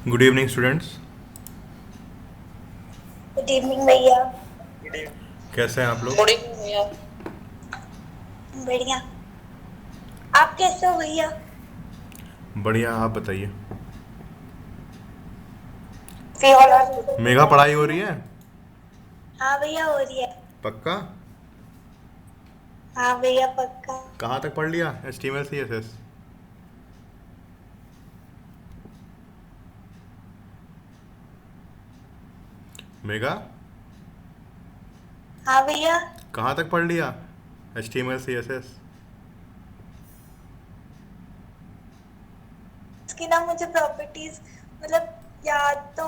Good evening students. Good evening भैया। कैसे हैं आप लोग? गुड इवनिंग भैया। बढ़िया। आप कैसे हो भैया? बढ़िया, आप बताइए। फी ऑल आर गुड मेघा, भैया। पढ़ाई हो रही है? हाँ भैया हो रही है। पक्का? हाँ भैया पक्का। कहाँ तक पढ़ लिया HTML CSS? मेघा, हाँ भैया। कहाँ तक पढ़ लिया HTML CSS? इसकी ना मुझे प्रॉपर्टीज मतलब याद तो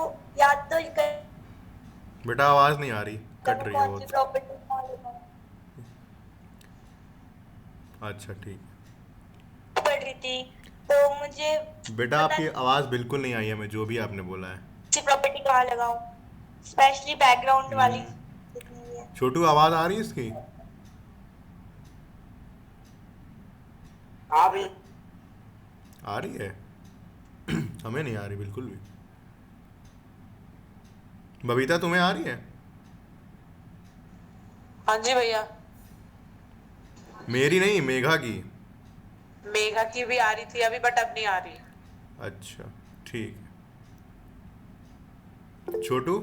बेटा आवाज़ नहीं आ रही, कर कट वो रही है कौन सी बहुत। प्रॉपर्टीज मालूम है। अच्छा ठीक पढ़ रही थी तो मुझे है बेटा, पता आपकी नहीं आवाज़ बिल्कुल नहीं आई है, मैं जो भी आपने बोला है। सी प्रॉपर्टी कहाँ लगाऊं, स्पेशली बैकग्राउंड वाली जितनी भी है। छोटू, आवाज़ आ रही है इसकी? हाँ भैया। आ रही है। हमें नहीं आ रही बिल्कुल भी। बबीता, तुम्हें आ रही है? हाँ जी भैया। मेरी नहीं, मेघा की। मेघा की भी आ रही थी अभी बट अब नहीं आ रही। अच्छा ठीक है। छोटू,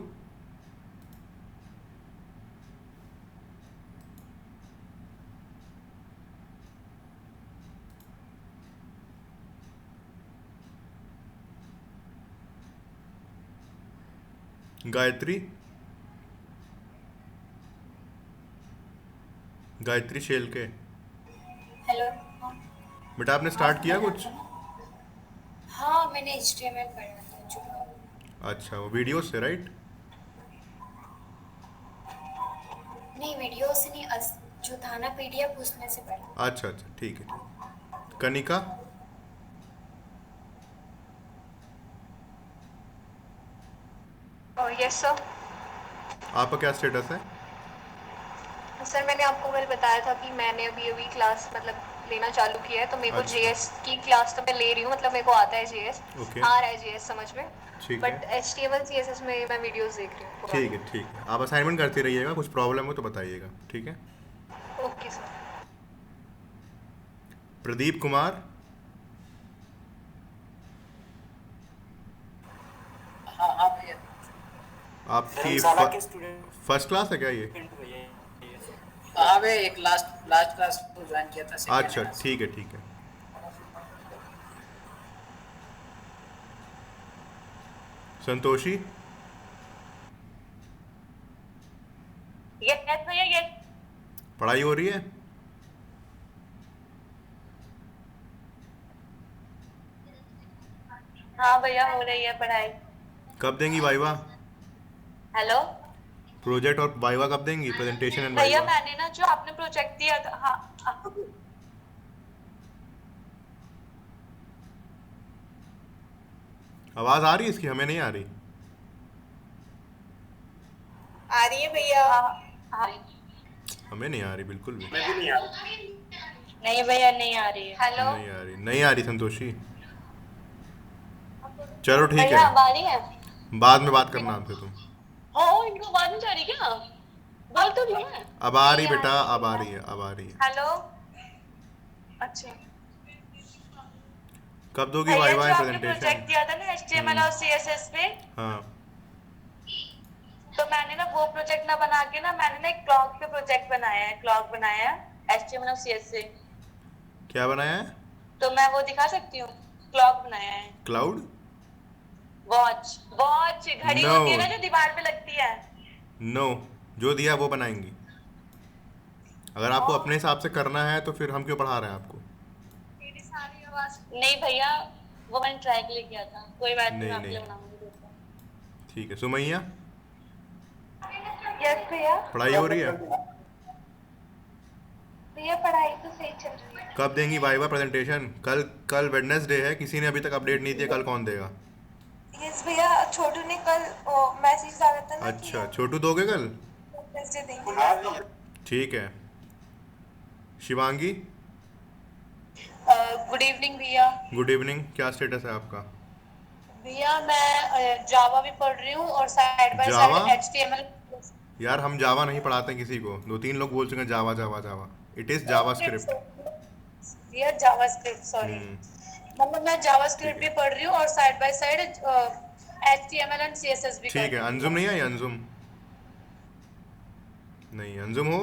गायत्री, गायत्री शेल के। हेलो। बेटा आपने हाँ स्टार्ट किया कुछ? हाँ, मैंने HTML पढ़ा था जो। अच्छा, वो वीडियो से राइट? नहीं, वीडियो से नहीं, जो था ना PDF उसमें से पढ़ा। अच्छा अच्छा ठीक है ठीक है। Kanika, yes sir. आपका क्या स्टेटस है? सर मैंने आपको कल बताया था कि मैंने अभी अभी क्लास लेना चालू किया है, तो मेरे को अच्छा जेएस की क्लास तो मैं ले रही हूँ, मतलब मेरे को आता है जेएस, ओके आ रहा है जेएस समझ में। ठीक है बट एचटीएमएल सीएसएस में मैं वीडियोस देख रही हूँ ठीक पुरानी। है ठीक है। आप असाइनमेंट करते रहिएगा, कुछ प्रॉब्लम हो तो बताइएगा, ठीक है? Okay sir. प्रदीप कुमार, हाँ हाँ भैया। आपकी धर्मशाला के स्टूडेंट फर्स्ट क्लास है क्या ये? भैया ये। हाँ भैया, एक लास्ट लास्ट क्लास को ज्वाइन किया था, सेकेंड अच्छा है आज। ठीक है ठीक है। संतोषी, यस भैया यस। पढ़ाई हो रही है? हाँ भैया हो रही है पढ़ाई। कब देंगी वाइवा? हेलो। प्रोजेक्ट और वाइवा कब देंगी? प्रेजेंटेशन एंड भैया वाइवा? मैंने ना जो आपने प्रोजेक्ट दिया था, हाँ आवाज़ आ रही है इसकी? हमें नहीं आ रही। आ रही है भैया? हाँ हाँ। हमें नहीं आ रही बिल्कुल भी। मैं भी नहीं आ रहा। नहीं भैया नहीं आ रही है। हेलो। नहीं आ रही, नहीं आ रही संतोषी। चलो ठीक भैया है, अब आ रही है? बाद में बात करना हमसे तुम। हाँ इनको बात नहीं जा रही क्या? बोल तो रही हूँ मैं। अब आ रही नहीं आ बेटा, रही अब आ भैया। रही है, अब आ रही है। हेलो। अच्छा। कब दोगी भैया वाइवा जो एंड आपने प्रेजेंटेशन? प्रोजेक्ट दिया था ना एचटीएमएल हम्म। और सीएसएस पे, हाँ। तो मैंने ना वो प्रोजेक्ट ना बना के ना मैंने ना एक क्लॉक पे प्रोजेक्ट बनाया है, क्लॉक बनाया है एचटीएमएल और सीएसएस से। क्या बनाया है? तो मैं वो दिखा सकती हूँ। क्लॉक बनाया है। क्लाउड? वॉच वॉच घड़ी नो, होती है ना जो दीवार पे लगती है। नो, जो दिया वो बनाएंगी। अगर आपको अपने हिसाब से करना है तो फिर हम क्यों पढ़ा रहे हैं आपको? मेरी सारी आवाज नहीं भैया, वो मैंने ट्राई के लिए किया था, कोई बात नहीं मैं नहीं आपके नहीं, लिए बनाऊंगी। ठीक है। सुमैया, यस भैया। पढ़ाई हो रही है? भैया पढ़ाई तो सही चल रही है। कब देंगी वाइवा प्रेजेंटेशन? कल, कल वेडनेसडे है, किसी ने अभी तक अपडेट नहीं दिया, कल कौन देगा? यस भैया, छोटू ने कल मैसेज डाला था ना कि अच्छा, हम छोटू दोगे कल? वेडनेसडे देंगे। हाँ भैया। ठीक है। शिवांगी, गुड इवनिंग भैया। गुड इवनिंग, क्या स्टेटस है आपका? भैया मैं जावा भी पढ़ रही हूँ और साइड बाय जावा? Side HTML। यार हम जावा नहीं पढ़ाते किसी को, 2-3 लोग बोल चुके हैं Java Java Java. It is JavaScript. भैया जावास्क्रिप्ट, सॉरी। मतलब मैं जावास्क्रिप्ट भी पढ़ रही हूँ और side by side HTML and CSS भी कर ठीक है, रही हूँ। अंजुम नहीं आई? अंजुम नहीं, अंजुम हो?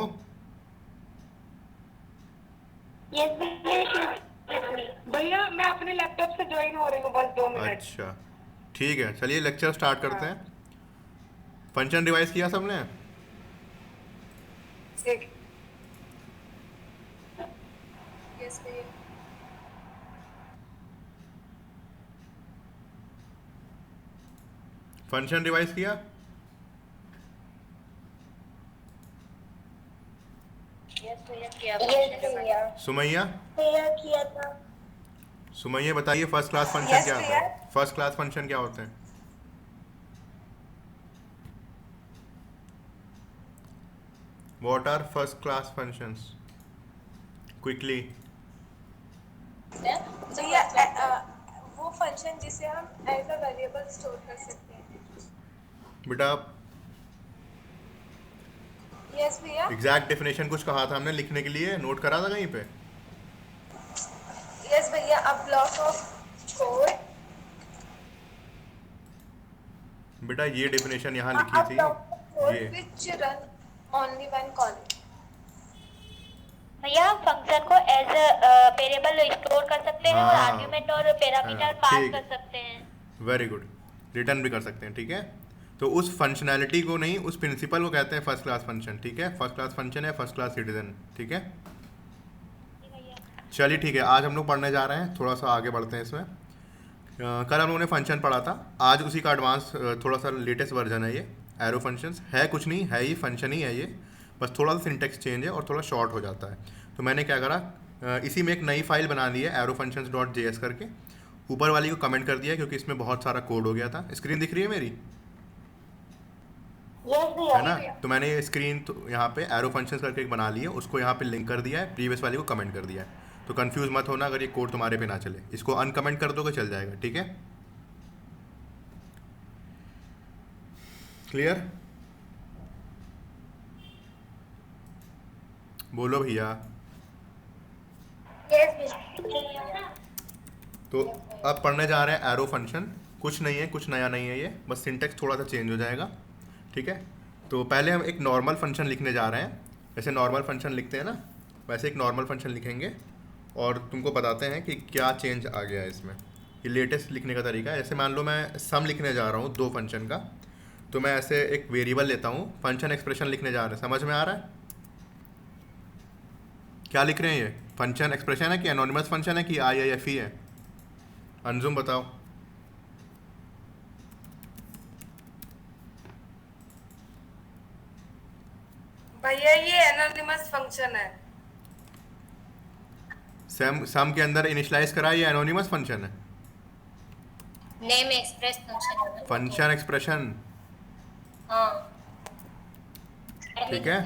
भैया मैं अपने लैपटॉप से ज्वाइन हो रही हूँ, बस 2 मिनट। अच्छा ठीक है, चलिए लेक्चर स्टार्ट करते हैं। फंक्शन डिवाइस किया सबने? ठीक। यस भैया। फंक्शन डिवाइस किया? यस भैया किया। सुमैया? भैया किया था। सुमैया बताइए फर्स्ट क्लास फंक्शन Yes, क्या होता भैया। है? फर्स्ट क्लास फंक्शन क्या होते हैं? What are first class functions? Quickly. भैया वो फंक्शन जिसे हम एज अ वेरिएबल स्टोर कर सकते हैं। बेटा यस भैया। एग्जैक्ट डेफिनेशन कुछ कहा था हमने लिखने के लिए, नोट करा था कहीं पे? यस भैया, अ ब्लॉक ऑफ कोड। बेटा ये डेफिनेशन यहाँ लिखी थी, ये which run only when calling। भैया हम फंक्शन को एज वेरिएबल स्टोर कर सकते हैं और हाँ। आर्गुमेंट और पैरामीटर हाँ, पास ठीक। कर सकते हैं। वेरी गुड, रिटर्न भी कर सकते हैं, ठीक है। तो उस फंक्शनैलिटी को नहीं, उस प्रिंसिपल को कहते हैं फर्स्ट क्लास फंक्शन, ठीक है। फर्स्ट क्लास फंक्शन है फर्स्ट क्लास सिटीजन, ठीक है। चलिए ठीक है, आज हम लोग पढ़ने जा रहे हैं, थोड़ा सा आगे बढ़ते हैं इसमें। कल हम लोगों ने फंक्शन पढ़ा था, आज उसी का एडवांस थोड़ा सा लेटेस्ट वर्जन है ये। एरो फंक्शंस है कुछ नहीं, है ही फंक्शन ही है ये, बस थोड़ा सा सिंटेक्स चेंज है और थोड़ा शॉर्ट हो जाता है। तो मैंने क्या करा, इसी में एक नई फाइल बना ली है aerofunctions.js करके। ऊपर वाली को कमेंट कर दिया क्योंकि इसमें बहुत सारा कोड हो गया था। स्क्रीन दिख रही है मेरी? है ना? तो मैंने ये स्क्रीन तो यहाँ पे एरो फंक्शंस करके एक बना ली है, उसको यहाँ पे लिंक कर दिया है, प्रीवियस वाली को कमेंट कर दिया है। तो कंफ्यूज मत होना अगर ये कोड तुम्हारे पे ना चले, इसको अनकमेंट कर दोगे चल जाएगा, ठीक है। क्लियर? बोलो भैया। तो अब पढ़ने जा रहे हैं एरो फंक्शन। कुछ नहीं है, कुछ नया नहीं है ये, बस सिंटेक्स थोड़ा सा चेंज हो जाएगा, ठीक है। तो पहले हम एक नॉर्मल फंक्शन लिखने जा रहे हैं, जैसे नॉर्मल फंक्शन लिखते हैं ना, वैसे एक नॉर्मल फंक्शन लिखेंगे और तुमको बताते हैं कि क्या चेंज आ गया है इसमें। ये लेटेस्ट लिखने का तरीका है। जैसे मान लो मैं सम लिखने जा रहा हूँ 2 फंक्शन का, तो मैं ऐसे एक वेरिएबल लेता हूँ, फंक्शन एक्सप्रेशन लिखने जा रहे हैं। समझ में आ रहा है क्या लिख रहे हैं? ये फंक्शन एक्सप्रेशन है कि एनोनिमस फंक्शन है कि IIFE है? अंजुम बताओ। भैया ये एनोनिमस फंक्शन है। सम के अंदर इनिशियलाइज करा, ये एनोनिमस फंक्शन है। Name express function. Function expression, हाँ ठीक है।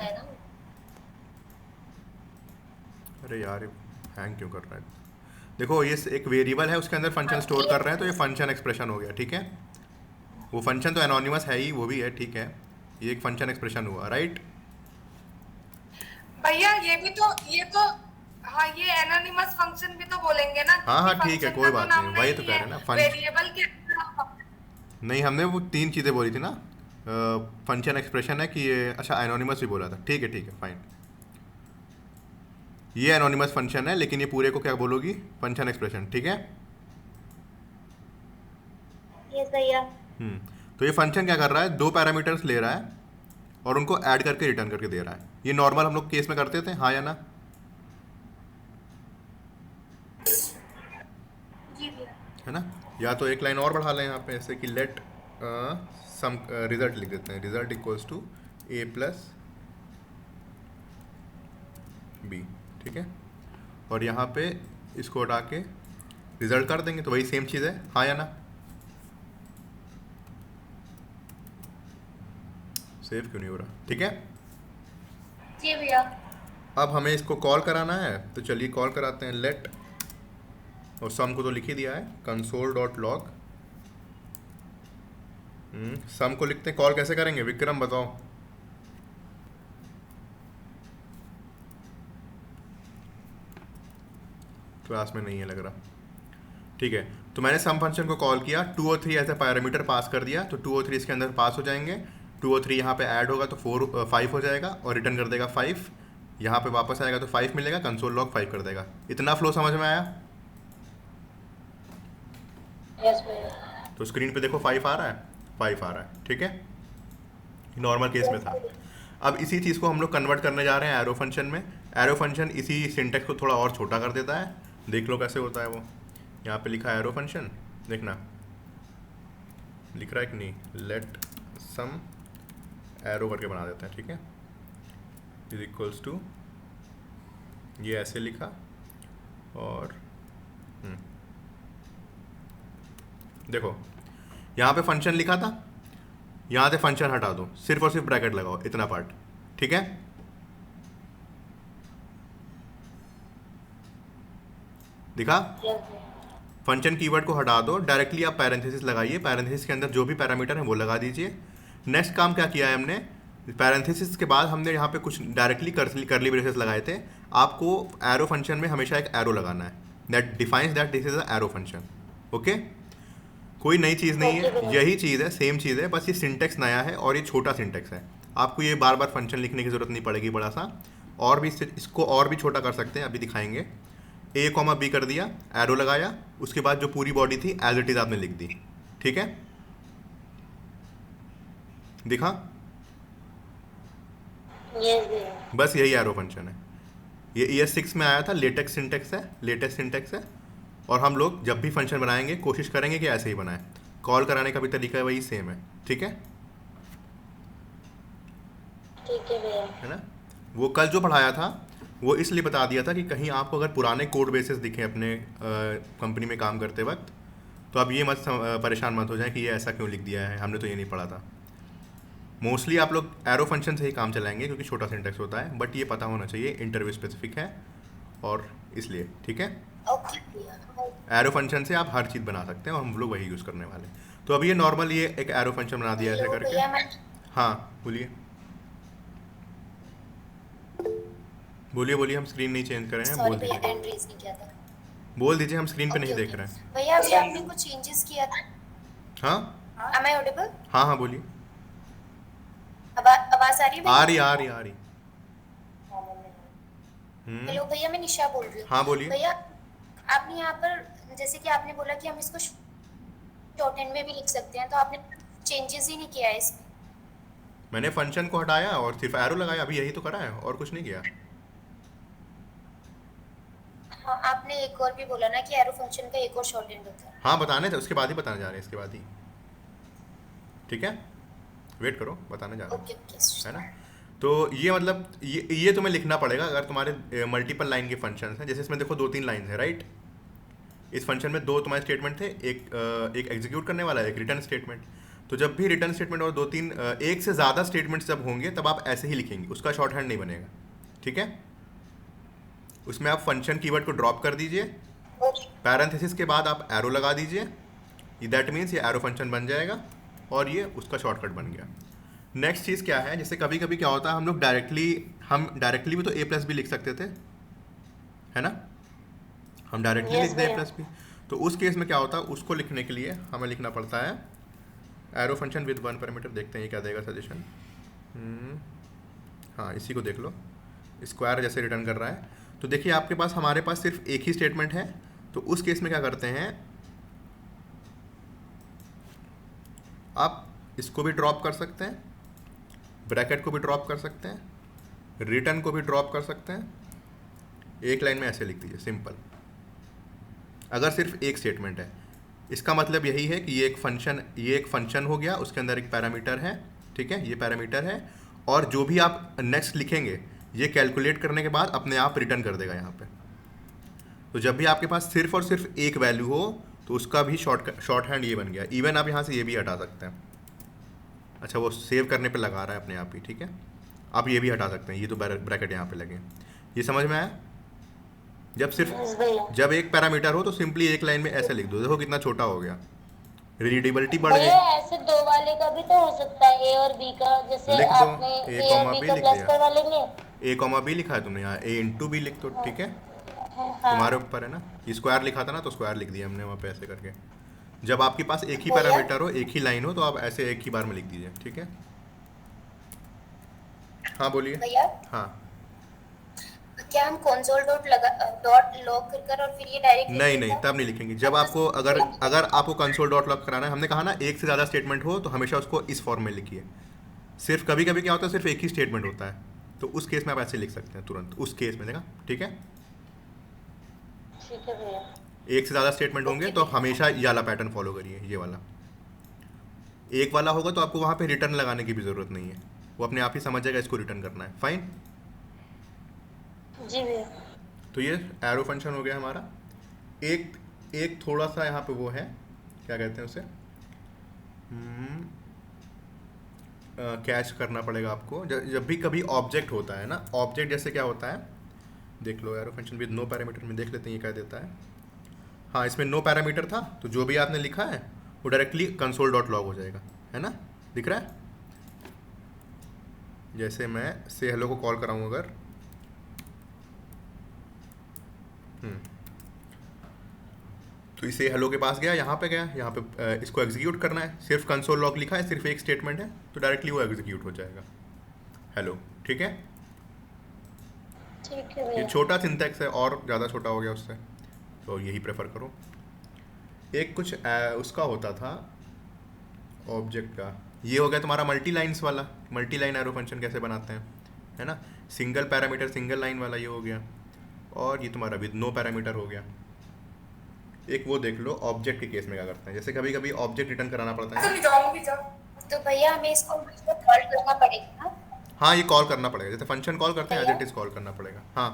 अरे यार हैंग क्यों कर रहा है? देखो ये एक वेरिएबल है, उसके अंदर फंक्शन स्टोर कर रहे हैं, तो ये फंक्शन एक्सप्रेशन हो गया, ठीक है। वो फंक्शन तो एनोनिमस है ही, वो भी है, ठीक है। ये एक फंक्शन एक्सप्रेशन हुआ, राइट। भैया ये तो हाँ, ये एनोनिमस फंक्शन भी तो बोलेंगे ना। हाँ हाँ क्योंकि ठीक है, function कोई का बात नाम नहीं, वही तो है, कह रहे हैं ना। वेरिएबल के अंदर। नहीं, हमने वो 3 चीज़ें बोली थी ना, फंक्शन एक्सप्रेशन है कि ये, अच्छा एनोनिमस भी बोला था, ठीक है फाइन। ये एनोनिमस फंक्शन है, लेकिन ये पूरे को क्या बोलोगी? फंक्शन एक्सप्रेशन, ठीक है। यस भैया। तो ये फंक्शन क्या कर रहा है, 2 पैरामीटर्स ले रहा है और उनको ऐड करके रिटर्न करके दे रहा है। ये नॉर्मल हम लोग केस में करते थे, हाँ या ना? है ना? या तो एक लाइन और बढ़ा लें यहाँ पे, ऐसे कि लेट सम रिजल्ट लिख देते हैं, result equals to A + B, ठीक है। और यहाँ पे इसको हटा के रिजल्ट कर देंगे, तो वही सेम चीज़ है, हाँ या ना? सेव क्यों नहीं हो रहा? ठीक है। जी भैया। अब हमें इसको कॉल कराना है, तो चलिए कॉल कराते हैं। लेट, और सम को तो लिख ही दिया है, console.log सम को लिखते हैं, कॉल कैसे करेंगे विक्रम बताओ। क्लास में नहीं है लग रहा। ठीक है, तो मैंने सम फंक्शन को कॉल किया, 2 और 3 ऐसे पैरामीटर पास कर दिया, तो 2 और 3 इसके अंदर पास हो जाएंगे। 2 और 3 यहाँ पे ऐड होगा तो 5 हो जाएगा और रिटर्न कर देगा 5। यहाँ पे वापस आएगा तो 5 मिलेगा, कंसोल लॉग 5 कर देगा। इतना फ्लो समझ में आया? यस भैया। तो स्क्रीन पे देखो 5 आ रहा है, 5 आ रहा है। ठीक है, नॉर्मल केस में था। अब इसी चीज़ को हम लोग कन्वर्ट करने जा रहे हैं एरो फंक्शन में। एरो फंक्शन इसी सिंटेक्स को थोड़ा और छोटा कर देता है, देख लो कैसे होता है वो। यहाँ पे लिखा है एरो फंक्शन, देखना लिख रहा है कि नहीं, लेट सम एरो करके बना देते हैं। ठीक है, इज इक्वल्स टू, ये ऐसे लिखा और देखो यहाँ पे फंक्शन लिखा था, यहाँ से फंक्शन हटा दो, सिर्फ और सिर्फ ब्रैकेट लगाओ, इतना पार्ट। ठीक है, दिखा? यस भैया। फंक्शन कीवर्ड को हटा दो, डायरेक्टली आप पैरेंथेसिस लगाइए, पैरेंथेसिस के अंदर जो भी पैरामीटर है वो लगा दीजिए। नेक्स्ट काम क्या किया है हमने, पैरेंथेसिस के बाद हमने यहाँ पे कुछ डायरेक्टली करली ब्रेसेस लगाए थे। आपको एरो फंक्शन में हमेशा एक एरो लगाना है, that defines that this is a arrow function. Okay, कोई नई चीज़ नहीं है, यही चीज़ है, सेम चीज़ है, बस ये सिंटेक्स नया है और ये छोटा सिंटेक्स है। आपको ये बार बार फंक्शन लिखने की ज़रूरत नहीं पड़ेगी बड़ा सा, और भी इसको और भी छोटा कर सकते हैं, अभी दिखाएंगे। A, B कर दिया, एरो लगाया, उसके बाद जो पूरी बॉडी थी एज इट इज़ आपने लिख दी। ठीक है, दिखा? यस भैया। बस यही एरो फंक्शन है। ये ES6 में आया था, लेटेक्स सिंटेक्स है, लेटेस्ट सिंटेक्स है। और हम लोग जब भी फंक्शन बनाएंगे कोशिश करेंगे कि ऐसे ही बनाएं। कॉल कराने का भी तरीका है वही सेम है। ठीक है, ठीक है भैया। है ना? वो कल जो पढ़ाया था वो इसलिए बता दिया था कि कहीं आपको अगर पुराने कोड बेसिस दिखे अपने कंपनी में काम करते वक्त, तो अब ये मत परेशान मत हो जाए कि ये ऐसा क्यों लिख दिया है, हमने तो ये नहीं पढ़ा था। मोस्टली आप लोग एरो फंक्शन से ही काम चलाएंगे क्योंकि छोटा सिंटेक्स होता है, बट ये पता होना चाहिए इंटरव्यू स्पेसिफिक है और इसलिए। ठीक है, ओके भैया। एरो फंक्शन से आप हर चीज़ बना सकते हैं और हम लोग वही यूज़ करने वाले हैं। तो अब ये नॉर्मल ये एक एरो फंक्शन बना दिया ऐसे करके। भैया मैं हाँ बोलिए बोलिए बोलिए, हम स्क्रीन नहीं चेंज कर रहे हैं, सॉरी बोल भैया दीजिए, हैंड रेज नहीं किया था। बोल दीजिए, हम स्क्रीन पे नहीं ओके, देख ओके। रहे हैं। भैया अभी आपने कुछ चेंजेस किया था, हाँ एम आई ऑडिबल? हाँ हाँ बोलिए, आवाज आ रही है? आ रही आ रही आ रही। हेलो भैया, मैं निशा बोल रही हूँ। हाँ बोलिए। भैया आपने यहाँ पर जैसे कि आपने बोला कि हम इसको शॉर्ट हैंड में भी लिख सकते हैं, तो आपने चेंजेस ही नहीं किया है इसमें। मैंने फंक्शन को हटाया और सिर्फ एरो लगाया, अभी यही तो करा है और कुछ नहीं किया। हाँ, आपने एक और भी बोला ना कि एरो फंक्शन का एक और शॉर्ट हैंड होता है। हाँ बताने थे, उसके बाद ही बताने जा रहे हैं, इसके बाद ही। ठीक है, वेट करो, बताने जा रहे हैं, ओके ओके। है ना? तो ये मतलब ये तुम्हें लिखना पड़ेगा अगर तुम्हारे मल्टीपल लाइन के फंक्शंस हैं। जैसे इसमें देखो 2-3 लाइन है, राइट? इस फंक्शन में 2 तुम्हारे स्टेटमेंट थे, एक एग्जीक्यूट करने वाला, एक रिटर्न स्टेटमेंट। तो जब भी रिटर्न स्टेटमेंट और 2-3 एक से ज़्यादा स्टेटमेंट्स जब होंगे तब आप ऐसे ही लिखेंगे, उसका शॉर्ट हैंड नहीं बनेगा। ठीक है, उसमें आप फंक्शन कीवर्ड को ड्रॉप कर दीजिए, पैरेंथेसिस के बाद आप एरो लगा दीजिए, दैट मीन्स ये एरो फंक्शन बन जाएगा और ये उसका शॉर्टकट बन गया। नेक्स्ट चीज़ क्या है, जैसे कभी कभी क्या होता है, हम डायरेक्टली भी तो A+ भी लिख सकते थे, है ना? हम डायरेक्टली Yes, लिख दें भैया। A+ भी, तो उस केस में क्या होता है, उसको लिखने के लिए हमें लिखना पड़ता है एरो फंक्शन विद 1 पैरामीटर। देखते हैं ये क्या देगा सजेशन। हाँ इसी को देख लो, स्क्वायर जैसे रिटर्न कर रहा है। तो देखिए आपके पास, हमारे पास सिर्फ एक ही स्टेटमेंट है, तो उस केस में क्या करते हैं, आप इसको भी ड्रॉप कर सकते हैं, ब्रैकेट को भी ड्रॉप कर सकते हैं, रिटर्न को भी ड्रॉप कर सकते हैं, एक लाइन में ऐसे लिख दीजिए, सिंपल। अगर सिर्फ एक स्टेटमेंट है, इसका मतलब यही है कि ये एक फंक्शन हो गया, उसके अंदर एक पैरामीटर है, ठीक है, ये पैरामीटर है, और जो भी आप नेक्स्ट लिखेंगे ये कैलकुलेट करने के बाद अपने आप रिटर्न कर देगा यहाँ पे। तो जब भी आपके पास सिर्फ और सिर्फ एक वैल्यू हो तो उसका भी शॉर्ट हैंड ये बन गया। इवन आप यहाँ से ये भी हटा सकते हैं। अच्छा, वो सेव करने पे लगा रहा है अपने आप ही, ठीक है, आप ये भी हटा सकते हैं, ये तो ब्रैकेट यहाँ पे लगे। ये समझ में आया? जब Yes, भैया। जब एक पैरामीटर हो तो सिंपली एक लाइन में ऐसे लिख दो, देखो कितना छोटा हो गया, रीडेबिलिटी बढ़ भैया गई। ऐसे दो वाले का भी तो हो सकता है, ए और बी का, जैसे लिख दो, आपने ए ए और कॉमा बी बी का लिख प्लस दिया, करवा लेंगे। ए कॉमा बी लिखा है तुमने यहाँ, ए इंटू बी लिख दो, ठीक है। हाँ तुम्हारे ऊपर है ना, ये स्क्वायर लिखा था ना तो स्क्वायर लिख दिया हमने वहाँ पे ऐसे करके। जब आपके पास एक ही भैया? पैरामीटर हो, एक ही लाइन हो, तो आप ऐसे एक ही बार में लिख दीजिए, ठीक है। हाँ बोलिए। भैया हाँ क्या हम कंसोल डॉट लॉग कर और फिर ये डायरेक्ट नहीं नहीं, तब नहीं लिखेंगे। जब आपको अगर अगर आपको कंसोल डॉट लॉग कराना है, हमने कहा ना एक से ज़्यादा स्टेटमेंट हो तो हमेशा उसको इस फॉर्म में लिखिए। सिर्फ कभी कभी क्या होता है, सिर्फ एक ही स्टेटमेंट होता है, तो उस केस में आप ऐसे लिख सकते हैं तुरंत, उस केस में देखा, ठीक है। ठीक है भैया। एक से ज़्यादा स्टेटमेंट होंगे तो हमेशा ये वाला पैटर्न फॉलो करिए, ये वाला। एक वाला होगा तो आपको वहाँ पे रिटर्न लगाने की भी ज़रूरत नहीं है, वो अपने आप ही समझ जाएगा इसको रिटर्न करना है, फाइन। जी भैया। तो ये एरो फंक्शन हो गया हमारा। एक थोड़ा सा यहाँ पे वो है, क्या कहते हैं उसे, कैच करना पड़ेगा आपको। जब भी कभी ऑब्जेक्ट होता है ना, ऑब्जेक्ट जैसे क्या होता है, देख लो arrow function with no parameter में, देख लेते हैं ये क्या देता है। हाँ, इसमें नो पैरामीटर था, तो जो भी आपने लिखा है वो डायरेक्टली कंसोल डॉट लॉग हो जाएगा, है ना, दिख रहा है। जैसे मैं से हेलो को कॉल कराऊँ अगर, तो इसे हेलो के पास गया, यहाँ पे गया, यहाँ पे इसको एग्जीक्यूट करना है, सिर्फ कंसोल लॉग लिखा है, सिर्फ एक स्टेटमेंट है, तो डायरेक्टली वो एग्जीक्यूट हो जाएगा, हेलो, ठीक है। ठीक है ये भैया। छोटा सिंटैक्स है, और ज़्यादा छोटा हो गया उससे, तो यही प्रेफर करो। एक कुछ उसका होता था ऑब्जेक्ट का, ये हो गया तुम्हारा मल्टी लाइन्स वाला, मल्टी लाइन एरो फंक्शन कैसे बनाते हैं, है ना। सिंगल पैरामीटर सिंगल लाइन वाला ये हो गया, और ये तुम्हारा विद नो पैरामीटर हो गया। एक वो देख लो ऑब्जेक्ट के केस में क्या करते हैं, जैसे कभी कभी ऑब्जेक्ट रिटर्न कराना पड़ता है। तो भैया हमें इसको कॉल करना पड़ेगा ना? हाँ, ये कॉल करना पड़ेगा, जैसे फंक्शन कॉल करते हैं एज इट इज कॉल करना पड़ेगा। हाँ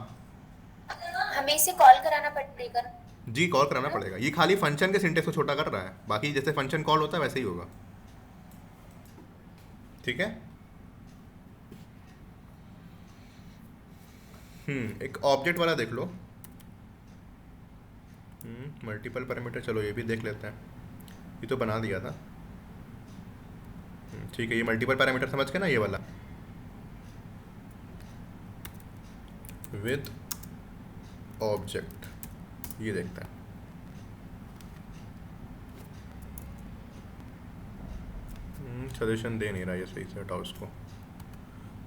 हमें इसे कॉल कराना पड़ेगा ना? जी, कॉल कराना पड़ेगा। ये खाली फंक्शन के सिंटेक्स को छोटा कर रहा है, बाकी जैसे फंक्शन कॉल होता है वैसे ही होगा, ठीक है। एक ऑब्जेक्ट वाला देख लो, मल्टीपल पैरामीटर, चलो ये भी देख लेते हैं, ये तो बना दिया था। ठीक है, ये मल्टीपल पैरामीटर समझ के ना, ये वाला विद ऑब्जेक्ट, ये देखते हैं। सजेशन दे नहीं रहा ये सही से, हटाओ इसको।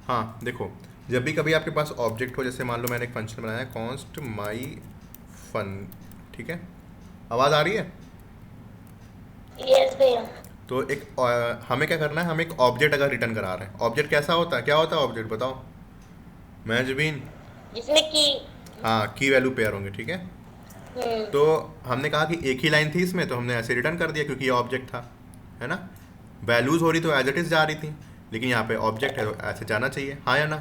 हाँ देखो, जब भी कभी आपके पास ऑब्जेक्ट हो, जैसे मान लो मैंने एक फंक्शन बनाया कॉन्स्ट माई फन, ठीक है, आवाज़ आ रही है। यस भैया। तो एक हमें क्या करना है, हम एक ऑब्जेक्ट अगर रिटर्न करा रहे हैं, ऑब्जेक्ट कैसा होता है, क्या होता है ऑब्जेक्ट, बताओ महजबीन। जिसमें की हाँ, की वैल्यू पेयर होंगे, ठीक है। तो हमने कहा कि एक ही लाइन थी इसमें, तो हमने ऐसे रिटर्न कर दिया क्योंकि ये ऑब्जेक्ट था, है ना। वैल्यूज़ हो रही तो एज इट इज़ जा रही थी, लेकिन यहाँ पे ऑब्जेक्ट है तो ऐसे जाना चाहिए, हाँ या ना।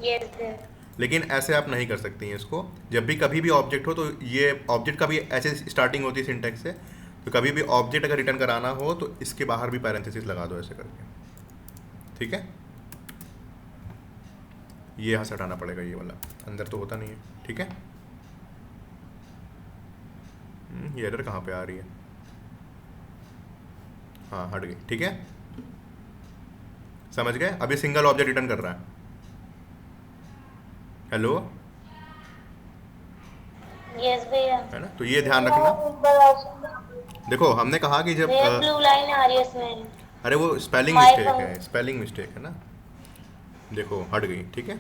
यस भैया। लेकिन ऐसे आप नहीं कर सकती हैं इसको। जब भी कभी भी ऑब्जेक्ट हो तो ये ऑब्जेक्ट का भी ऐसे स्टार्टिंग होती है सिंटेक्स से, तो कभी भी ऑब्जेक्ट अगर रिटर्न कराना हो तो इसके बाहर भी पैरेंथेसिस लगा दो ऐसे करके, ठीक है। ये यहाँ से हटाना पड़ेगा, ये वाला अंदर तो होता नहीं है, ठीक है। ये एरर कहाँ पे आ रही है, हाँ हट गई, ठीक है, समझ गए। अब ये सिंगल ऑब्जेक्ट रिटर्न कर रहा है, हेलो, यस भैया। है ना। तो ये ध्यान रखना। देखो हमने कहा कि जब भैया ब्लू लाइन आ रही है इसमें। अरे वो स्पेलिंग My मिस्टेक phone. है, स्पेलिंग मिस्टेक है ना, देखो हट गई, ठीक है।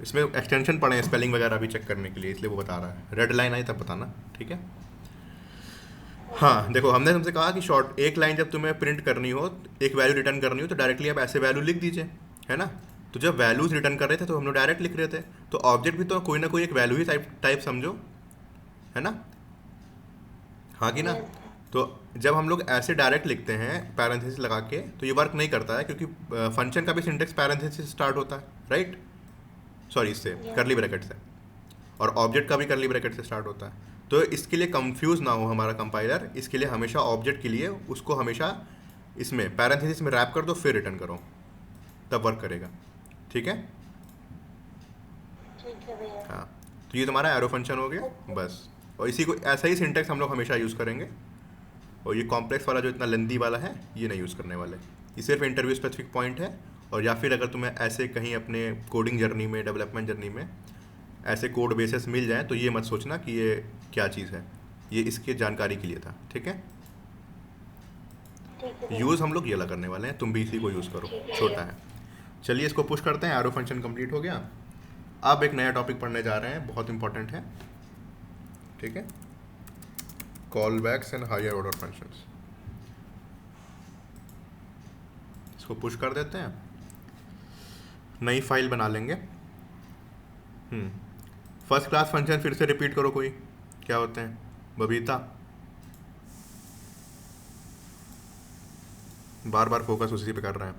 इसमें एक्सटेंशन पड़े हैं स्पेलिंग वगैरह भी चेक करने के लिए, इसलिए वो बता रहा है। रेड लाइन आई तब बताना, ठीक है। हाँ देखो, हमने तुमसे कहा कि शॉर्ट एक लाइन जब तुम्हें प्रिंट करनी हो, एक वैल्यू रिटर्न करनी हो, तो डायरेक्टली आप ऐसे वैल्यू लिख दीजिए, है ना। तो जब वैल्यूज़ रिटर्न कर रहे थे तो हम लोग डायरेक्ट लिख रहे थे, तो ऑब्जेक्ट भी तो कोई ना कोई एक वैल्यू ही टाइप समझो, है ना, हाँ कि ना। तो जब हम लोग ऐसे डायरेक्ट लिखते हैं पैरेंथेसिस लगा के, तो ये वर्क नहीं करता है, क्योंकि फंक्शन का भी सिंटेक्स पैरेंथेसिस स्टार्ट होता है, राइट, सॉरी इससे करली ब्रैकेट से, और ऑब्जेक्ट का भी करली ब्रैकेट से स्टार्ट होता है। तो इसके लिए कंफ्यूज ना हो हमारा कंपाइलर, इसके लिए हमेशा ऑब्जेक्ट के लिए उसको हमेशा इसमें पैरेंथेसिस में रैप कर दो, फिर रिटर्न करो, तब वर्क करेगा, ठीक है। ठीक है भैया। हाँ, तो ये तुम्हारा एरो फंक्शन हो गया, बस और इसी को ऐसा ही सिंटेक्स हम लोग हमेशा यूज़ करेंगे। और ये कॉम्प्लेक्स वाला जो इतना लेंदी वाला है ये नहीं यूज़ करने वाले। ये सिर्फ इंटरव्यू स्पेसिफिक पॉइंट है। और या फिर अगर तुम्हें ऐसे कहीं अपने कोडिंग जर्नी में, डेवलपमेंट जर्नी में ऐसे कोड बेसिस मिल जाए तो ये मत सोचना कि ये क्या चीज़ है, ये इसके जानकारी के लिए था। ठीक है, ठीक है। यूज़ हम लोग ये वाला करने वाले हैं, तुम भी इसी को यूज़ करो, छोटा है। चलिए इसको पुश करते हैं। एरो फंक्शन कंप्लीट हो गया। अब एक नया टॉपिक पढ़ने जा रहे हैं, बहुत इंपॉर्टेंट है। ठीक है, callbacks and higher order functions. इसको पुश कर देते हैं, नई फाइल बना लेंगे। फर्स्ट क्लास फंक्शन फिर से रिपीट करो कोई, क्या होते हैं? बबीता, बार बार फोकस उसी पे कर रहे हैं।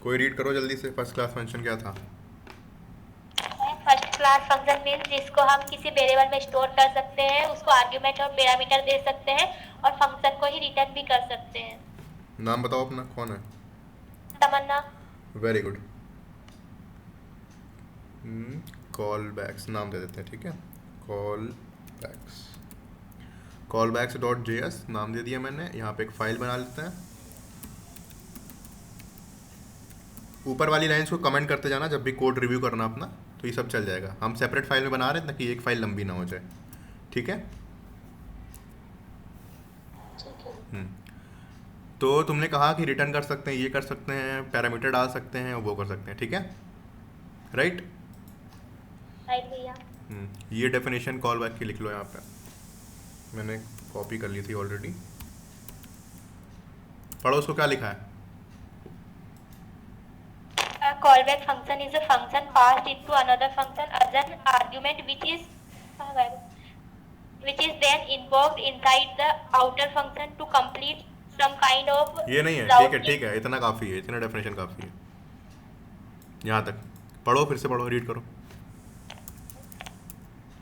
कोई रीड करो जल्दी से, फर्स्ट क्लास फंक्शन क्या था? फर्स्ट क्लास फंक्शन मीन्स जिसको हम किसी वेरिएबल में स्टोर कर सकते हैं, उसको आर्गुमेंट और पैरामीटर दे सकते हैं और फंक्शन को ही रिटर्न भी कर सकते हैं। नाम बताओ अपना, कौन है? Tamanna. Very good. Callbacks नाम दे देते हैं। ठीक है, callbacks, callbacks dot JS नाम दे दिया मैंने। यहाँ पे एक फाइल बना लेते हैं। ऊपर वाली लाइंस को कमेंट करते जाना जब भी कोड रिव्यू करना अपना, तो ये सब चल जाएगा। हम सेपरेट फाइल में बना रहे हैं ताकि एक फाइल लंबी ना हो जाए। ठीक है, तो तुमने कहा कि रिटर्न कर सकते हैं, ये कर सकते हैं, पैरामीटर डाल सकते हैं, वो कर सकते हैं। ठीक है, राइट? राइट भैया। ये डेफिनेशन कॉल बैक की लिख लो यहाँ पे, मैंने कॉपी कर ली थी ऑलरेडी। पढ़ो उसको, क्या लिखा है? A callback function is a function passed into another function as an argument which is then invoked inside the outer function to complete some kind of ये नहीं है। routing. ठीक है, इतना काफ़ी है, इतना डेफिनेशन काफ़ी है। यहाँ तक पढ़ो, फिर से पढ़ो, रीड करो।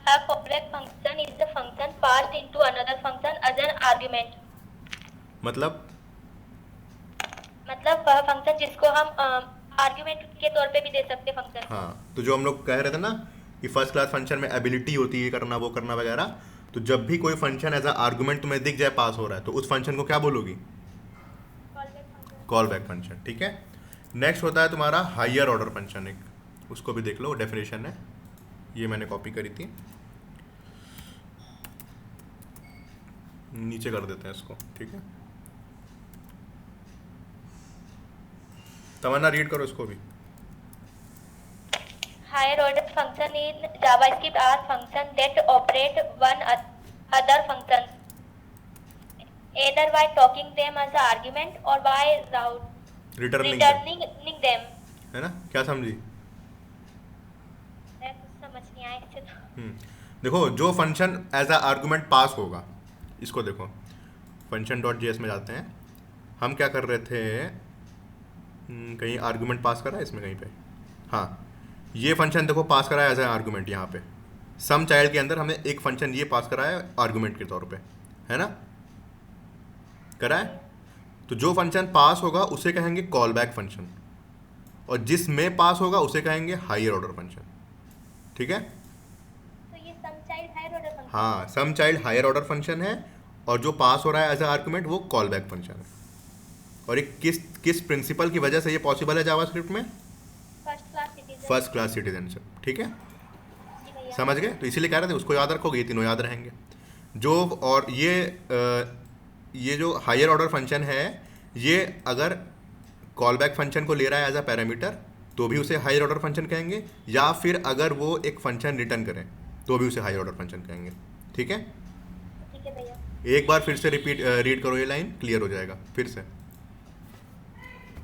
A callback function is a function passed into another function as an argument. मतलब वह फंक्शन जिसको हम आर्गुमेंट के तौर पे भी दे सकते हैं फंक्शन। हाँ, तो जो हम लोग कह रहे थे ना कि फर्स्ट क्लास फंक्शन में एबिलिटी होती है करना, वो करना वगैरह, तो जब भी कोई फंक्शन एज अ आर्गुमेंट तुम्हें दिख जाए पास हो रहा है, तो उस फंक्शन को क्या बोलोगी? Call back function. ठीक है, नेक्स्ट होता है तुम्हारा हायर ऑर्डर फंक्शन। एक उसको भी देख लो, डेफिनेशन है, ये मैंने कॉपी करी थी, नीचे कर देते हैं इसको। ठीक है, तमन्ना रीड करो इसको भी। Higher order function in JavaScript are functions that operate one other functions either by talking them as an argument or by returning them. है ना, क्या समझी? मैं कुछ समझ नहीं आया इससे तो। देखो, जो फंक्शन एज अ आर्गुमेंट पास होगा, इसको देखो, फंक्शन डॉट JS में जाते हैं। हम क्या कर रहे थे, कहीं आर्गुमेंट पास करा है इसमें कहीं पे? हाँ, ये फंक्शन देखो पास करा है एज ए आर्गुमेंट। यहाँ पे सम चाइल्ड के अंदर हमने एक फंक्शन ये पास करा है आर्गुमेंट के तौर पे, है ना, करा है। तो जो फंक्शन पास होगा उसे कहेंगे कॉल बैक फंक्शन, और जिसमें पास होगा उसे कहेंगे हायर ऑर्डर फंक्शन। ठीक है, तो ये सम चाइल्ड हायर ऑर्डर फंक्शन। हाँ, सम चाइल्ड हायर ऑर्डर फंक्शन है, और जो पास हो रहा है एज ए आर्गुमेंट वो कॉल बैक फंक्शन है। और एक किस प्रिंसिपल की वजह से ये पॉसिबल है जावास्क्रिप्ट में? First class citizenship. ठीक है, समझ गए? तो इसीलिए कह रहे थे उसको याद रखोगे, ये तीनों याद रहेंगे। जो और ये जो हायर ऑर्डर फंक्शन है, ये अगर कॉल बैक फंक्शन को ले रहा है एज अ पैरामीटर तो भी उसे हायर ऑर्डर फंक्शन कहेंगे, या फिर अगर वो एक फंक्शन रिटर्न करें तो भी उसे हायर ऑर्डर फंक्शन कहेंगे। ठीक है, ठीक है भैया। एक बार फिर से रीड करो, ये लाइन क्लियर हो जाएगा। फिर से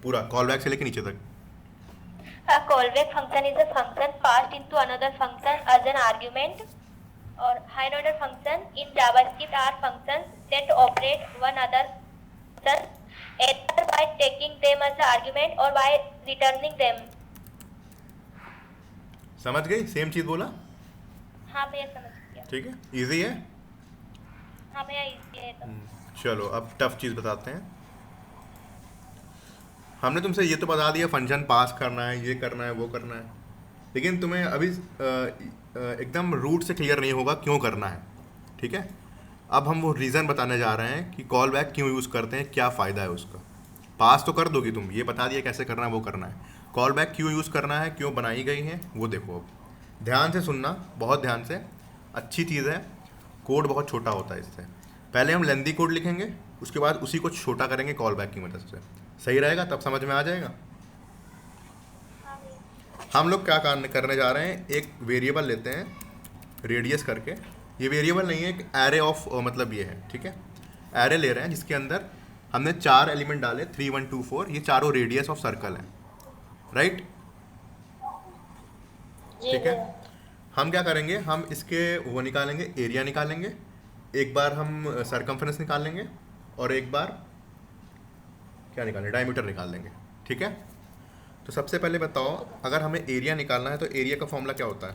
पूरा कॉल बैक से लेके नीचे तक। A callback function is a function passed into another function as an argument, or higher order function in JavaScript are functions that operate one other function either by taking them as an argument or by returning them. समझ गई? Same चीज बोला। हाँ भैया, समझ गया। ठीक है, इजी है। हाँ भैया, इजी है तो। चलो अब टफ चीज़ बताते हैं। हमने तुमसे ये तो बता दिया फंक्शन पास करना है, ये करना है, वो करना है, लेकिन तुम्हें अभी एकदम रूट से क्लियर नहीं होगा क्यों करना है, ठीक है। अब हम वो रीज़न बताने जा रहे हैं कि कॉल बैक क्यों यूज़ करते हैं, क्या फ़ायदा है उसका। पास तो कर दोगी तुम, ये बता दिया कैसे करना है वो करना है। कॉल बैक क्यों यूज़ करना है, क्यों बनाई गई है वो देखो। अब ध्यान से सुनना, बहुत ध्यान से, अच्छी चीज़ है। कोड बहुत छोटा होता है इससे। पहले हम लेंदी कोड लिखेंगे, उसके बाद उसी को छोटा करेंगे कॉल बैक की मदद से। सही रहेगा, तब समझ में आ जाएगा। हम लोग क्या करने जा रहे हैं, एक वेरिएबल लेते हैं रेडियस करके। ये वेरिएबल नहीं है, एक एरे ऑफ मतलब ये है, ठीक है। एरे ले रहे हैं जिसके अंदर हमने 4 एलिमेंट डाले, 3 1 2 4। ये चारों रेडियस ऑफ सर्कल हैं, राइट, ठीक है। हम क्या करेंगे, हम इसके वो निकालेंगे, एरिया निकालेंगे। एक बार हम सरकमफ्रेंस निकाल लेंगे और एक बार क्या निकालेंगे, डायमीटर निकाल लेंगे, ठीक है। तो सबसे पहले बताओ, अगर हमें एरिया निकालना है तो एरिया का फॉर्मूला क्या होता है?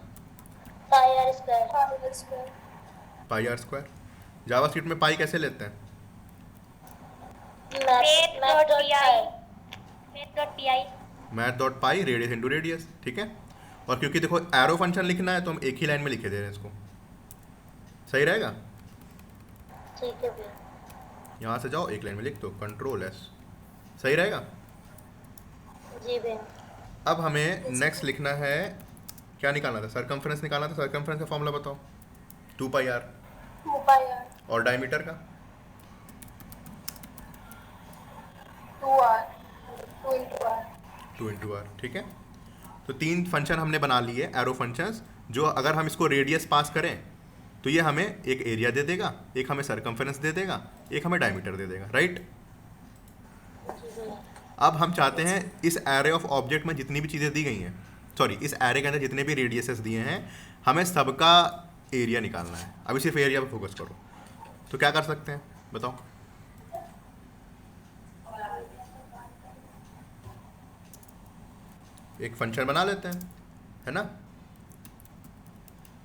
Pi r square. Pi r square. JavaScript में पाई कैसे लेते हैं? Math dot pi radius into radius, ठीक है। और क्योंकि देखो एरो फंक्शन लिखना है तो हम एक ही लाइन में लिखे दे रहे हैं इसको। सही रहेगा, ठीक है भैया। यहाँ से जाओ एक लाइन में लिख दो, कंट्रोल एस। सही रहेगा। जी भैया। अब हमें नेक्स्ट लिखना है, क्या निकालना था, सरकमफ्रेंस निकालना था। सरकमफ्रेंस का फॉर्मूला बताओ। 2 पाई आर। 2 pi R. और डायमीटर का 2 R. 2 into R. 2 into R, ठीक है। तो 3 फंक्शन हमने बना लिए एरो फंक्शंस, जो अगर हम इसको रेडियस पास करें तो ये हमें एक एरिया दे देगा, एक हमें सरकमफ्रेंस दे देगा, एक हमें डायमीटर दे देगा, राइट। अब हम चाहते हैं इस एरे ऑफ ऑब्जेक्ट में जितनी भी चीज़ें दी गई हैं, सॉरी इस एरे के अंदर जितने भी रेडियसेस दिए हैं, हमें सबका एरिया निकालना है। अभी सिर्फ एरिया पर फोकस करो। तो क्या कर सकते हैं बताओ? एक फंक्शन बना लेते हैं, है ना,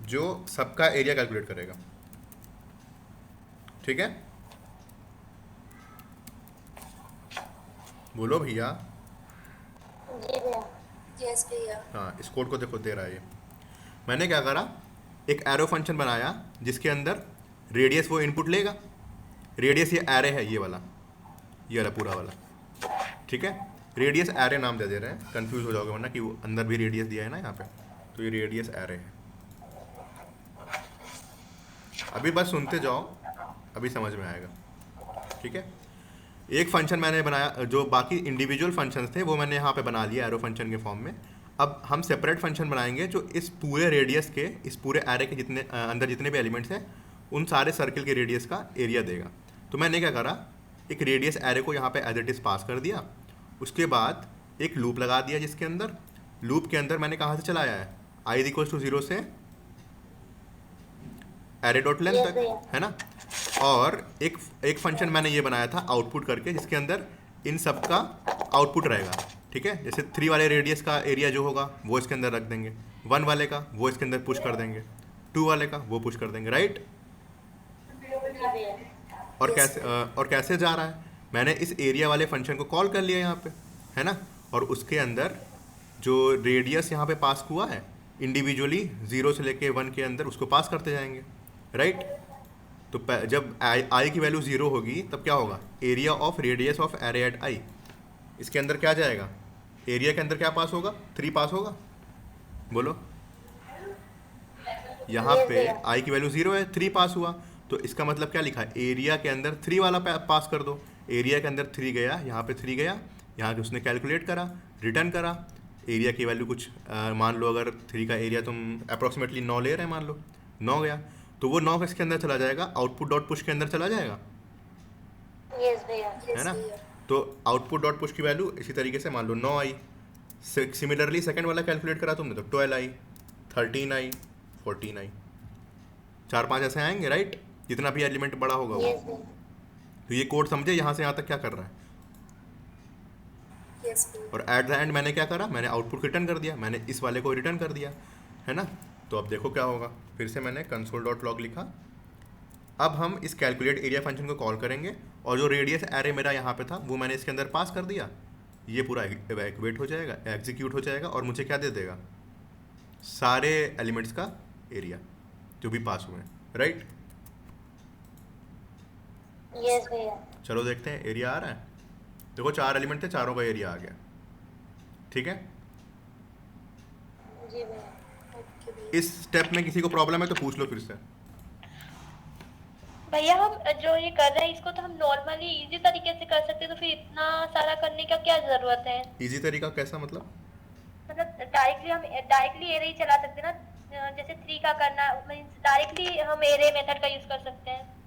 जो सबका एरिया कैलकुलेट करेगा, ठीक है। बोलो भैया। जी भैया। यस भैया। हाँ, इस कोड को देखो, दे रहा है ये। मैंने क्या करा, एक एरो फंक्शन बनाया जिसके अंदर रेडियस वो इनपुट लेगा। रेडियस ये एरे है, ये वाला पूरा वाला, ठीक है। रेडियस एरे नाम दे दे रहे हैं, कंफ्यूज हो जाओगे वरना कि वो अंदर भी रेडियस दिया है ना यहाँ पे। तो ये रेडियस एरे है। अभी बस सुनते जाओ, अभी समझ में आएगा, ठीक है। एक फंक्शन मैंने बनाया, जो बाकी इंडिविजुअल फंक्शंस थे वो मैंने यहाँ पे बना लिया एरो फंक्शन के फॉर्म में। अब हम सेपरेट फंक्शन बनाएंगे जो इस पूरे रेडियस के, इस पूरे एरे के जितने अंदर जितने भी एलिमेंट्स हैं उन सारे सर्कल के रेडियस का एरिया देगा। तो मैंने क्या करा, एक रेडियस एरे को यहाँ पे एज इट इज़ पास कर दिया। उसके बाद एक लूप लगा दिया, जिसके अंदर लूप के अंदर मैंने कहाँ से चलाया है, i = 0 से एरे डॉट लेंथ तक, है ना। और एक फंक्शन मैंने ये बनाया था आउटपुट करके, जिसके अंदर इन सब का आउटपुट रहेगा, ठीक है। जैसे 3 वाले रेडियस का एरिया जो होगा वो इसके अंदर रख देंगे, 1 वाले का वो इसके अंदर पुश कर देंगे, 2 वाले का वो पुश कर देंगे, राइट। और कैसे जा रहा है, मैंने इस एरिया वाले फंक्शन को कॉल कर लिया यहाँ पे, है ना। और उसके अंदर जो रेडियस यहाँ पे पास हुआ है इंडिविजुअली 0 से लेके 1 के अंदर उसको पास करते जाएंगे, राइट। तो जब आई की वैल्यू 0 होगी तब क्या होगा, area of radius of array at i, इसके अंदर क्या जाएगा, एरिया के अंदर क्या पास होगा, 3 पास होगा। बोलो, यहाँ पे आई की वैल्यू 0 है, 3 पास हुआ, तो इसका मतलब क्या लिखा है, एरिया के अंदर 3 वाला पास कर दो। एरिया के अंदर 3 गया, यहाँ पे 3 गया, यहाँ के उसने कैलकुलेट करा, रिटर्न करा। एरिया की वैल्यू कुछ मान लो, अगर 3 का एरिया तुम अप्रॉक्सीमेटली 9 ले रहे हैं, मान लो 9 गया, तो वो 9 किसके अंदर चला जाएगा, आउटपुट डॉट पुश के अंदर चला जाएगा, यस भैया। है ना। तो आउटपुट डॉट पुश की वैल्यू इसी तरीके से मान लो 9 आई। सिमिलरली सेकंड वाला कैलकुलेट करा तुमने तो 12 आई, 13 आई, 14 आई, 4-5 ऐसे आएंगे, राइट, जितना भी एलिमेंट बड़ा होगा वो। यस भैया। तो ये कोड समझे यहाँ से यहाँ तक क्या कर रहा है। यस भैया। और एट द एंड मैंने क्या करा, मैंने आउटपुट रिटर्न कर दिया, मैंने इस वाले को रिटर्न कर दिया, है ना। तो अब देखो क्या होगा, फिर से मैंने console.log लिखा। अब हम इस कैलकुलेट एरिया फंक्शन को कॉल करेंगे, और जो रेडियस एरे मेरा यहाँ पे था वो मैंने इसके अंदर पास कर दिया। ये पूरा इवैक्यूएट हो जाएगा, एग्जीक्यूट हो जाएगा, और मुझे क्या दे देगा, सारे एलिमेंट्स का एरिया जो भी पास हुए हैं, राइट। यस भैया। चलो देखते हैं एरिया आ रहा है। देखो 4 एलिमेंट थे, चारों का एरिया आ गया, ठीक है। जी भैया। ओके भैया। इस स्टेप में किसी को प्रॉब्लम है तो पूछ लो फिर से। भैया हम जो ये कर रहे हैं इसको तो हम नॉर्मली इजी तरीके से कर सकते हैं, तो फिर इतना सारा करने का क्या जरूरत है? इजी तरीका कैसा मतलब? मतलब डायरेक्टली एरे ही चला सकते हैं ना, जैसे 3 का करना मींस डायरेक्टली हम एरे मेथड का यूज कर सकते हैं।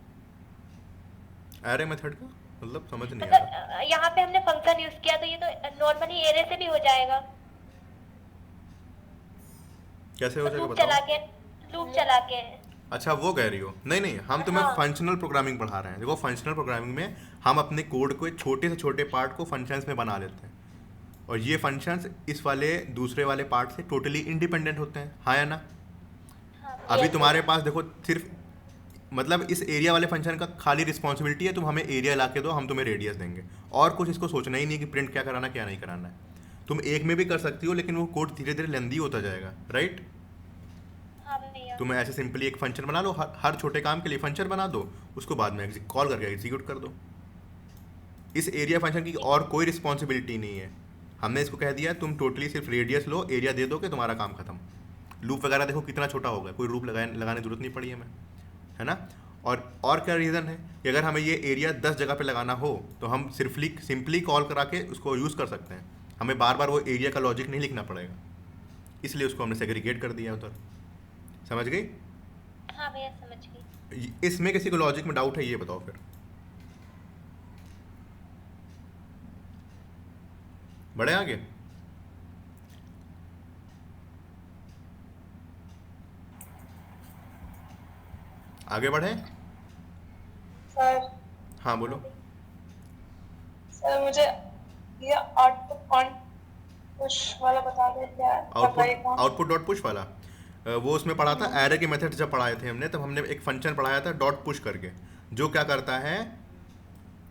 एरे मेथड का मतलब समझ नहीं आ रहा। मतलब यहाँ पे हमने फंक्शन यूज किया तो ये तो नॉर्मली एरे से भी हो जाएगा। कैसे हो जाएगा लूप चला बताओ। के, लूप चला के। अच्छा वो कह रही हो। नहीं नहीं, हम तुम्हें हाँ। फंक्शनल प्रोग्रामिंग पढ़ा रहे हैं। देखो फंक्शनल प्रोग्रामिंग में हम अपने कोड को छोटे से छोटे पार्ट को फंक्शंस में बना लेते हैं, और ये फंक्शंस इस वाले दूसरे वाले पार्ट से टोटली इंडिपेंडेंट होते हैं, हाँ या ना। अभी तुम्हारे पास देखो सिर्फ मतलब इस एरिया वाले फंक्शन का खाली रिस्पॉन्सिबिलिटी है, तुम हमें एरिया ला के दो, हम तुम्हें रेडियस देंगे, और कुछ इसको सोचना ही नहीं कि प्रिंट क्या कराना क्या नहीं कराना है। तुम एक में भी कर सकती हो, लेकिन वो कोड धीरे धीरे लेंदी होता जाएगा, राइट। हाँ भैया। तुम ऐसे सिंपली एक फंक्शन बना लो, हर छोटे काम के लिए फंक्शन बना दो, उसको बाद में कॉल करके एग्जीक्यूट कर दो। इस एरिया फंक्शन की और कोई रिस्पॉन्सिबिलिटी नहीं है। हमने इसको कह दिया तुम टोटली सिर्फ रेडियस लो, एरिया दे दो कि तुम्हारा काम खत्म। लूप वगैरह देखो कितना छोटा हो गया, कोई लूप लगाने की जरूरत नहीं पड़ी हमें, है ना। और क्या रीज़न है कि अगर हमें ये एरिया 10 जगह पे लगाना हो तो हम सिंपली कॉल करा के उसको यूज़ कर सकते हैं, हमें बार बार वो एरिया का लॉजिक नहीं लिखना पड़ेगा। इसलिए उसको हमने सेग्रीगेट कर दिया उधर। समझ गई? हाँ भैया समझ गई। इसमें किसी को लॉजिक में डाउट है ये बताओ फिर। बढ़े आगे? आगे बढ़े? सर हाँ बोलो। सर मुझे ये आउटपुट ऑन पुश वाला बता दो क्या आउटपुट डॉट पुश वाला वो उसमें पढ़ा था, एरे के मेथड जब पढ़ाए थे हमने, तब हमने एक फंक्शन पढ़ाया था डॉट पुश करके, जो क्या करता है,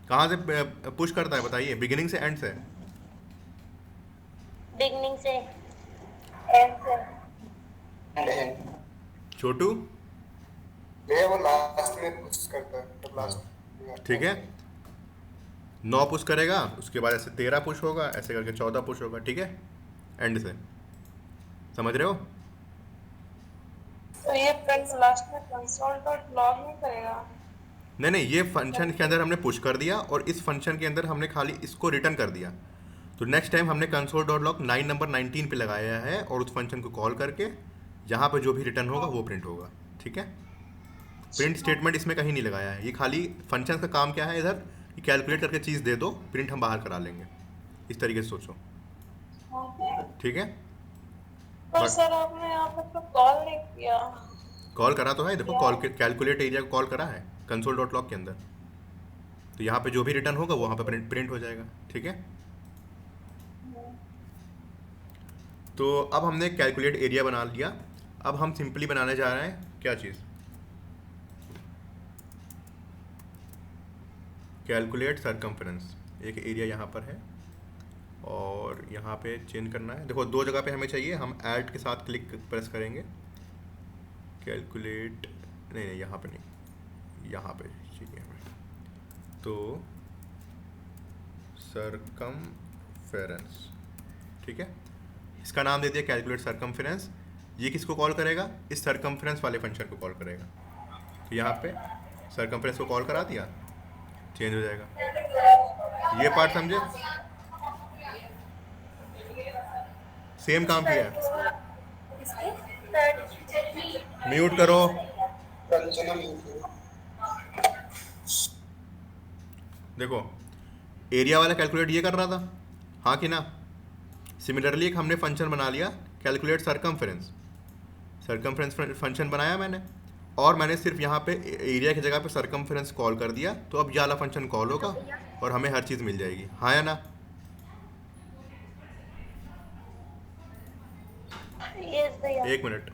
कहाँ से पुश करता है बताइए, बिगिनिंग से एंड से? बिगनिंग से। एंड से। छोटू भैया वो लास्ट में पुश करता है, मतलब लास्ट। ठीक है, 9 पुश करेगा, उसके बाद ऐसे 13 पुश होगा, ऐसे करके 14 पुश होगा, ठीक है, एंड से। समझ रहे हो? तो ये प्रिंट लास्ट में कंसोल डॉट लॉग नहीं करेगा? नहीं, ये फंक्शन के अंदर हमने पुश कर दिया, और इस फंक्शन के अंदर हमने खाली इसको रिटर्न कर दिया। तो नेक्स्ट टाइम हमने कंसोल डॉट लॉग 9 नंबर 19 पे लगाया है, और उस फंक्शन को कॉल करके यहाँ पे जो भी रिटर्न होगा वो प्रिंट होगा, ठीक है। प्रिंट स्टेटमेंट इसमें कहीं नहीं लगाया है, ये खाली फंक्शन का काम क्या है, इधर कैलकुलेट करके चीज़ दे दो, प्रिंट हम बाहर करा लेंगे, इस तरीके से सोचो, ठीक है। पर सर आपने यहाँ पे तो कॉल नहीं किया। कॉल करा तो है, देखो कॉल कैलकुलेट एरिया को कॉल करा है कंसोल डॉट लॉग के अंदर, तो यहाँ पे जो भी रिटर्न होगा वो वहाँ पे प्रिंट हो जाएगा, ठीक है। तो अब हमने कैलकुलेट एरिया बना लिया, अब हम सिंपली बनाने जा रहे हैं क्या चीज़, कैलकुलेट सरकमफ्रेंस। एक एरिया यहाँ पर है और यहाँ पे चेंज करना है। देखो 2 जगह पे हमें चाहिए, हम ऐड के साथ क्लिक प्रेस करेंगे, कैलकुलेट नहीं यहाँ पे नहीं, यहाँ पे चाहिए हमें, तो सरकमफेरेंस, ठीक है। इसका नाम दे दिया कैलकुलेट सरकमफेरेंस। ये किसको कॉल करेगा, इस सरकमफेरेंस वाले फंक्शन को कॉल करेगा। तो यहाँ पे सरकमफेरेंस को कॉल करा दिया, चेंज हो जाएगा। ये पार्ट समझे? सेम काम किया है। म्यूट करो। देखो एरिया वाला कैलकुलेट ये कर रहा था, हाँ कि ना। सिमिलरली एक हमने फंक्शन बना लिया कैलकुलेट सरकमफेरेंस। सरकमफेरेंस फंक्शन बनाया मैंने, और मैंने सिर्फ यहाँ पे एरिया की जगह पे सरकमफेरेंस कॉल कर दिया, तो अब ये वाला फंक्शन कॉल होगा और हमें हर चीज़ मिल जाएगी, हाँ या ना। यस भैया। 1 मिनट।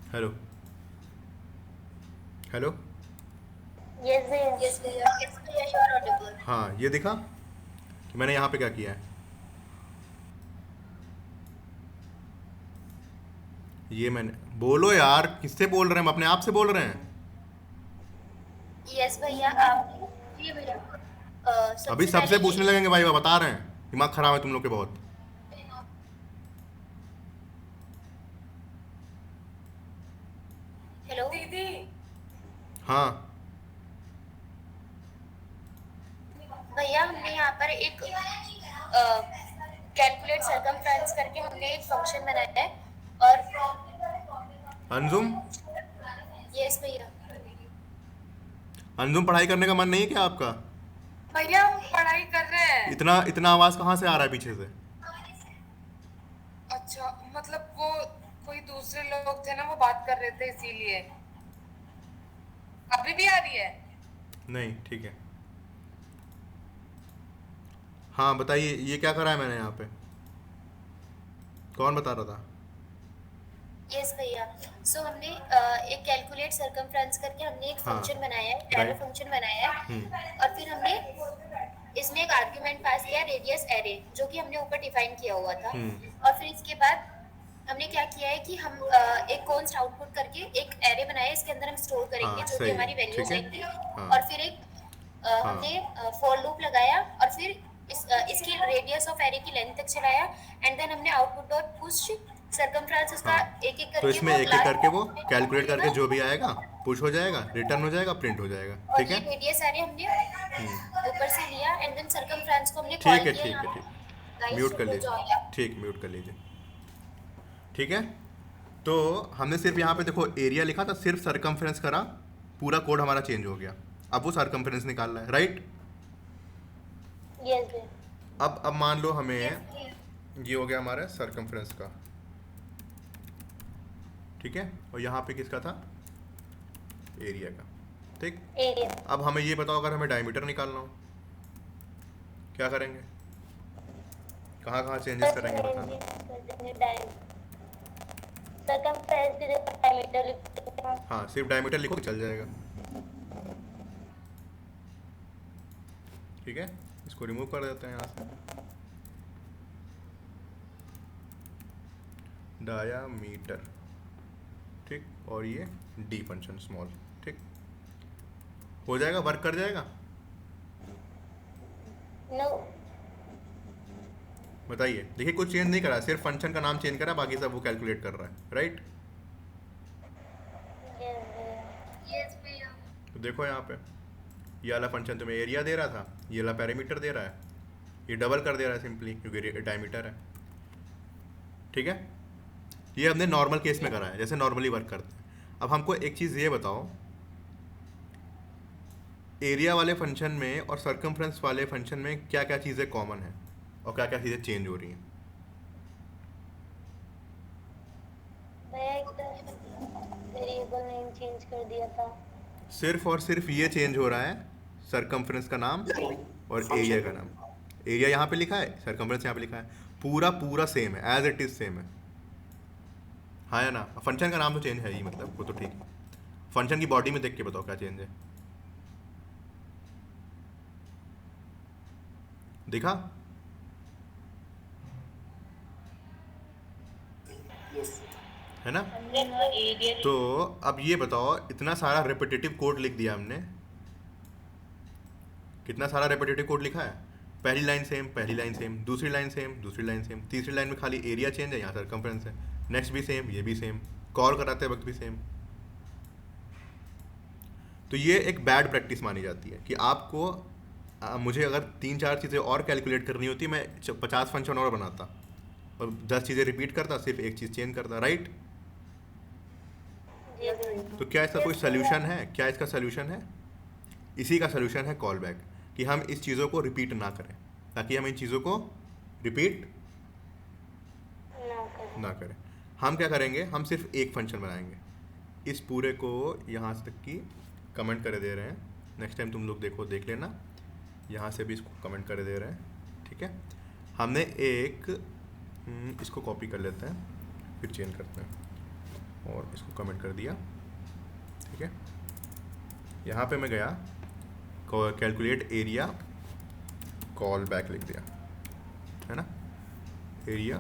हेलो हेलो Yes, भैया. Yes, भैया. Yes, भैया, you are audible. हाँ, ये दिखा कि मैंने यहाँ पे क्या किया है? ये मैंने, बोलो यार, किससे बोल रहे हैं? हम अपने आप से बोल रहे हैं। Yes, भैया, आप. जी भैया. अभी सबसे पहले पूछने लगेंगे भाई, वो बता रहे हैं, दिमाग खराब है तुम लोग के बहुत। हेलो. दीदी हाँ भैया, हमने यहाँ पर एक कैलकुलेट सरकमफ्रेंस करके हमने एक फंक्शन बनाया है और अंजुम, यस भैया. अंजुम पढ़ाई करने का मन नहीं है क्या आपका? भैया हम पढ़ाई कर रहे हैं। इतना इतना आवाज कहाँ से आ रहा है पीछे से? अच्छा मतलब वो कोई दूसरे लोग थे ना, वो बात कर रहे थे इसीलिए। अभी भी आ रही है? नहीं, ठीक है। हाँ बताइए, ये क्या करा है मैंने यहाँ पे? कौन बता रहा था? यस भैया. सो हमने एक कैलकुलेट सरकमफ्रेंस करके हमने एक हाँ. फंक्शन बनाया है, Right. एरो फंक्शन बनाया है और फिर हमने इसमें एक आर्गुमेंट पास किया रेडियस एरे, जो कि हमने ऊपर डिफाइन किया हुआ था. और फिर इसके बाद हमने क्या किया है कि हम एक कॉन्स्ट आउटपुट करके एक एरे बनाया है, इसके अंदर हम स्टोर करेंगे हाँ, जो सही, भी हमारी वैल्यूज ठीक है। आएंगी. हाँ। और फिर एक हमने फॉर लूप लगाया और फिर इसकी रेडियस ऑफ एरे की लेंथ तक चलाया एंड देन हमने आउटपुट डॉट पुश सरकमफ्रेंस उसका हाँ. एक एक करके तो इसमें वो एक एक last करके वो में कैलकुलेट करके बनेगा. जो भी आएगा पुश हो जाएगा, रिटर्न हो जाएगा, प्रिंट हो जाएगा। और ठीक ये है, रेडियस एरे हमने ऊपर से लिया एंड देन सरकमफ्रेंस को हमने ठीक कॉल है, किया ठीक यहाँ है, पे. ठीक। Guys, म्यूट कर तो जो आया. लीजिए, ठीक, म्यूट कर लीजिए। ठीक है, तो हमने सिर्फ यहाँ पे देखो एरिया लिखा था, सिर्फ सरकमफ्रेंस करा, पूरा कोड हमारा चेंज हो गया। अब वो सरकमफ्रेंस निकाल रहा है, राइट? Yes, भैया. अब मान लो हमें ये हो गया हमारा सरकमफ्रेंस का, ठीक है, और यहाँ पे किसका था? एरिया का। ठीक, Area. अब हमें ये बताओ, अगर हमें डायमीटर निकालना हो क्या करेंगे? कहाँ कहाँ चेंजेस करेंगे बताना। Circumference की जगह diameter लिखते हैं. हाँ, सिर्फ डायमीटर लिखो चल जाएगा। ठीक है, इसको रिमूव कर देते हैं यहाँ से। डायामीटर, ठीक, और ये डी फंक्शन स्मॉल, ठीक, हो जाएगा, वर्क कर जाएगा। No. बताइए, देखिए कुछ चेंज नहीं करा, सिर्फ फंक्शन का नाम चेंज करा, बाकी सब वो कैलकुलेट कर रहा है, राइट? Yes, भैया. Yes, भैया. तो देखो यहाँ पे ये वाला फंक्शन तुम्हें एरिया दे रहा था, ये वाला पैरामीटर दे रहा है, ये डबल कर दे रहा है सिंपली क्योंकि डायमीटर है। ठीक है, ये हमने नॉर्मल केस में करा है, जैसे नॉर्मली वर्क करते हैं। अब हमको एक चीज़ ये बताओ, एरिया वाले फंक्शन में और सर्कमफ्रेंस वाले फंक्शन में क्या क्या चीज़ें कॉमन है और क्या क्या चीज़ें चेंज हो रही हैं? भैया एक वेरिएबल नेम चेंज कर दिया था. सिर्फ और सिर्फ ये चेंज हो रहा है, सर्कमफ्रेंस का नाम और एरिया का नाम। एरिया यहाँ पे लिखा है, सर्कमफ्रेंस यहाँ पे लिखा है, पूरा पूरा सेम है, एज इट इज सेम है। हाँ या ना? फंक्शन का नाम तो चेंज है ही, मतलब वो तो ठीक है। फंक्शन की बॉडी में देख के बताओ क्या चेंज है, दिखा? है ना? तो अब ये बताओ, इतना सारा रेपिटेटिव कोड लिख दिया हमने, कितना सारा रेपिटेटिव कोड लिखा है? पहली लाइन सेम, पहली लाइन सेम, दूसरी लाइन सेम, दूसरी लाइन सेम, तीसरी लाइन में खाली एरिया चेंज है, यहाँ सर्कमफ्रेंस है, नेक्स्ट भी सेम, ये भी सेम, कॉल कराते वक्त भी सेम। तो ये एक बैड प्रैक्टिस मानी जाती है कि आपको मुझे अगर 3-4 चीज़ें और कैलकुलेट करनी होती, मैं 50 फंक्शन और बनाता और 10 चीज़ें रिपीट करता, सिर्फ एक चीज़ चेंज करता, राइट? तो क्या इसका कोई सोल्यूशन है? क्या इसका सोल्यूशन है? इसी का सोल्यूशन है कॉल बैक, कि हम इस चीज़ों को रिपीट ना करें, ताकि हम इन चीज़ों को रिपीट ना करें। हम क्या करेंगे, हम सिर्फ एक फंक्शन बनाएंगे, इस पूरे को यहाँ तक की कमेंट कर दे रहे हैं, नेक्स्ट टाइम तुम लोग देखो, देख लेना, यहाँ से भी इसको कमेंट कर दे रहे हैं। ठीक है, हमने एक इसको कॉपी कर लेते हैं, फिर चेंज करते हैं। और इसको कमेंट कर दिया, ठीक है। यहाँ पे मैं गया, कैलकुलेट एरिया कॉल बैक लिख दिया, है ना। एरिया,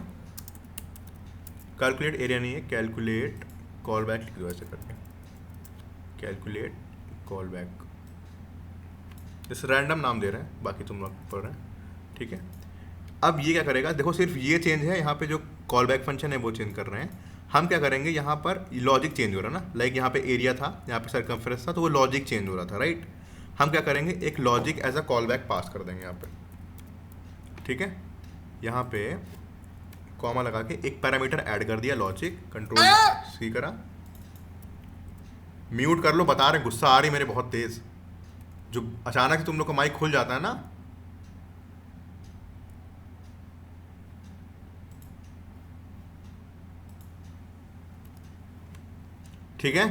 कैलकुलेट एरिया नहीं है, कैलकुलेट कॉल बैक लिख दो ऐसे करके, कैलकुलेट कॉल बैक। इस रैंडम नाम दे रहे हैं, बाकी तुम लोग पढ़ रहे हैं, ठीक है। अब ये क्या करेगा, देखो सिर्फ ये चेंज है, यहाँ पे जो कॉल बैक फंक्शन है वो चेंज कर रहे हैं। हम क्या करेंगे, यहाँ पर लॉजिक चेंज हो रहा है ना, लाइक यहाँ पे एरिया था, यहाँ पे सर्कमफ्रेंस था, तो वो लॉजिक चेंज हो रहा था, राइट। हम क्या करेंगे, एक logic as a callback pass कर देंगे यहाँ पे, ठीक है। यहाँ पे कॉमा लगा के एक पैरामीटर ऐड कर दिया, लॉजिक, कंट्रोल सी करा। म्यूट कर लो, बता रहे गुस्सा आ रही मेरे बहुत तेज, जो अचानक से तुम लोग का माइक खुल जाता है ना। ठीक है,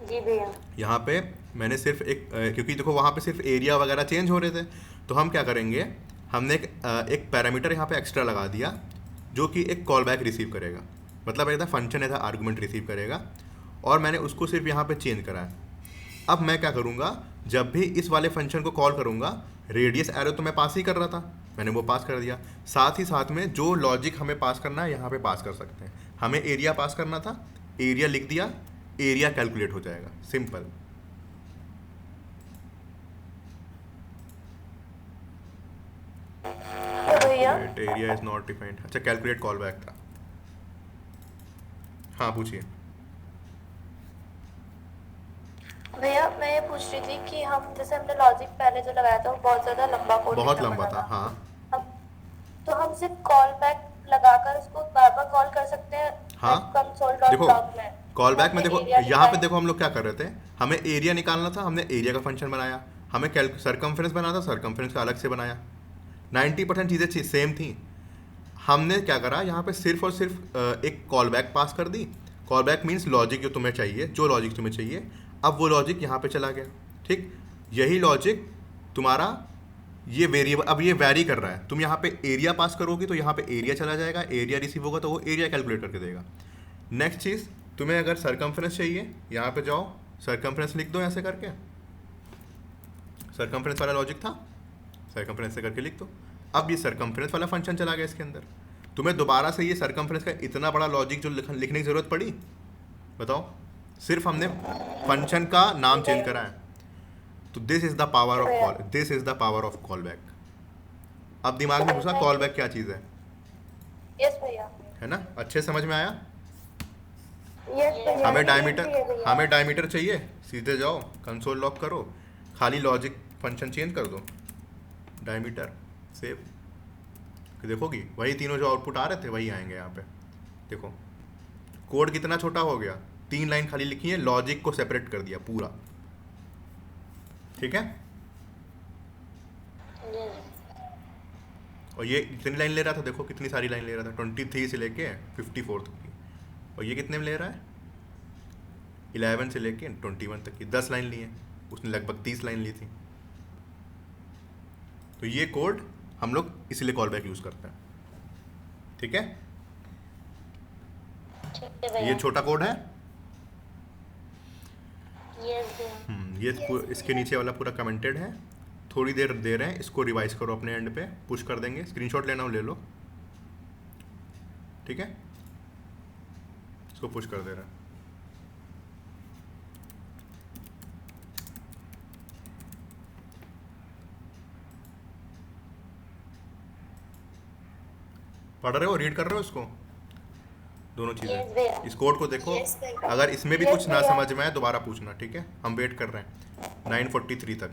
जी भैया। यहाँ पे मैंने सिर्फ एक क्योंकि देखो वहाँ पे सिर्फ एरिया वगैरह चेंज हो रहे थे, तो हम क्या करेंगे, हमने एक पैरामीटर यहाँ पे एक्स्ट्रा लगा दिया जो कि एक कॉल बैक रिसीव करेगा, मतलब ऐसा फंक्शन ऐसा आर्गुमेंट रिसीव करेगा, और मैंने उसको सिर्फ यहाँ पे चेंज करा है। अब मैं क्या करूँगा, जब भी इस वाले फंक्शन को कॉल करूँगा, रेडियस एरो तो मैं पास ही कर रहा था, मैंने वो पास कर दिया, साथ ही साथ में जो लॉजिक हमें पास करना है यहाँ पे पास कर सकते हैं। हमें एरिया पास करना था, एरिया लिख दिया, एरिया कैलकुलेट हो जाएगा, सिंपल। भैया एरिया इज नॉट डिफाइंड, अच्छा कैलकुलेट कॉल बैक था। हाँ पूछिए। भैया मैं ये पूछ रही थी कि हम जैसे हमने लॉजिक पहले जो लगाया था वो बहुत ज्यादा लंबा कोड बहुत लिखना लंबा पड़ा था, हाँ। तो हम सिर्फ कॉल बैक लगाकर उसको बार बार कॉल कर सकते हैं। हाँ। console.log देखो में कॉल बैक में, हमने देखो area यहाँ पे लिखा देखो हम लोग क्या कर रहे थे, हमें एरिया निकालना था, हमने एरिया का फंक्शन बनाया, हमें सरकमफ्रेंस बनाना था, सरकमफ्रेंस का अलग से बनाया। 90% चीज़ें सेम थी। हमने क्या करा, यहाँ पे सिर्फ और सिर्फ एक कॉल बैक पास कर दी। कॉल बैक मीन्स लॉजिक जो तुम्हें चाहिए, जो लॉजिक तुम्हें चाहिए, अब वो लॉजिक यहाँ पे चला गया, ठीक। यही लॉजिक तुम्हारा ये वेरिएबल, अब ये वैरी कर रहा है, तुम यहाँ पे एरिया पास करोगे तो यहाँ पे एरिया चला जाएगा, एरिया रिसीव होगा तो वो एरिया कैलकुलेट करके देगा। नेक्स्ट चीज़, तुम्हें अगर सरकमफ्रेंस चाहिए, यहाँ पे जाओ, सरकमफ्रेंस लिख दो ऐसे करके, सरकमफ्रेंस वाला लॉजिक था, सरकमफ्रेंस से करके लिख दो। अब ये सरकमफ्रेंस वाला फंक्शन चला गया इसके अंदर। तुम्हें दोबारा से ये सरकमफ्रेंस का इतना बड़ा लॉजिक जो लिखने की ज़रूरत पड़ी, बताओ। सिर्फ हमने फंक्शन का नाम चेंज करा है। तो this is the power of call, this is the power of call back. अब दिमाग में घुसा कॉल बैक क्या चीज़ है, यस भैया, है ना। अच्छे समझ में आया। यस भैया। हमें डायमीटर चाहिए, सीधे जाओ कंसोल लॉक करो, खाली लॉजिक फंक्शन चेंज कर दो, डायमीटर सेव, देखोगी वही तीनों जो आउटपुट आ रहे थे वही आएंगे यहाँ पे। देखो कोड कितना छोटा हो गया, 3 लाइन खाली लिखी है, लॉजिक को सेपरेट कर दिया पूरा, ठीक है। और ये कितनी लाइन ले रहा था, देखो कितनी सारी लाइन ले रहा था, 23 से लेके 54 तक की। और ये कितने में ले रहा है, 11 से लेके 21 तक की, 10 लाइन ली है, उसने लगभग 30 लाइन ली थी। तो ये कोड हम लोग इसलिए कॉल बैक यूज़ करते हैं, ठीक है। ये छोटा कोड है, ये इसके नीचे वाला पूरा कमेंटेड है। थोड़ी देर दे रहे हैं, इसको रिवाइज करो अपने एंड पे, पुश कर देंगे, स्क्रीनशॉट लेना हो ले लो, ठीक है। इसको पुश कर दे रहे हैं। पढ़ रहे हो, रीड कर रहे हो इसको, दोनों चीज़ें। इस कोड को देखो, अगर इसमें भी कुछ ना समझ में आए दोबारा पूछना, ठीक है। हम वेट कर रहे हैं 9:43 तक।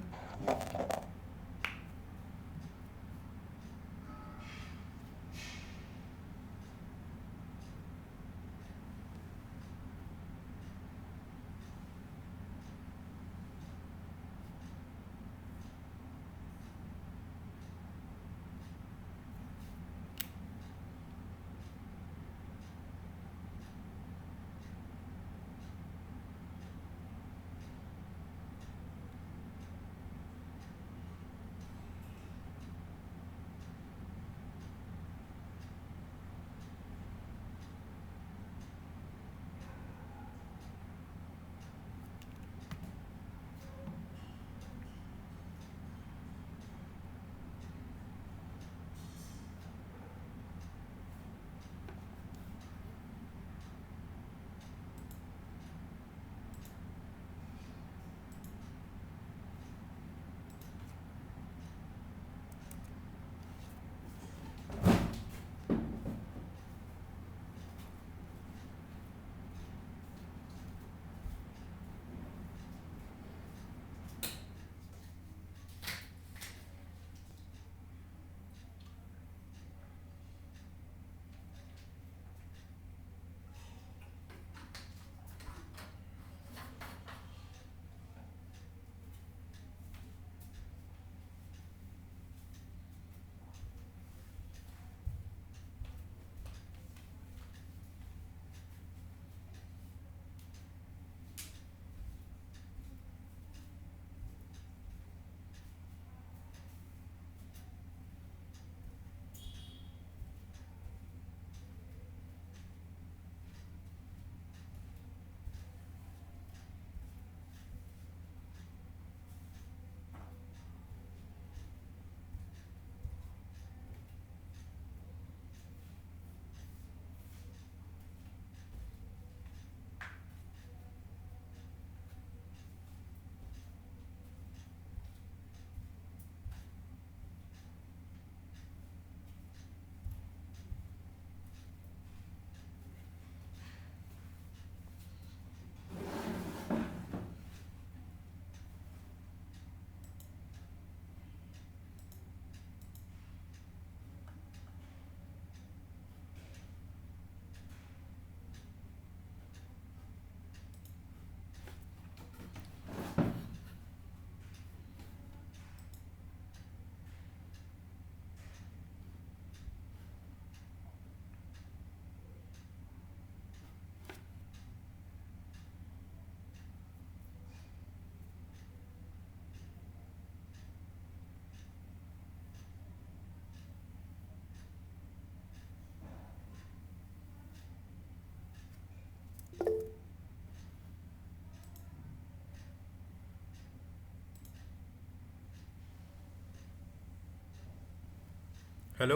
हेलो,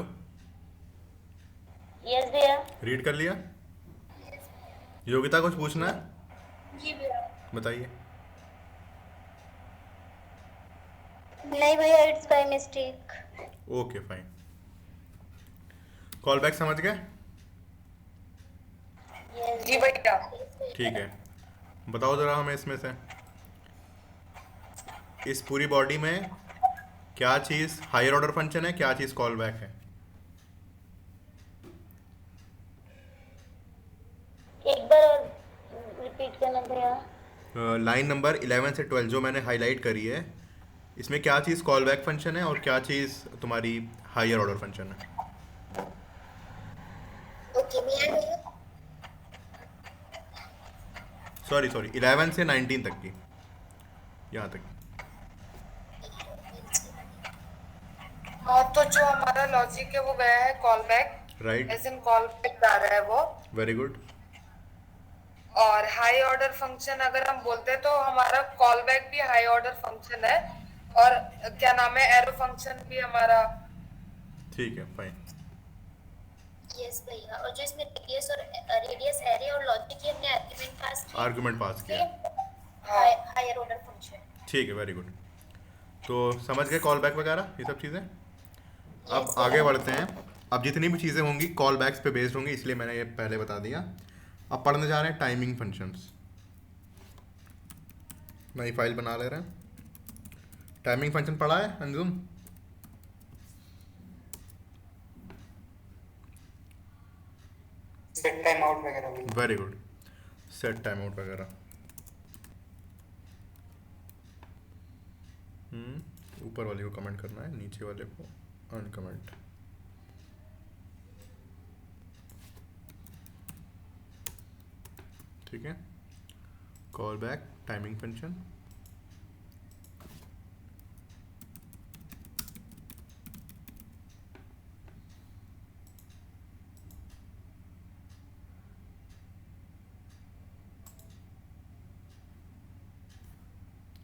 यस भैया। रीड कर लिया? योगिता कुछ पूछना है? जी भैया। बताइए। नहीं भैया, it's by mistake. Okay fine. Call back समझ गए? यस जी भैया। ठीक है, बताओ ज़रा हमें इसमें से इस पूरी बॉडी में क्या चीज़ हायर ऑर्डर फंक्शन है, क्या चीज़ कॉल बैक है? एक बार और रिपीट करना भैया। लाइन नंबर 11 से 12 जो मैंने हाईलाइट करी है, इसमें क्या चीज़ कॉल बैक फंक्शन है और क्या चीज़ तुम्हारी हायर ऑर्डर फंक्शन है? ओके भैया। सॉरी 11 से 19 तक की, यहाँ तक। हाँ, तो जो हमारा लॉजिक है वो गया है callback, right, as in callback आ रहा है वो। Very good. और हाई ऑर्डर फंक्शन अगर हम बोलते हैं तो हमारा कॉल बैक भी हाई ऑर्डर फंक्शन है, और क्या नाम है, एरो फंक्शन भी हमारा। ठीक है फाइन। यस भैया। और जो इसमें रेडियस एरे और लॉजिक ये हमने आर्गुमेंट पास किया। Higher order function. ठीक है, वेरी गुड। तो समझ गए कॉल बैक वगैरह ये सब चीज़ें? अब Yes, आगे sir. बढ़ते हैं। अब जितनी भी चीज़ें होंगी कॉल बैक्स पे बेस्ड होंगी, इसलिए मैंने ये पहले बता दिया। अब पढ़ने जा रहे हैं टाइमिंग फंक्शंस। नई फाइल बना ले रहे हैं। टाइमिंग फंक्शन पढ़ा है अंजुम? सेट टाइम आउट वगैरह भी। Very good, set time out वगैरह। ऊपर वाले को कमेंट करना है, नीचे वाले को अनकमेंट। ठीक है, call back timing function.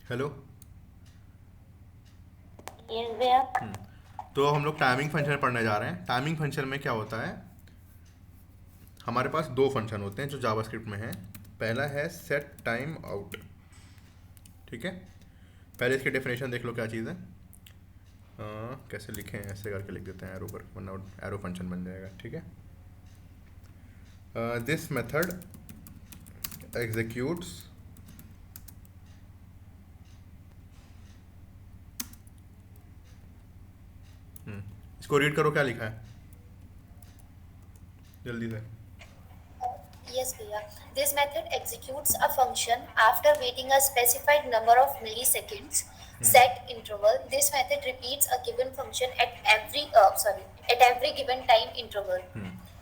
Hello, yes भैया। तो हम लोग टाइमिंग फंक्शन पढ़ने जा रहे हैं। टाइमिंग फंक्शन में क्या होता है, हमारे पास दो फंक्शन होते हैं जो जावास्क्रिप्ट में है। पहला है सेट टाइम आउट, ठीक है। पहले इसकी डेफिनेशन देख लो क्या चीज़ है। कैसे लिखें, ऐसे करके लिख देते हैं एरो पर, वरना एरो फंक्शन बन जाएगा, ठीक है। दिस मेथड एग्जीक्यूट्स इसको रीड करो, क्या लिखा है जल्दी से। Yes, भैया. This method executes a function after waiting a specified number of milliseconds set interval. This method repeats a given function at every given time interval.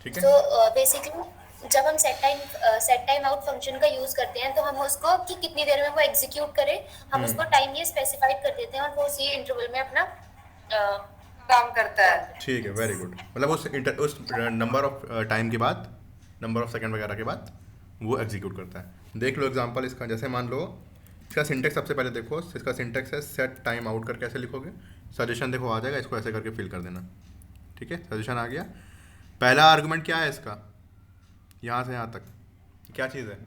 ठीक है, So basically जब हम सेट टाइम आउट फंक्शन का use करते हैं तो हम उसको कि कितनी देर में वो एग्जीक्यूट करे, हम उसको टाइम ये स्पेसिफाइड कर देते हैं और वो उसी इंटरवल में अपना काम करता है। ठीक है, वेरी गुड। मतलब उस नंबर ऑफ टाइम के बाद, नंबर ऑफ सेकंड वगैरह के बाद वो एग्जीक्यूट करता है। देख लो एग्जांपल इसका। जैसे मान लो इसका सिंटेक्स सबसे पहले देखो। इसका सिंटेक्स है सेट टाइम आउट करके ऐसे लिखोगे। सजेशन देखो आ जाएगा, इसको ऐसे करके फिल कर देना, ठीक है। सजेशन आ गया। पहला आर्गुमेंट क्या है इसका, यहाँ से यहाँ तक क्या चीज़ है?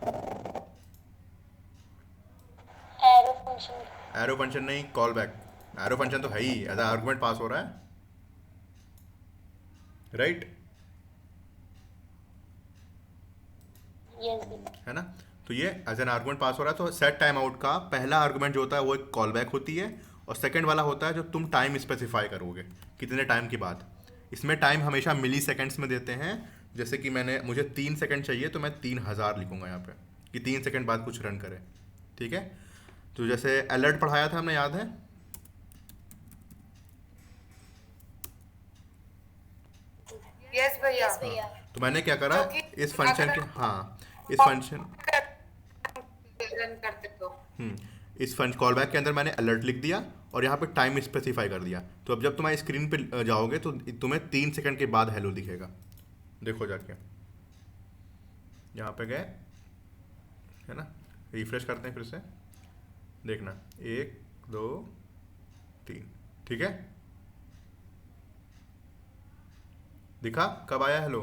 Arrow function. एरो फंक्शन नहीं, कॉल बैक। एरो फंक्शन तो है ही, एज आर्गुमेंट पास हो रहा है, राइट, यस भैया। है ना। तो ये एज एन आर्गुमेंट पास हो रहा है। तो सेट टाइम आउट का पहला आर्गुमेंट जो होता है वो एक कॉल बैक होती है, और सेकंड वाला होता है जो तुम टाइम स्पेसिफाई करोगे कितने टाइम के बाद। इसमें टाइम हमेशा मिली सेकेंड्स में देते हैं। जैसे कि मुझे 3 सेकंड चाहिए तो मैं 3000 लिखूंगा यहाँ पे कि 3 सेकंड बाद कुछ रन करे, ठीक है। तो जैसे अलर्ट पढ़ाया था हमने, याद है? यस भैया। Yes, भैया. तो मैंने क्या करा, तो कि इस फंक्शन के, अगर- हाँ इस फंक्शन रन करते तो इस फंक्शन कॉल बैक के अंदर मैंने अलर्ट लिख दिया और यहाँ पे टाइम स्पेसिफाई कर दिया। तो अब जब तुम्हारी स्क्रीन पे जाओगे तो तुम्हें 3 सेकंड के बाद हेलो दिखेगा। देखो जाके, यहाँ पे गए, है ना, रिफ्रेश करते हैं फिर से, देखना 1 2 3, ठीक है। दिखा कब आया हेलो?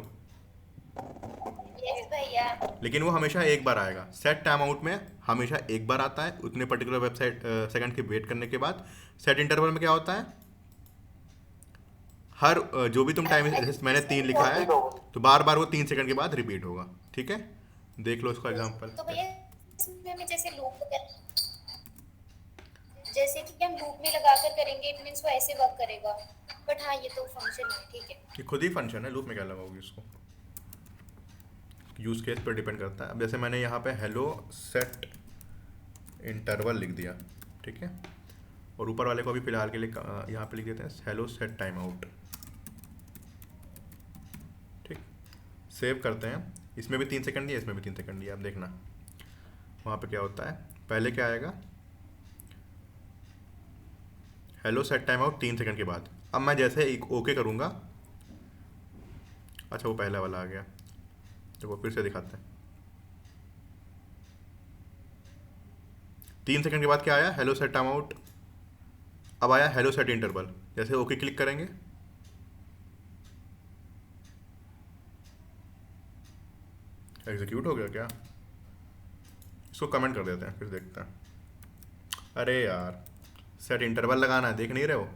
यस भैया। लेकिन वो हमेशा एक बार आएगा। सेट टाइम आउट में हमेशा एक बार आता है, उतने पर्टिकुलर वेबसाइट सेकंड के वेट करने के बाद। सेट इंटरवल में क्या होता है, हर जो भी तुम टाइम, जैसे मैंने 3 लिखा है तो बार बार वो 3 सेकंड के बाद रिपीट होगा। ठीक है, देख लो इसका एग्जांपल। तो भैया इसमें मैं जैसे जैसे कि हम लूप में लगाकर करेंगे, इट मींस वो ऐसे वर्क करेगा। बट हाँ, ये तो फंक्शन है, ठीक है। ये खुद ही फंक्शन है, लूप में क्या लगाओगी उसको? यूज केस पर डिपेंड करता है। अब जैसे मैंने यहाँ पे हेलो सेट इंटरवल लिख दिया, ठीक है, और ऊपर वाले को अभी फिलहाल के लिए यहाँ पे लिख देते हैं हेलो सेट टाइम आउट। ठीक, सेव करते हैं। इसमें भी 3 सेकंड दिया, इसमें भी 3 सेकंड दिया। अब देखना वहाँ पे क्या होता है। पहले क्या आएगा, hello set time out 3 second के बाद। अब मैं जैसे एक ओके करूँगा, अच्छा वो पहला वाला आ गया, तो वो फिर से दिखाते हैं। 3 सेकंड के बाद क्या आया, हेलो सेट टाइम आउट। अब आया हेलो सेट इंटरवल। जैसे ओके क्लिक करेंगे, एग्जीक्यूट हो गया क्या? इसको कमेंट कर देते हैं, फिर देखते हैं। अरे यार, सेट इंटरवल लगाना है, देख नहीं रहे हो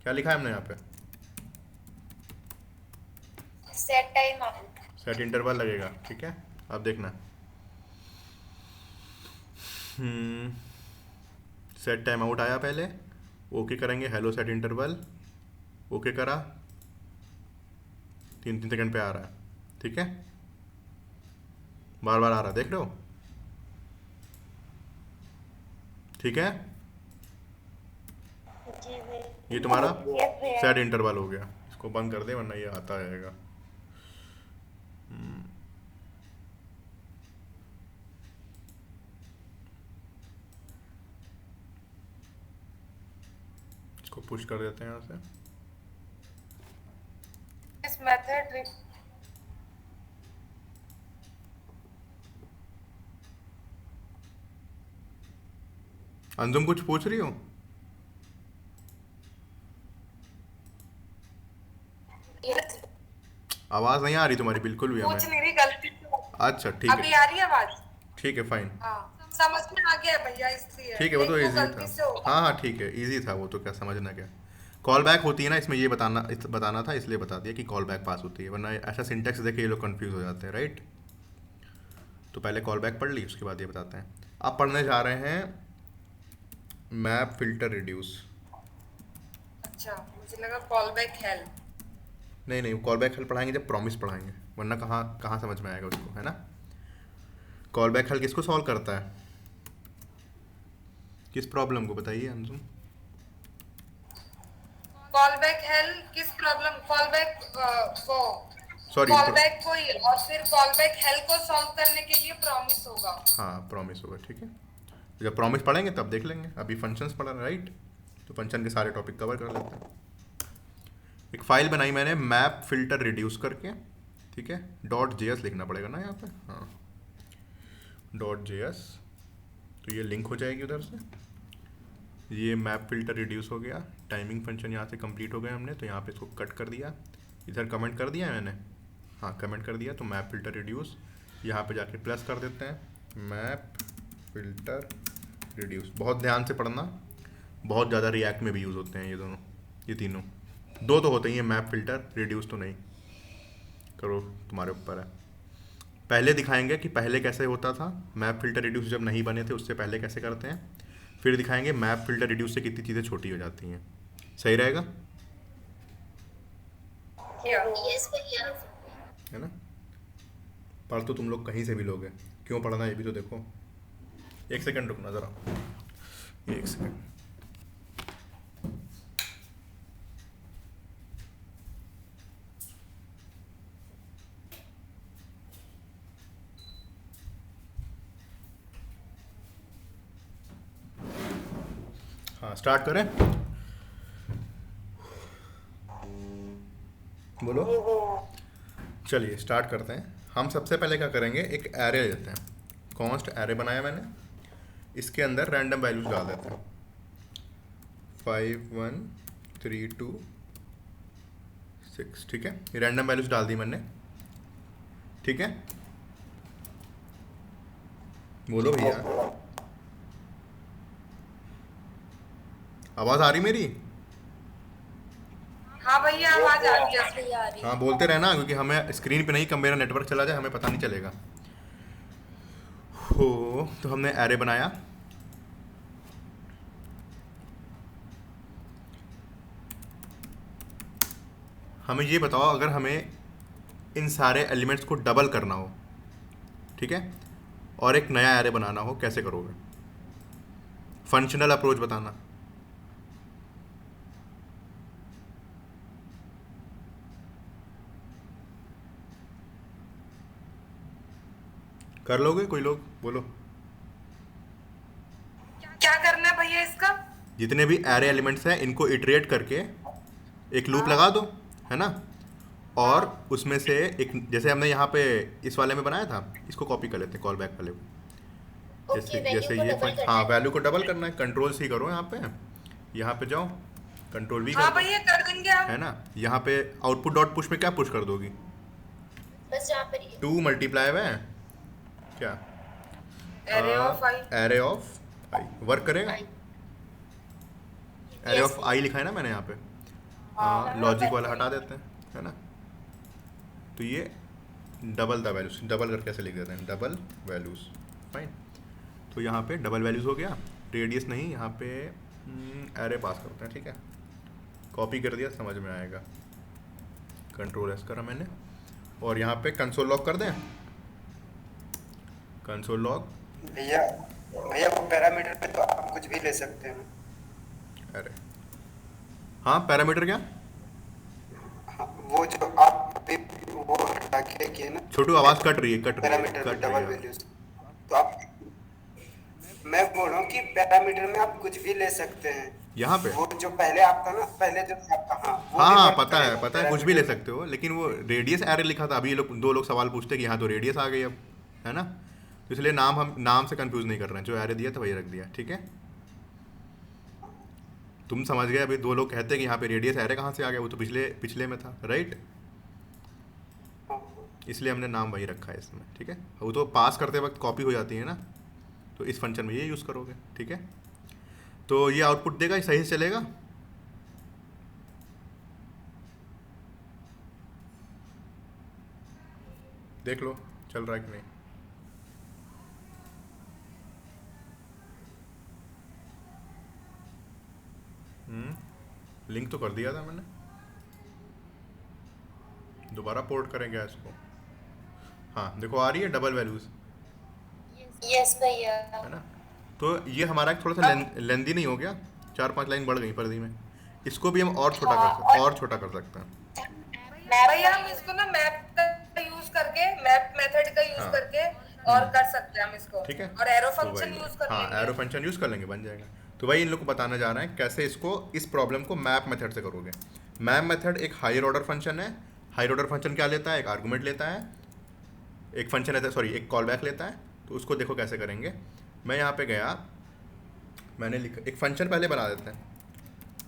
क्या लिखा है हमने यहाँ पे? Set time out, set interval लगेगा। ठीक है, अब देखना, सेट टाइम आउट आया पहले, ओके करेंगे, हेलो सेट इंटरवल, ओके करा, 3 सेकंड पे आ रहा है। ठीक है, बार बार आ रहा है, देख रहे हो? ठीक है, ये तुम्हारा सेट इंटरवल हो गया। इसको बंद कर दे वरना ये आता रहेगा। इसको पुश कर देते हैं यहाँ से। इस मेथड अंजुम कुछ पूछ रही हो? आवाज नहीं आ रही तुम्हारी बिल्कुल भी पूछ हमें। नहीं रही, गलती से। अच्छा ठीक है, अभी आ रही है आवाज? ठीक है, फाइन। हाँ, समझ में आ गया भैया, इसलिए ठीक है, वो तो एक इजी गलती से हो था। हाँ हाँ ठीक है, इजी था वो तो, क्या समझना क्या। कॉल बैक होती है ना इसमें, ये बताना था, इसलिए बता दिया कि कॉल बैक पास होती है, वरना ऐसा सिंटेक्स देख के ये लोग कंफ्यूज हो जाते हैं, राइट। तो पहले कॉल बैक पढ़ ली, उसके बाद ये बताते हैं। आप पढ़ने जा रहे हैं मैप फिल्टर रिड्यूस। अच्छा, मुझे लगा कॉल बैक हेल्प। नहीं नहीं, कॉल बैक हल पढ़ाएंगे जब प्रॉमिस पढ़ाएंगे, वरना कहाँ कहाँ समझ में आएगा उसको, है ना। कॉल बैक हल किसको सॉल्व करता है, किस प्रॉब्लम को बताइए अंजुम? कॉल बैक हेल्प किस प्रॉब्लम, कॉल बैक को, सॉरी, कॉल बैक को ही, और फिर कॉल बैक हेल्प को सॉल्व करने के लिए प्रॉमिस होगा। हाँ, प्रॉमिस होगा। ठीक है, जब प्रॉमिस पढ़ेंगे तब देख लेंगे, अभी फंक्शंस पढ़ा, राइट। तो फंक्शन के सारे टॉपिक कवर कर लेते हैं। एक फाइल बनाई मैंने मैप फिल्टर रिड्यूस करके, ठीक है। .js लिखना पड़ेगा ना यहाँ पे, हाँ, .js। तो ये लिंक हो जाएगी उधर से। ये मैप फिल्टर रिड्यूस हो गया, टाइमिंग फंक्शन यहाँ से कंप्लीट हो गए हमने, तो यहाँ पे इसको कट कर दिया। इधर कमेंट कर दिया मैंने, हाँ कमेंट कर दिया। तो मैप फिल्टर रिड्यूस, यहाँ पे जाके प्लस कर देते हैं, मैप फिल्टर रिड्यूस। बहुत ध्यान से पढ़ना, बहुत ज़्यादा रिएक्ट में भी यूज़ होते हैं ये दोनों, ये तीनों। 2 तो होते ही हैं, मैप फिल्टर रिड्यूस तो नहीं। करो, तुम्हारे ऊपर है। पहले दिखाएंगे कि पहले कैसे होता था, मैप फिल्टर रिड्यूस जब नहीं बने थे उससे पहले कैसे करते हैं। फिर दिखाएंगे मैप फिल्टर रिड्यूस से कितनी चीज़ें छोटी हो जाती हैं। सही रहेगा, यस भैया। है ना। पढ़ तो तुम लोग कहीं से भी लोगे, क्यों पढ़ना ये भी तो देखो। 1 सेकंड रुकना ज़रा, 1 सेकंड। हाँ, स्टार्ट करें, बोलो। चलिए स्टार्ट करते हैं। हम सबसे पहले क्या करेंगे, एक एरे लेते हैं, कॉन्स्ट एरे बनाया मैंने, इसके अंदर रैंडम वैल्यूज डाल देते हैं, 5 1 3 2 6, ठीक है। ये रैंडम वैल्यूज डाल दी मैंने, ठीक है। बोलो भैया, आवाज आ रही मेरी? हाँ भैया आवाज आ रही है। भैया आ रही है। हाँ बोलते रहना, क्योंकि हमें स्क्रीन पे नहीं, कब मेरा नेटवर्क चला जाए हमें पता नहीं चलेगा। हो तो हमने एरे बनाया, हमें ये बताओ अगर हमें इन सारे एलिमेंट्स को डबल करना हो, ठीक है, और एक नया एरे बनाना हो, कैसे करोगे? फंक्शनल अप्रोच बताना। कर लोगे? कोई लोग बोलो। क्या करना है भैया इसका? जितने भी एरे एलिमेंट्स हैं इनको इटरेट करके एक लूप लगा दो, है ना, और उसमें से एक, जैसे हमने यहाँ पे इस वाले में बनाया था, इसको कॉपी कर लेते हैं कॉल बैक वाले को। जैसे जैसे ये हाँ वैल्यू को डबल करना है, कंट्रोल सी करो, यहाँ पे जाओ, कंट्रोल वी हाँ कर दो, भैया कर देंगे हम। है ना। यहाँ पे आउटपुट डॉट पुश में क्या पुश कर दोगी? बस जहाँ पर ये 2 मल्टीप्लाई में क्या? Array of I. Array of I work करेगा? एरे ऑफ आई लिखा है ना मैंने यहाँ पे, लॉजिक वाला हटा देते हैं, है ना। तो ये डबल द वैल्यूज, डबल करके कैसे लिख देते हैं, डबल वैल्यूज, फाइन। तो यहाँ पे डबल वैल्यूज हो गया, रेडियस नहीं, यहाँ पे एरे पास करते हैं, ठीक है। कॉपी कर दिया, समझ में आएगा। कंट्रोल एस करा मैंने, और यहाँ पे कंसोल लॉग कर दें, कंसोल लॉग। भैया भैया वो पैरामीटर पे तो आप कुछ भी ले सकते हैं। अरे हाँ, पैरामीटर क्या? हाँ, वो जो आप अभी वो हटा के किए ना, छोटू आवाज कट रही है, कट रही है, पैरामीटर में कट डबल रही है। वैल्यूज, तो आप, मैं बोल रहा हूँ कि पैरामीटर में आप कुछ भी ले सकते हैं। यहाँ पे वो जो पहले आपका ना, पहले जो आपका, हाँ वो हाँ भी हाँ वर्क पता है, करेगा पता है, कुछ भी ले पैरामीटर सकते हो, लेकिन वो रेडियस एरे लिखा था। अभी ये लोग 2 लोग सवाल पूछते हैं कि यहाँ तो रेडियस आ गई अब, है ना। तो इसलिए नाम हम नाम से कंफ्यूज नहीं कर रहे हैं, जो एरे दिया था वही रख दिया, ठीक है। तुम समझ गए। अभी 2 लोग कहते हैं कि यहाँ पे रेडियस एरे कहाँ से आ गया, वो तो पिछले में था, राइट। इसलिए हमने नाम वही रखा है इसमें, ठीक है। वो तो पास करते वक्त कॉपी हो जाती है ना, तो इस फंक्शन में ये यूज़ करोगे, ठीक है। तो ये आउटपुट देगा, ये सही से चलेगा। देख लो चल रहा है कि नहीं। लिंक तो कर दिया था मैंने, दोबारा पोर्ट करेंगे इसको। हाँ देखो आ रही है डबल वैल्यूज, यस भैया। है ना। तो ये हमारा एक थोड़ा सा लेंदी नहीं हो गया, 4-5 लाइन बढ़ गई पर्दी में। इसको भी हम और छोटा कर सकते हैं। भैया हम इसको ना मैप का यूज करके, मैप मेथड का यूज करके और कर सकते हैं हम इसको, ठीक है। और एरो तो फंक्शन वही, यूज कर हाँ लेंगे। एरो फंक्शन यूज कर लेंगे, बन जाएगा। तो वही इन लोग को बताना जा रहा है कैसे इसको, इस प्रॉब्लम को मैप मेथड से करोगे। मैप मेथड एक हायर ऑर्डर फंक्शन है। हायर ऑर्डर फंक्शन क्या लेता है? एक आर्गूमेंट लेता है, एक फंक्शन लेता है, सॉरी एक कॉल बैक लेता है। तो उसको देखो कैसे करेंगे। मैं यहाँ पे गया, मैंने लिखा एक फंक्शन पहले बना देते हैं,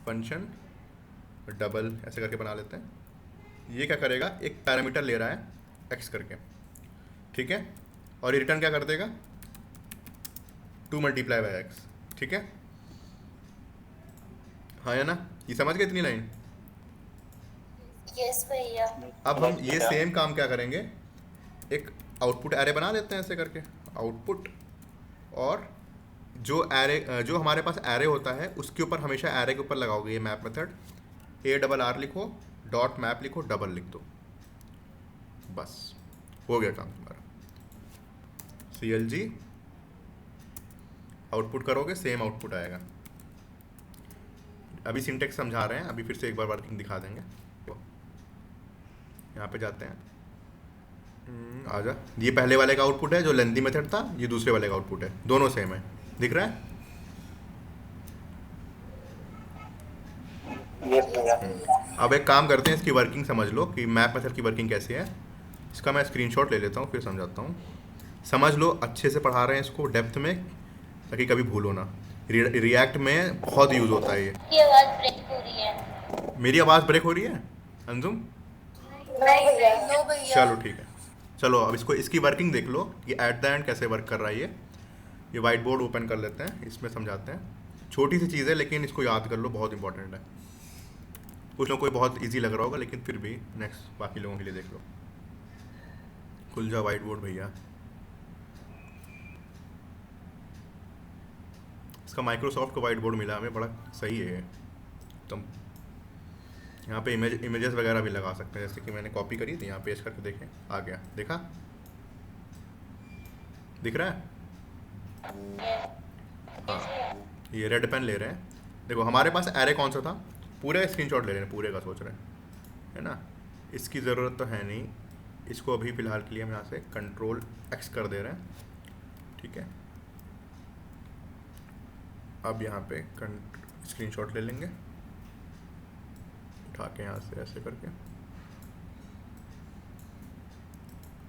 फंक्शन डबल ऐसे करके बना लेते हैं। ये क्या करेगा, एक पैरामीटर ले रहा है एक्स करके, ठीक है, और ये रिटर्न क्या कर देगा, 2 मल्टीप्लाई बाय एक्स, ठीक है। हाँ है ना, ये समझ गए इतनी लाइन? यस भैया। अब हम ये सेम काम क्या करेंगे, एक आउटपुट एरे बना लेते हैं ऐसे करके, आउटपुट, और जो एरे, जो हमारे पास एरे होता है उसके ऊपर हमेशा एरे के ऊपर लगाओगे ये मैप मेथड। ARR लिखो, डॉट मैप लिखो, डबल लिख दो, बस हो गया काम तुम्हारा। CLG आउटपुट करोगे, सेम आउटपुट आएगा। अभी सिंटेक्स समझा रहे हैं, अभी फिर से एक बार वर्किंग दिखा देंगे। यहाँ पे जाते हैं, आजा। ये पहले वाले का आउटपुट है जो लेंदी मेथड था, ये दूसरे वाले का आउटपुट है, दोनों सेम है, दिख रहा है? अब एक काम करते हैं, इसकी वर्किंग समझ लो कि मैप मेथड की वर्किंग कैसी है। इसका मैं स्क्रीनशॉट ले लेता हूँ, फिर समझाता हूँ। समझ लो, अच्छे से पढ़ा रहे हैं इसको डेप्थ में, ताकि कभी भूलो ना। रिएक्ट में बहुत यूज़ होता है ये। की आवाज ब्रेक हो रही है। मेरी आवाज़ ब्रेक हो रही है अंजुम? नो भैया। चलो ठीक है, चलो अब इसको इसकी वर्किंग देख लो कि एट द एंड कैसे वर्क कर रहा है ये वाइट बोर्ड ओपन कर लेते हैं, इसमें समझाते हैं। छोटी सी चीज़ है लेकिन इसको याद कर लो, बहुत इंपॉर्टेंट है। कुछ लोगों को बहुत इजी लग रहा होगा लेकिन फिर भी नेक्स्ट बाकी लोगों के लिए देख लो। खुल जा वाइट बोर्ड भैया। इसका माइक्रोसॉफ्ट का वाइट बोर्ड मिला हमें, बड़ा सही है तुम। यहाँ पे इमेजेस वगैरह भी लगा सकते हैं, जैसे कि मैंने कॉपी करी थी, यहाँ पेस्ट करके देखें, आ गया, देखा, दिख रहा है? हाँ, ये रेड पेन ले रहे हैं। देखो हमारे पास एरे कौन सा था, पूरे स्क्रीनशॉट ले रहे हैं, पूरे का सोच रहे हैं, है ना। इसकी ज़रूरत तो है नहीं, इसको अभी फ़िलहाल के लिए हम यहाँ से कंट्रोल X कर दे रहे हैं, ठीक है। अब यहाँ पे स्क्रीनशॉट ले लेंगे, उठा के यहाँ से ऐसे करके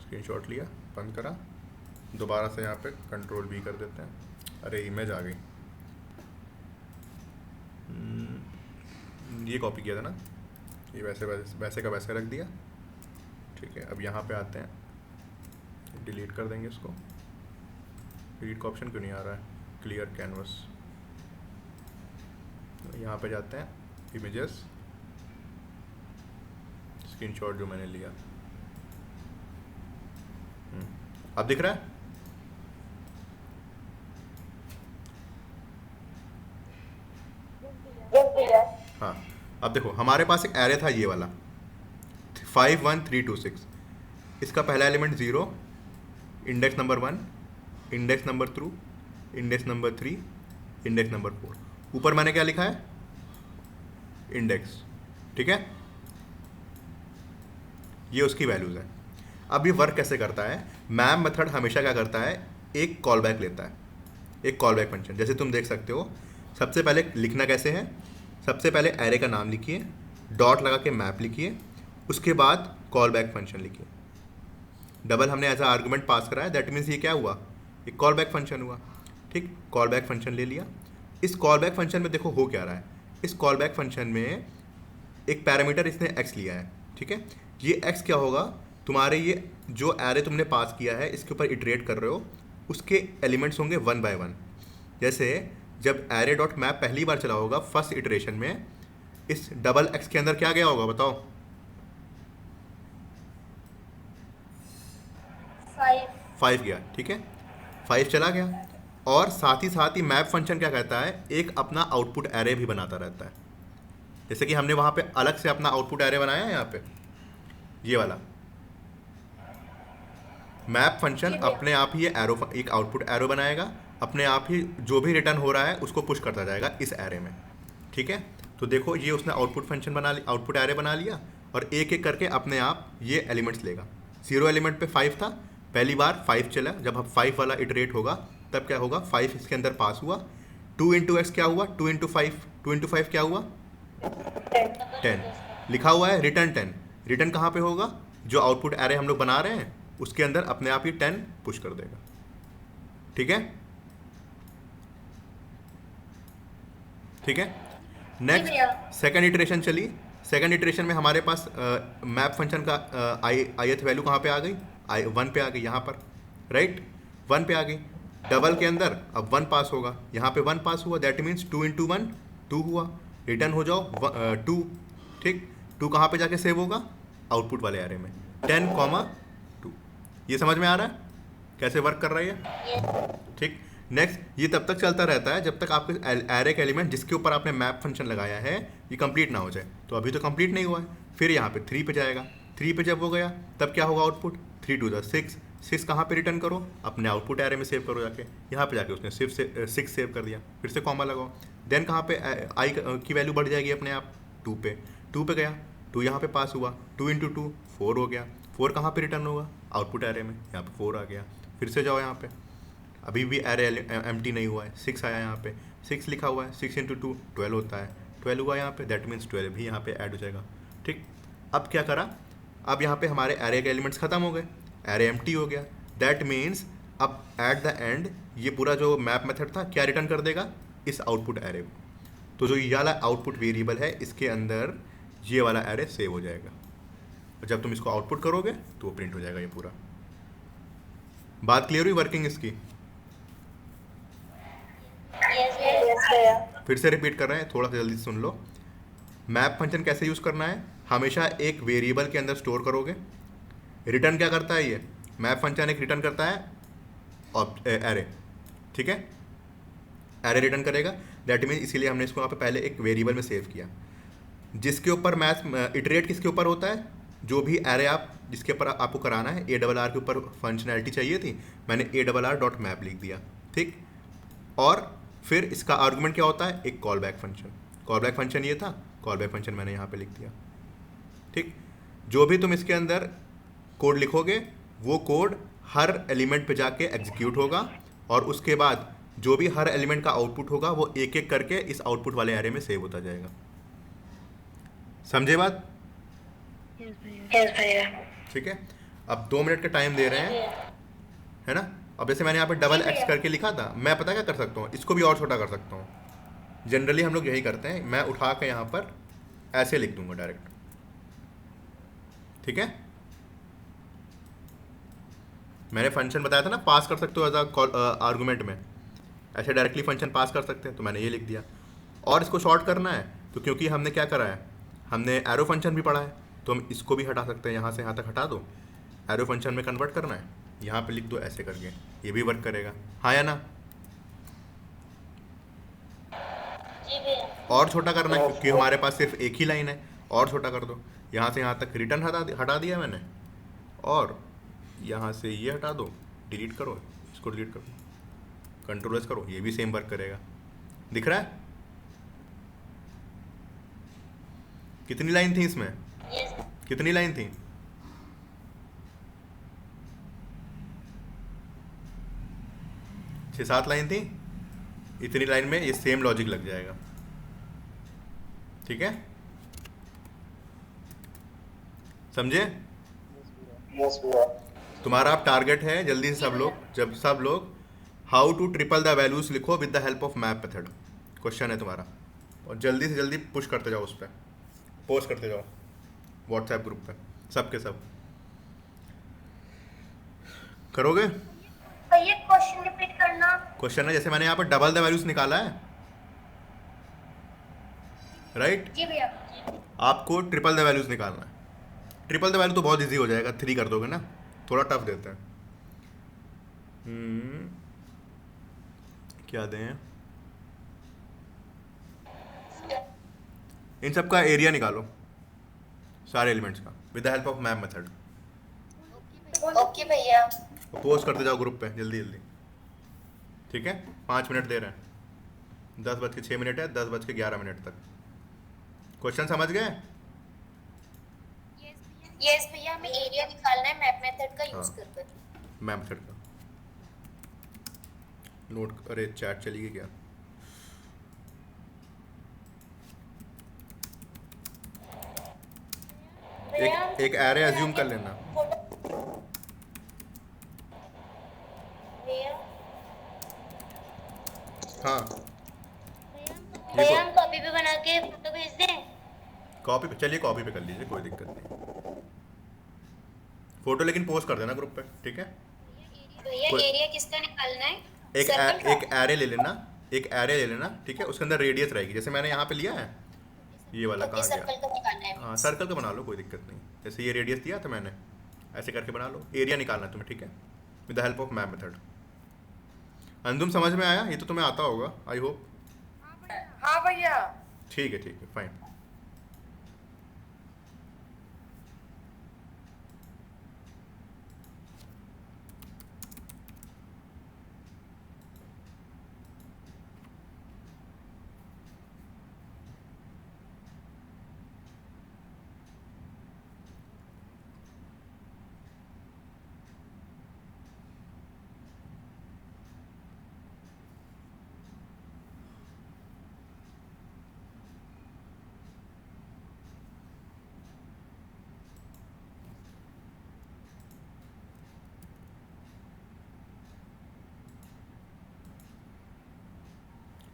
स्क्रीनशॉट लिया, बंद करा, दोबारा से यहाँ पे कंट्रोल V कर देते हैं। अरे इमेज आ गई, ये कॉपी किया था ना, ये वैसे का वैसे रख दिया, ठीक है। अब यहाँ पे आते हैं, डिलीट कर देंगे इसको। डिलीट का ऑप्शन क्यों नहीं आ रहा है? क्लियर कैनवस, यहाँ पे जाते हैं, इमेजेस, स्क्रीनशॉट जो मैंने लिया, अब दिख रहा है? हाँ, अब देखो हमारे पास एक एरे था ये वाला 5 1 3 2 6। इसका पहला element 0, index number 1, index number 2, index number 3, index number 4। ऊपर मैंने क्या लिखा है? इंडेक्स, ठीक है। ये उसकी वैल्यूज़ है। अब ये वर्क कैसे करता है? मैम मेथड हमेशा क्या करता है? एक कॉल बैक लेता है, एक कॉल बैक फंक्शन। जैसे तुम देख सकते हो, सबसे पहले लिखना कैसे है? सबसे पहले एरे का नाम लिखिए, डॉट लगा के मैप लिखिए, उसके बाद कॉल बैक फंक्शन लिखिए। डबल हमने एज अ आर्गुमेंट पास कराया, दैट मीन्स ये क्या हुआ? एक कॉल बैक फंक्शन हुआ, ठीक। कॉल बैक फंक्शन ले लिया। इस कॉल बैक फंक्शन में देखो हो क्या रहा है। इस कॉल बैक फंक्शन में एक पैरामीटर इसने x लिया है, ठीक है। ये x क्या होगा? तुम्हारे ये जो एरे तुमने पास किया है, इसके ऊपर इटरेट कर रहे हो, उसके एलिमेंट्स होंगे 1 by 1। जैसे जब एरे डॉट मैप पहली बार चला होगा फर्स्ट इटरेशन में, इस डबल x के अंदर क्या गया होगा बताओ? 5 गया, ठीक है। 5 चला गया। और साथ ही मैप फंक्शन क्या कहता है? एक अपना आउटपुट एरे भी बनाता रहता है। जैसे कि हमने वहाँ पे अलग से अपना आउटपुट एरे बनाया है, यहाँ पे ये वाला मैप फंक्शन अपने आप ही एक आउटपुट एरो बनाएगा, अपने आप ही जो भी रिटर्न हो रहा है उसको पुश करता जाएगा इस एरे में, ठीक है। तो देखो ये उसने आउटपुट फंक्शन बना लिया, आउटपुट एरे बना लिया, और एक एक करके अपने आप ये एलिमेंट्स लेगा। 0 एलिमेंट पे 5 था, पहली बार 5 चला, जब अब 5 वाला इटरेट होगा तब क्या होगा? 5 इसके अंदर पास हुआ। 2 × x क्या हुआ? 2 × 5, 2 × 5 क्या हुआ? 10 लिखा हुआ है, रिटर्न 10। रिटर्न कहाँ पे होगा? जो आउटपुट एरे हम लोग बना रहे हैं उसके अंदर अपने आप ही 10 पुश कर देगा, ठीक है। ठीक है, नेक्स्ट सेकंड इटरेशन चली। सेकंड इटरेशन में हमारे पास मैप फंक्शन का ith वैल्यू कहाँ पे आ गई? 1 पे आ गई, यहाँ पर, राइट, 1 पे आ गई। डबल के अंदर अब 1 पास होगा, यहाँ पे 1 पास हुआ, दैट मीन्स 2 × 1 2 हुआ। रिटर्न हो जाओ 2, ठीक। 2 कहाँ पे जाके सेव होगा? आउटपुट वाले एरे में, 10, 2। ये समझ में आ रहा है कैसे वर्क कर रही है? ठीक। नेक्स्ट, ये तब तक चलता रहता है जब तक आपके एरे का एलिमेंट जिसके ऊपर आपने मैप फंक्शन लगाया है ये कंप्लीट ना हो जाए। तो अभी तो कंप्लीट नहीं हुआ है, फिर यहाँ पे 3 पे जाएगा। 3 पे जब हो गया तब क्या होगा? आउटपुट 3 × 2 = 6। 6 कहाँ पे रिटर्न करो? अपने आउटपुट एरे में सेव करो जाके। यहाँ पे जाके उसने सिर्फ 6 सेव कर दिया, फिर से कॉमा लगाओ। देन कहाँ पे आई की वैल्यू बढ़ जाएगी अपने आप 2 पे। 2 पे गया, 2 यहाँ पे पास हुआ, 2 × 2 4 हो गया। 4 कहाँ पे रिटर्न होगा? आउटपुट एरे में, यहाँ पे 4 आ गया। फिर से जाओ यहाँ पे, अभी भी एरे एम्प्टी नहीं हुआ है, 6 आया यहाँ पे, 6 लिखा हुआ है, 6 × 2 12 होता है, 12 हुआ यहाँ पे, दैट मीन्स 12 भी यहाँ पे ऐड हो जाएगा, ठीक। अब क्या करा? अब यहाँ पे हमारे एरे के एलिमेंट्स खत्म हो गए, एरे एम्प्टी हो गया, दैट मीन्स अब एट द एंड ये पूरा जो मैप मेथड था क्या रिटर्न कर देगा? इस आउटपुट एरे को। तो जो ये वाला आउटपुट वेरिएबल है इसके अंदर ये वाला एरे सेव हो जाएगा, और जब तुम इसको आउटपुट करोगे तो वो प्रिंट हो जाएगा ये पूरा। बात क्लियर हुई वर्किंग इसकी? फिर से रिपीट कर रहे हैं, थोड़ा सा जल्दी सुन लो। मैप फंक्शन कैसे यूज़ करना है, हमेशा एक वेरिएबल के अंदर स्टोर करोगे। रिटर्न क्या करता है ये मैप फंक्शन, एक रिटर्न करता है एरे, ठीक है, एरे रिटर्न करेगा। दैट मीन इसीलिए हमने इसको यहाँ पे पहले एक वेरिएबल में सेव किया, जिसके ऊपर मैथ इटरेट किसके ऊपर होता है, जो भी एरे आप जिसके ऊपर आपको कराना है। ARR के ऊपर फंक्शनैलिटी चाहिए थी, मैंने ARR.map लिख दिया, ठीक। और फिर इसका आर्गुमेंट क्या होता है, एक call back function. Call back function ये था, कॉल बैक फंक्शन मैंने यहाँ पे लिख दिया, ठीक। जो भी तुम इसके अंदर कोड लिखोगे वो कोड हर एलिमेंट पे जाके एग्जीक्यूट होगा, और उसके बाद जो भी हर एलिमेंट का आउटपुट होगा वो एक एक करके इस आउटपुट वाले एरे में सेव होता जाएगा। समझे बात? यस भैया। ठीक है, अब 2 मिनट का टाइम दे रहे हैं, है ना। अब जैसे मैंने यहाँ पे डबल एक्स करके लिखा था, मैं पता क्या कर सकता हूँ, इसको भी और छोटा कर सकता हूँ। जनरली हम लोग यही करते हैं, मैं उठा के यहाँ पर ऐसे लिख दूंगा डायरेक्ट, ठीक है। मैंने फंक्शन बताया था ना, पास कर सकते हो एज आर्गूमेंट में, ऐसे डायरेक्टली फंक्शन पास कर सकते हैं, तो मैंने ये लिख दिया। और इसको शॉर्ट करना है तो क्योंकि हमने क्या करा है, हमने एरो फंक्शन भी पढ़ा है, तो हम इसको भी हटा सकते हैं, यहाँ से यहाँ तक हटा दो, एरो फंक्शन में कन्वर्ट करना है, यहाँ पे लिख दो ऐसे करके, ये भी वर्क करेगा, हाँ या ना। और छोटा करना है क्योंकि हमारे पास सिर्फ एक ही लाइन है, और छोटा कर दो, यहाँ से यहाँ तक रिटर्न हटा दिया मैंने, और यहाँ से ये हटा दो, डिलीट करो, इसको डिलीट करो, कंट्रोल एस करो, ये भी सेम वर्क करेगा। दिख रहा है? कितनी लाइन थी इसमें? कितनी लाइन थी? छः 7 लाइन थी। इतनी लाइन में ये सेम लॉजिक लग जाएगा, ठीक है, समझे? तुम्हारा अब टारगेट है जल्दी से सब लोग how to triple the values लिखो with the help of map method, question है तुम्हारा, और जल्दी से जल्दी पुश करते जाओ, उस पर पोस्ट करते जाओ व्हाट्सएप ग्रुप पे, सबके सब करोगे। भैया क्वेश्चन रिपीट करना। क्वेश्चन है जैसे मैंने यहाँ पर डबल द वैल्यूज निकाला है, राइट। जी भैया। आपको ट्रिपल द वैल्यूज निकालना है। ट्रिपल द वैल्यू तो बहुत इजी हो जाएगा, 3 कर दोगे ना, थोड़ा टफ देते हैं। क्या दें, इन सब का एरिया निकालो, सारे एलिमेंट्स का, with the help of map method. Okay भैया। पोस्ट करते जाओ ग्रुप पे जल्दी जल्दी, ठीक है। 5 मिनट दे रहे हैं, 10:06 है, 10:11 तक। क्वेश्चन समझ गए? यस भैया, हमें एरिया निकालना है मैप मेथड का यूज हाँ। कर। मैप मेथड का नोट, अरे चैट चली गई क्या? एक एरे अज्यूम कर लेना। हाँ, भैया हम कॉपी पे बना के फोटो भेज दें। कॉपी पे, चलिए कॉपी पे कर लीजिए, कोई दिक्कत नहीं। फोटो लेकिन पोस्ट कर देना ग्रुप पे, ठीक है। भैया एरिया किसका निकालना है? एक एरे ले लेना, ठीक है। उसके अंदर रेडियस रहेगी, जैसे मैंने यहाँ पे लिया है, ये वाला कहाँ सर्कल गया? का निकालना है। हाँ, सर्कल का बना लो, कोई दिक्कत नहीं। जैसे ये रेडियस दिया था मैंने, ऐसे करके बना लो। एरिया निकालना है तुम्हें, ठीक है, with the help of map method. Anjum समझ में आया? ये तो तुम्हें आता होगा, आई होप। हाँ भैया। ठीक है, फाइन।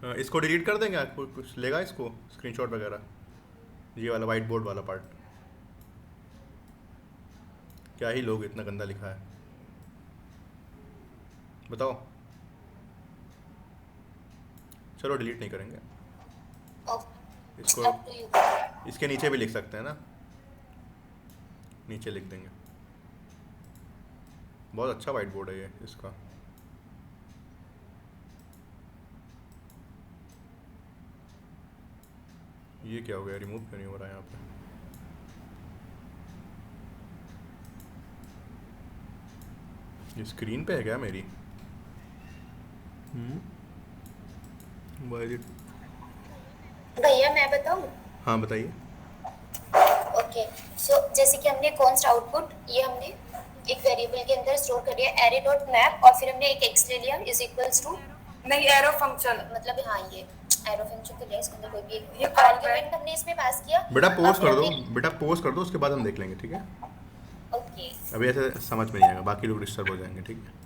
इसको डिलीट कर देंगे, आपको कुछ लेगा इसको स्क्रीनशॉट वगैरह, ये वाला वाइट बोर्ड वाला पार्ट? क्या ही लोग, इतना गंदा लिखा है, बताओ। चलो डिलीट नहीं करेंगे इसको, up to you. इसके नीचे भी लिख सकते हैं ना, नीचे लिख देंगे। बहुत अच्छा वाइट बोर्ड है ये इसका। ये क्या हो गया, रिमूव क्यों नहीं हो रहा है यहाँ पे? ये स्क्रीन पे है क्या मेरी? Why is it? भैया मैं बताऊं? हाँ बताइए। ओके सो जैसे कि हमने कॉन्स्ट आउटपुट ये हमने एक वेरिएबल के अंदर स्टोर कर दिया एरे डॉट मैप, और फिर हमने एक एक्स ले लिया इज इक्वल्स टू, नहीं एरो फंक्शन, मतलब हाँ ये एरो फंक्शन को लिया, इसके अंदर कोई भी ये एक आर्गुमेंट हमने इसमें पास किया। बेटा और पोस्ट फिर कर दो, हमने- बेटा पोस्ट कर दो, उसके बाद हम देख लेंगे, ठीक है? ओके अभी ऐसे समझ में नहीं आएगा, बाकी लोग डिस्टर्ब हो जाएंगे, ठीक है?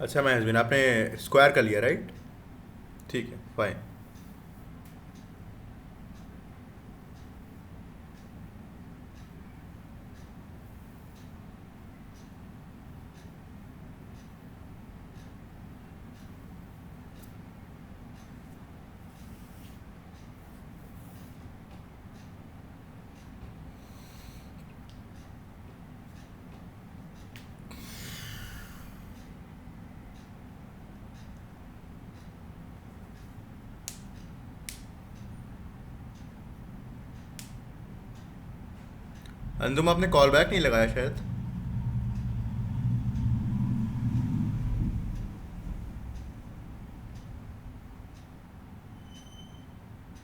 अच्छा महेशबिन, आपने स्क्वायर कर लिया राइट? ठीक है फाइन। अंजुम आपने कॉल बैक नहीं लगाया शायद?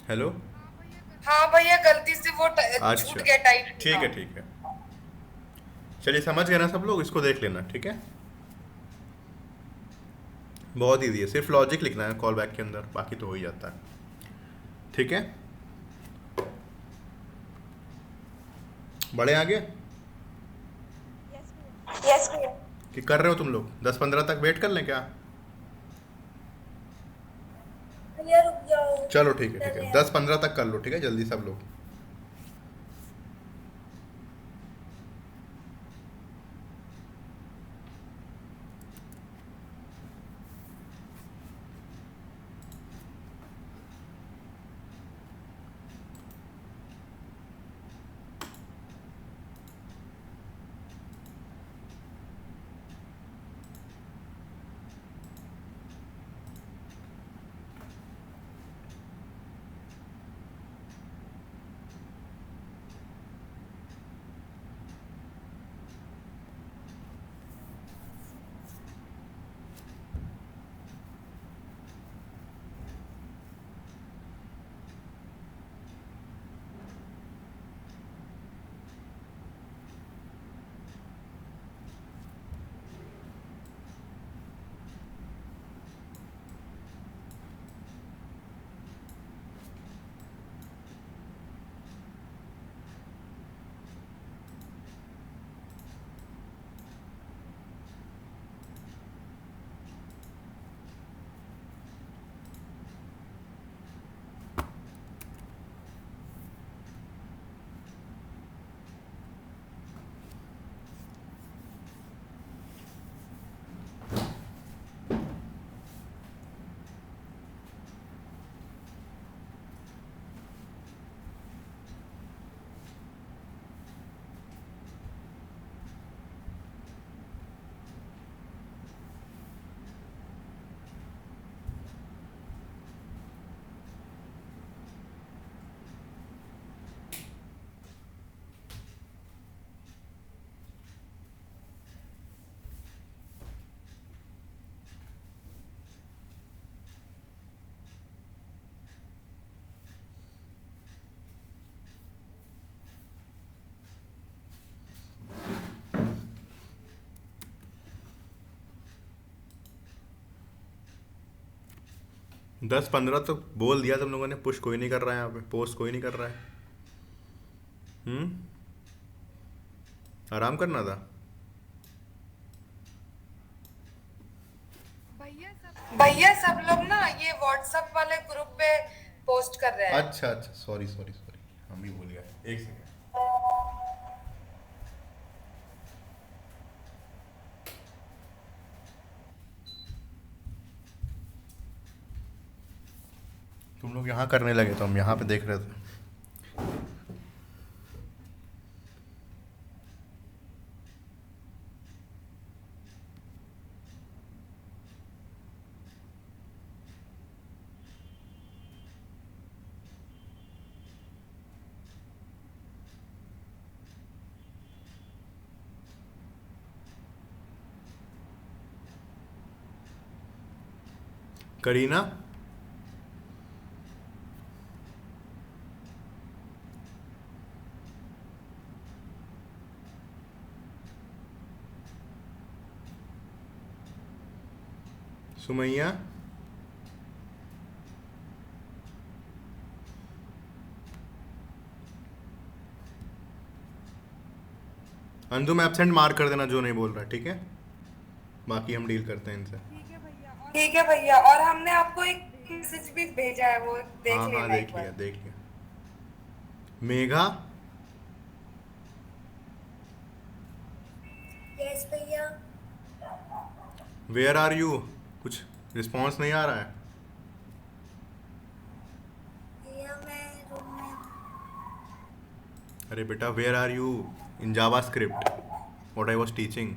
हेलो। हाँ भैया गलती से वो छूट गया टाइप। ठीक है ठीक है, चलिए समझ गए ना सब लोग, इसको देख लेना, ठीक है? बहुत ईजी है, सिर्फ लॉजिक लिखना है कॉल बैक के अंदर, बाकी तो हो ही जाता है, ठीक है? बड़े आगे यस भैया। कि कर रहे हो तुम लोग? 10-15 तक वेट कर लें क्या? भैया रुक जाओ। चलो ठीक है 10-15 तक कर लो, ठीक है? जल्दी सब लोग। 10-15 तो बोल दिया तुम लोगों ने, पुश कोई नहीं कर रहा है यहाँ पे, पोस्ट कोई नहीं कर रहा है। आराम करना था। भैया सब लोग ना ये व्हाट्सएप वाले ग्रुप पे पोस्ट कर रहे हैं। अच्छा अच्छा, सॉरी सॉरी सॉरी, हम भी भूल गए, एक सेकेंड। तुम लोग यहाँ करने लगे तो हम यहाँ पे देख रहे थे। करीना, सुमैया, अंजुम एब्सेंट मार्क कर देना जो नहीं बोल रहा, ठीक है? बाकी हम डील करते हैं इनसे। ठीक है भैया, और हमने आपको एक मैसेज भी भेजा है, वो देख हाँ लेना हाँ, एक देख बार। लिया देख लिया। मेघा, यस भैया। Where are you? कुछ रिस्पॉन्स नहीं आ रहा है। भैया मैं रूम में। अरे बेटा, where are you in JavaScript what I was teaching?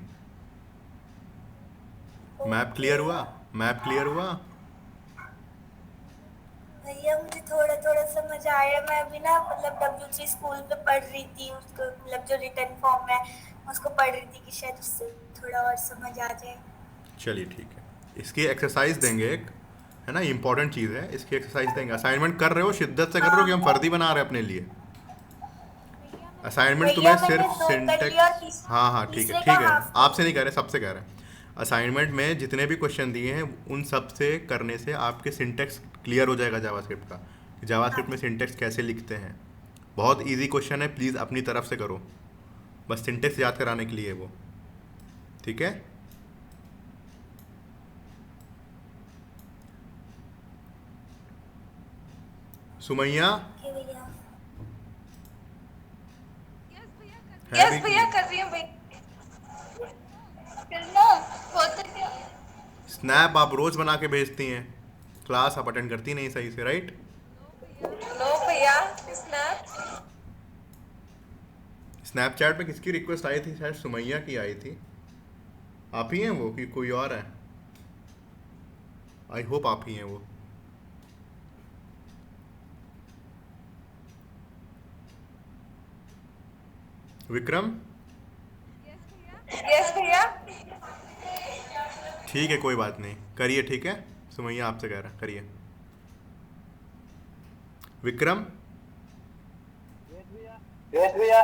Map clear हुआ? मैप क्लियर हुआ? भैया मुझे थोड़ा थोड़ा समझ आया। मैं अभी ना मतलब W3 स्कूल पे पढ़ रही थी, उसको मतलब जो रिटर्न फॉर्म है उसको पढ़ रही थी कि शायद उससे थोड़ा और समझ आ जाए। चलिए ठीक है, इसकी एक्सरसाइज देंगे एक, है ना, इंपॉर्टेंट चीज़ है, इसकी एक्सरसाइज देंगे। असाइनमेंट कर रहे हो, शिद्दत से कर रहे हो कि हम फर्जी बना रहे हैं अपने लिए? असाइनमेंट तुम्हें सिर्फ सिंटेक्स, हाँ हाँ ठीक है ठीक है, आपसे नहीं कह रहे, सबसे कह रहे हैं। असाइनमेंट में जितने भी क्वेश्चन दिए हैं उन सब से करने से आपके सिंटेक्स क्लियर हो जाएगा जावास्क्रिप्ट का, जावास्क्रिप्ट में सिंटेक्स कैसे लिखते हैं। बहुत इजी क्वेश्चन है, प्लीज़ अपनी तरफ से करो, बस सिंटेक्स याद कराने के लिए वो, ठीक है? सुमैया, कि भैया यस भैया कर रही हूँ भैया। करना होता क्या? स्नैप आप रोज बना के भेजती हैं, क्लास आप अटेंड करती नहीं सही से, राइट? नो भैया, स्नैप। स्नैपचैट पे किसकी रिक्वेस्ट आई थी? शायद सुमैया की आई थी। आप ही हैं वो कि कोई और है? आई होप आप ही हैं वो। विक्रम, यस भैया। ठीक है कोई बात नहीं, करिए, ठीक है? सुमैया आपसे कह रहा, करिए। विक्रम, यस भैया।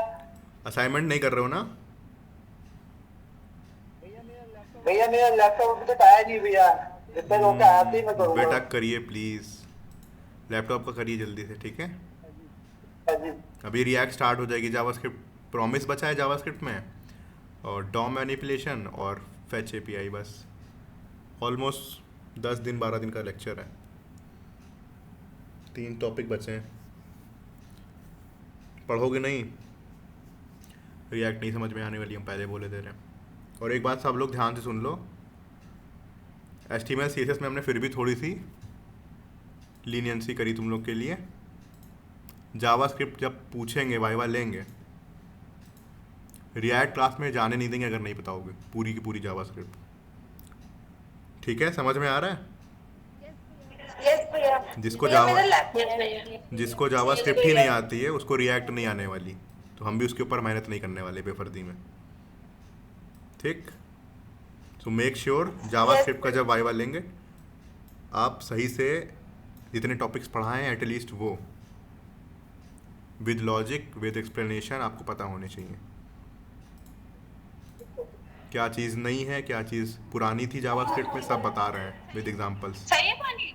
असाइनमेंट नहीं कर रहे हो ना? भैया मेरा लैपटॉप अभी तक आया नहीं भैया, जब तक होकर आया ही मैं करूँगा। बेटा करिए प्लीज़, लैपटॉप का करिए जल्दी से, ठीक है? अभी रिएक्ट स्टार्ट हो जाएगी, जावास्क्रिप्ट प्रॉमिस बचा है जावास्क्रिप्ट में, और डॉम मैनिपुलेशन और फेच एपीआई, बस ऑलमोस्ट 10 दिन 12 दिन का लेक्चर है, 3 टॉपिक बचे हैं। पढ़ोगे नहीं, रिएक्ट नहीं समझ में आने वाली, हम पहले बोले दे रहे हैं। और एक बात सब लोग ध्यान से सुन लो, HTML CSS में हमने फिर भी थोड़ी सी लीनियंसी करी तुम लोग के लिए। जावास्क्रिप्ट जब पूछेंगे, वाइवा लेंगे, रिएक्ट क्लास में जाने नहीं देंगे अगर नहीं बताओगे पूरी की पूरी जावास्क्रिप्ट, ठीक है? समझ में आ रहा है? यस भैया। जिसको जावास्क्रिप्ट ही नहीं आती है उसको रिएक्ट नहीं आने वाली, तो हम भी उसके ऊपर मेहनत नहीं करने वाले बेफर्दी में, ठीक? सो मेक श्योर जावास्क्रिप्ट का जब वाइवा लेंगे आप सही से जितने टॉपिक्स पढ़ाएं एटलीस्ट वो विद लॉजिक विद एक्सप्लेनेशन आपको पता होने चाहिए, क्या चीज़ नई है क्या चीज़ पुरानी थी जावास्क्रिप्ट में, सब बता रहे हैं विद एग्जांपल्स। सही है पानी?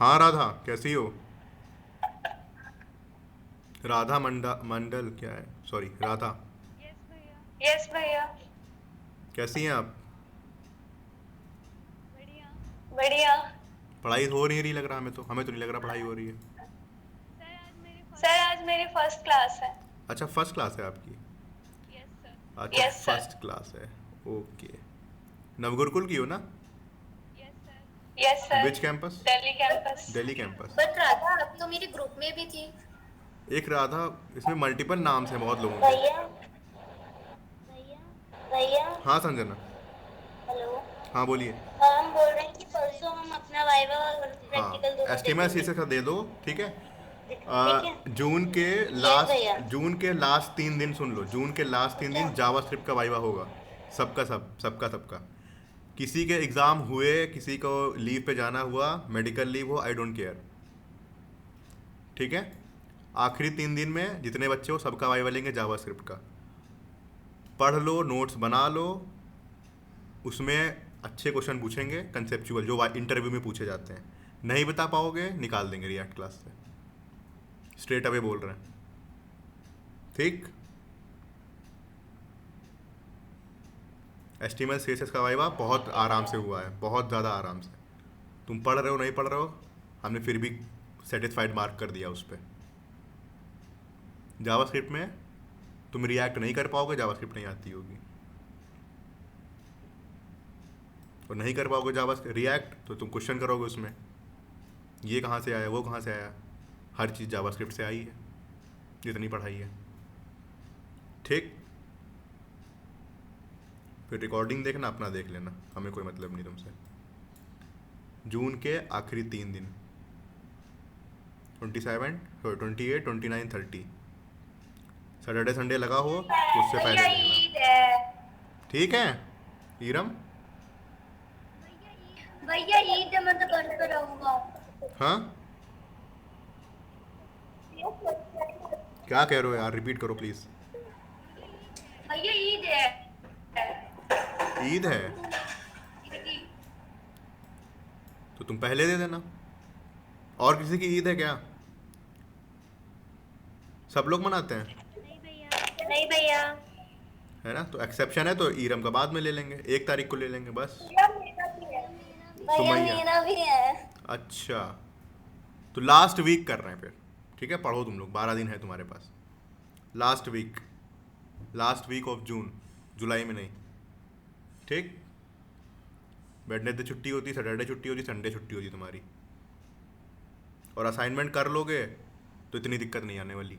हाँ राधा, कैसी हो? राधा मंडल क्या है, सॉरी राधा, यस भैया। कैसी हैं आप? बढ़िया। पढ़ाई हो नहीं लग रहा हमें तो नहीं लग रहा पढ़ाई हो रही है। सर आज मेरी फर्स्ट क्लास है। अच्छा फर्स्ट क्लास है आपकी? अच्छा Yes, sir. फर्स्ट क्लास है, ओके। नवगुरुकुल की हो ना? Yes sir. Which campus? Delhi campus. Delhi campus. But Radha अब तो मेरे ग्रुप में भी थी। एक राधा, इसमें मल्टीपल नाम से बहुत लोगों के। भैया हाँ संजना, हेलो, हाँ बोलिए। हम बोल रहे हैं कि परसों हम अपना वाइवा और हाँ प्रैक्टिकल दोनों एस्टीमेट देखेंगे। शीर्षक का दे दो, ठीक है। ठीक है। जून के भैया। जून के लास्ट 3 दिन सुन लो, जून के लास्ट 3 दिन जावास्क्रिप्ट का वाइवा होगा, सबका। किसी के एग्ज़ाम हुए, किसी को लीव पे जाना हुआ, मेडिकल लीव हो, आई डोंट केयर, ठीक है। आखिरी 3 दिन में जितने बच्चे हो सबका वाइवा लेंगे जावास्क्रिप्ट का। पढ़ लो, नोट्स बना लो, उसमें अच्छे क्वेश्चन पूछेंगे कंसेप्चुअल जो इंटरव्यू में पूछे जाते हैं। नहीं बता पाओगे निकाल देंगे रिएक्ट क्लास से, स्ट्रेट अवे बोल रहे हैं, ठीक। एस्टीमल सीएसएस का वाइवा बहुत आराम से हुआ है, बहुत ज़्यादा आराम से। तुम पढ़ रहे हो नहीं पढ़ रहे हो, हमने फिर भी सेटिस्फाइड मार्क कर दिया उस पर। जावास्क्रिप्ट में तुम रिएक्ट नहीं कर पाओगे, जावास्क्रिप्ट नहीं आती होगी, और नहीं कर पाओगे रिएक्ट तो तुम क्वेश्चन करोगे उसमें, ये कहाँ से आया, वो कहाँ से आया। हर चीज़ जावास्क्रिप्ट से आई है जितनी पढ़ाई है, ठीक। फिर रिकॉर्डिंग देखना, अपना देख लेना, हमें कोई मतलब नहीं तुमसे। जून के आखिरी 3 दिन 27, 28, 29, 30 सैटरडे संडे लगा हो तो उससे पहले देखना, ठीक है। ईरम भैया ईद है, मैं तो घर पे रहूंगा। हाँ क्या कह रहे हो यार, रिपीट करो प्लीज। भैया ईद है। ईद है तो तुम पहले दे देना। और किसी की ईद है क्या? सब लोग मनाते हैं? नहीं भैया। है ना, तो एक्सेप्शन है तो ईरम का बाद में ले लेंगे, 1 तारीख को ले लेंगे बस। भैया मेरा भी है। अच्छा तो लास्ट वीक कर रहे हैं फिर, ठीक है। पढ़ो तुम लोग, 12 दिन है तुम्हारे पास। लास्ट वीक ऑफ जून, जुलाई में नहीं, ठीक। वेडनेसडे छुट्टी होती, सैटरडे छुट्टी होती, संडे छुट्टी होती तुम्हारी। और असाइनमेंट कर लोगे तो इतनी दिक्कत नहीं आने वाली,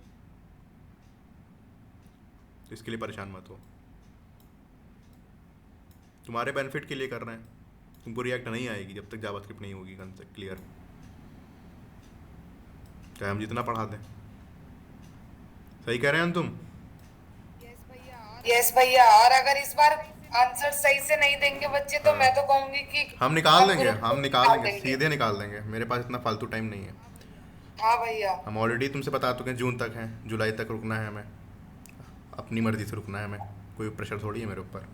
तो इसके लिए परेशान मत हो, तुम्हारे बेनिफिट के लिए कर रहे हैं। तुमको रिएक्ट नहीं आएगी जब तक जावास्क्रिप्ट नहीं होगी कंसेप्ट क्लियर, चाहे हम जितना पढ़ा दें। सही कह रहे हैं तुम? यस भैया। और अगर इस बार आंसर सही से नहीं देंगे बच्चे तो मैं तो कहूंगी कि हम निकाल देंगे, ग्रुप हम को निकाल देंगे, सीधे निकाल देंगे। मेरे पास इतना फालतू टाइम नहीं है। हाँ भैया। हम ऑलरेडी तुमसे बता चुके हैं जून तक है, जुलाई तक रुकना है हमें, अपनी मर्जी से रुकना है हमें, कोई प्रेशर थोड़ी है मेरे ऊपर।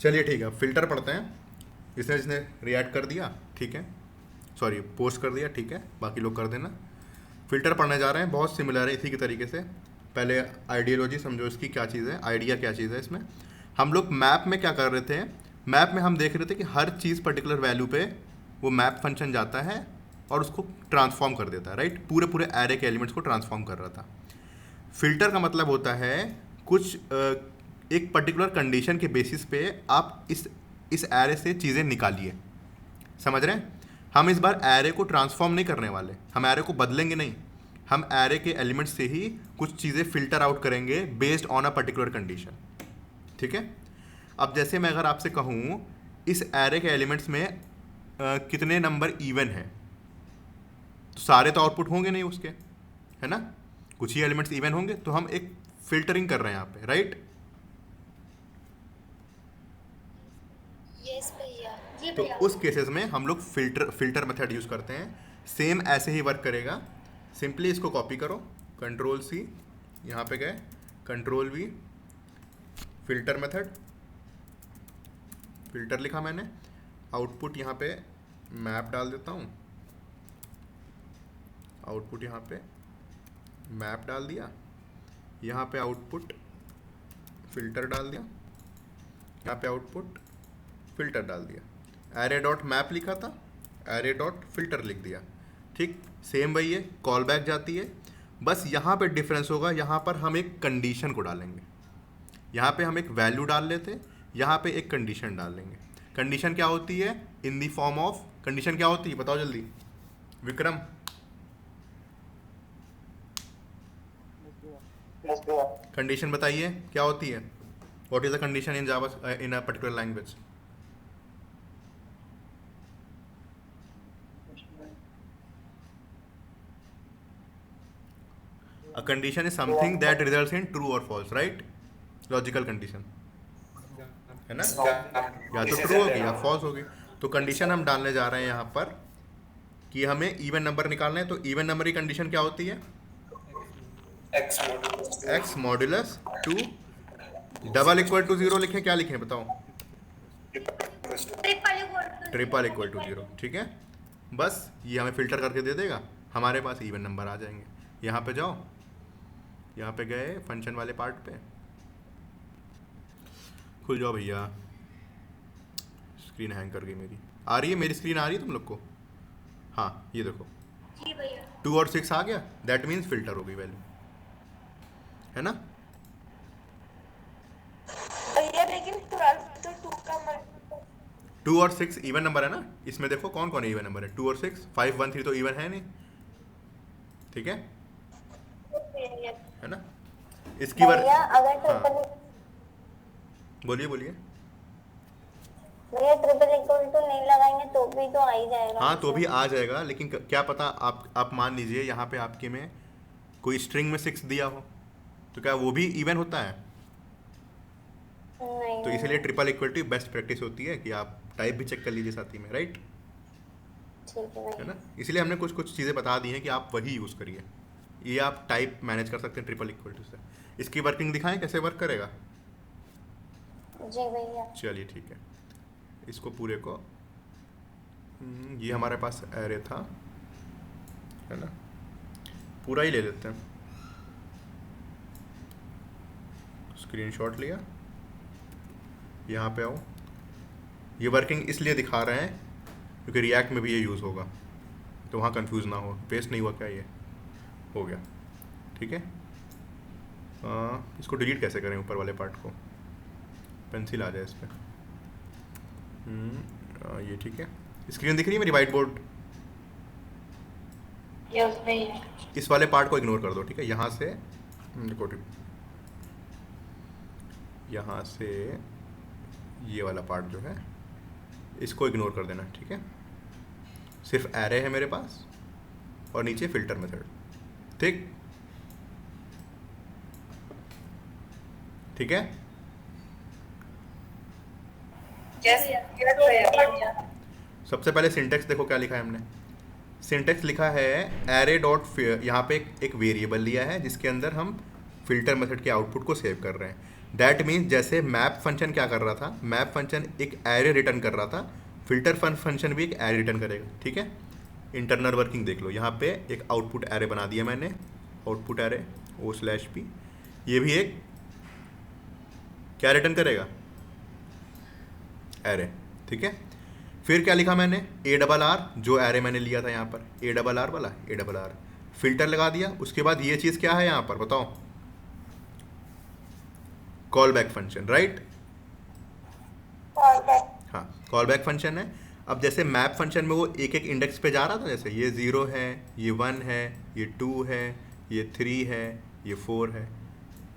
चलिए ठीक है, अब फिल्टर पढ़ते हैं। जिसने रिएक्ट कर दिया ठीक है, सॉरी पोस्ट कर दिया ठीक है, बाकी लोग कर देना। फिल्टर पढ़ने जा रहे हैं, बहुत सिमिलर है इसी के तरीके से। पहले आइडियोलॉजी समझो इसकी क्या चीज़ है, आइडिया क्या चीज़ है। इसमें हम लोग मैप में क्या कर रहे थे, मैप में हम देख रहे थे कि हर चीज़ पर्टिकुलर वैल्यू पे वो मैप फंक्शन जाता है और उसको ट्रांसफॉर्म कर देता है, राइट। पूरे एरे के एलिमेंट्स को ट्रांसफॉर्म कर रहा था। फिल्टर का मतलब होता है कुछ एक पर्टिकुलर कंडीशन के बेसिस पे आप इस एरे से चीज़ें निकालिए, समझ रहे हैं। हम इस बार एरे को ट्रांसफॉर्म नहीं करने वाले, हम एरे को बदलेंगे नहीं, हम एरे के एलिमेंट्स से ही कुछ चीज़ें फिल्टर आउट करेंगे based on a particular condition, ठीक है। अब जैसे मैं अगर आपसे कहूँ इस एरे के एलिमेंट्स में कितने नंबर इवन है, तो सारे तो आउटपुट होंगे नहीं उसके, है ना, कुछ ही एलिमेंट्स इवन होंगे, तो हम एक फिल्टरिंग कर रहे हैं यहाँ पे, राइट। यस भैया। जी तो भैया। उस केसेस में हम लोग फिल्टर मेथड यूज़ करते हैं। सेम ऐसे ही वर्क करेगा। सिंपली इसको कॉपी करो, कंट्रोल सी, यहाँ पे गए, control we, filter method, filter लिखा मैंने, आउटपुट यहाँ पे मैप डाल देता हूँ, आउटपुट यहाँ पे मैप डाल दिया, यहाँ पे आउटपुट फिल्टर डाल दिया, यहाँ पे आउटपुट फिल्टर डाल दिया, एरे डॉट मैप लिखा था, एरे डॉट फिल्टर लिख दिया। ठीक, सेम वही है, कॉल बैक जाती है, बस यहाँ पे डिफरेंस होगा, यहाँ पर हम एक कंडीशन को डालेंगे, यहाँ पे हम एक वैल्यू डाल लेते, यहाँ पे एक कंडीशन डाल लेंगे। कंडीशन क्या होती है? इन दी फॉर्म ऑफ, कंडीशन क्या होती है बताओ जल्दी विक्रम। कंडीशन बताइए क्या होती है? What is the condition in Java in a particular language? A condition is something that results in true or false, right? Logical condition है ना, या तो ट्रू होगी या फॉल्स होगी। तो कंडीशन हम डालने जा रहे हैं यहाँ पर कि हमें इवन नंबर निकालना है। तो इवन नंबर की कंडीशन क्या होती है? x modulus 2 double equal to 0 लिखें, क्या लिखें बताओ? Triple equal to 0। ठीक है, बस ये हमें फिल्टर करके दे देगा, हमारे पास इवन नंबर आ जाएंगे। यहाँ पे जाओ, यहाँ पे गए फंक्शन वाले पार्ट पे, खुल जाओ भैया। स्क्रीन हैंग कर गई मेरी। आ रही है मेरी स्क्रीन, आ रही है तुम लोग को? हाँ ये देखो, जी भैया 2 और 6 आ गया, दैट मीन्स फिल्टर हो गई वैल्यू, है ना? भैया लेकिन 12 तो 2 का 2 और 6 इवन नंबर है ना, इसमें देखो कौन कौन इवन नंबर है, 2 और 6, 5 1 3 तो इवन है नहीं, ठीक है ना? इसकी बार अगर बोलिए बोलिए। भैया ट्रिपल इक्वल टू नहीं लगाएंगे तो भी तो आ ही जाएगा। हाँ तो भी आ जाएगा, लेकिन क्या पता आप मान लीजिए यहाँ पे आपके में कोई स्ट्रिंग में 6 दिया हो, तो क्या वो भी इवन होता है? नहीं, तो इसलिए triple equal to best practice होती है कि आप टाइप भी चेक कर लीजिए साथ ही में, राइट? ठीक है ना? इसलिए हमने कुछ कुछ चीज़ें बता दी हैं कि आप वही यूज़ करिए, ये आप टाइप मैनेज कर सकते हैं ट्रिपल इक्वल टू से। इसकी वर्किंग दिखाएं कैसे वर्क करेगा? जी भैया। चलिए ठीक है, इसको पूरे को ये हमारे पास एरे था, है ना, पूरा ही ले लेते हैं। स्क्रीनशॉट लिया, यहाँ पे आओ। ये वर्किंग इसलिए दिखा रहे हैं क्योंकि रिएक्ट में भी ये यूज़ होगा, तो वहाँ कंफ्यूज ना हो। पेस्ट नहीं हुआ क्या? ये हो गया, ठीक है। इसको डिलीट कैसे करें ऊपर वाले पार्ट को? पेंसिल आ जाए इस पर। ये ठीक है। स्क्रीन दिख रही है मेरी वाइट बोर्ड? यस भैया। इस वाले पार्ट को इग्नोर कर दो, ठीक है। यहाँ से देखो, यहाँ से ये वाला पार्ट जो है इसको इग्नोर कर देना, ठीक है। सिर्फ एरे है मेरे पास और नीचे फिल्टर मेथड, ठीक ठीक है। सबसे पहले सिंटेक्स देखो क्या लिखा है हमने। सिंटेक्स लिखा है एरे डॉट, यहाँ पे एक वेरिएबल लिया है जिसके अंदर हम फिल्टर मेथड के आउटपुट को सेव कर रहे हैं। दैट मीन्स जैसे मैप फंक्शन क्या कर रहा था, मैप फंक्शन एक एरे रिटर्न कर रहा था, फिल्टर फंक्शन भी एक एरे रिटर्न करेगा, ठीक है। इंटरनल वर्किंग देख लो, यहाँ पे एक आउटपुट एरे बना दिया मैंने, आउटपुट एरे O/P। ये भी एक क्या रिटर्न करेगा? एरे, ठीक है। फिर क्या लिखा मैंने? ARR, जो एरे मैंने लिया था यहाँ पर, ARR वाला, ARR फिल्टर लगा दिया। उसके बाद ये चीज़ क्या है यहाँ पर बताओ? Call back function, right? हाँ, कॉल बैक फंक्शन है। अब जैसे मैप फंक्शन में वो एक एक इंडेक्स पे जा रहा था, जैसे ये 0 है, ये 1 है, ये 2 है, ये 3 है, ये 4 है,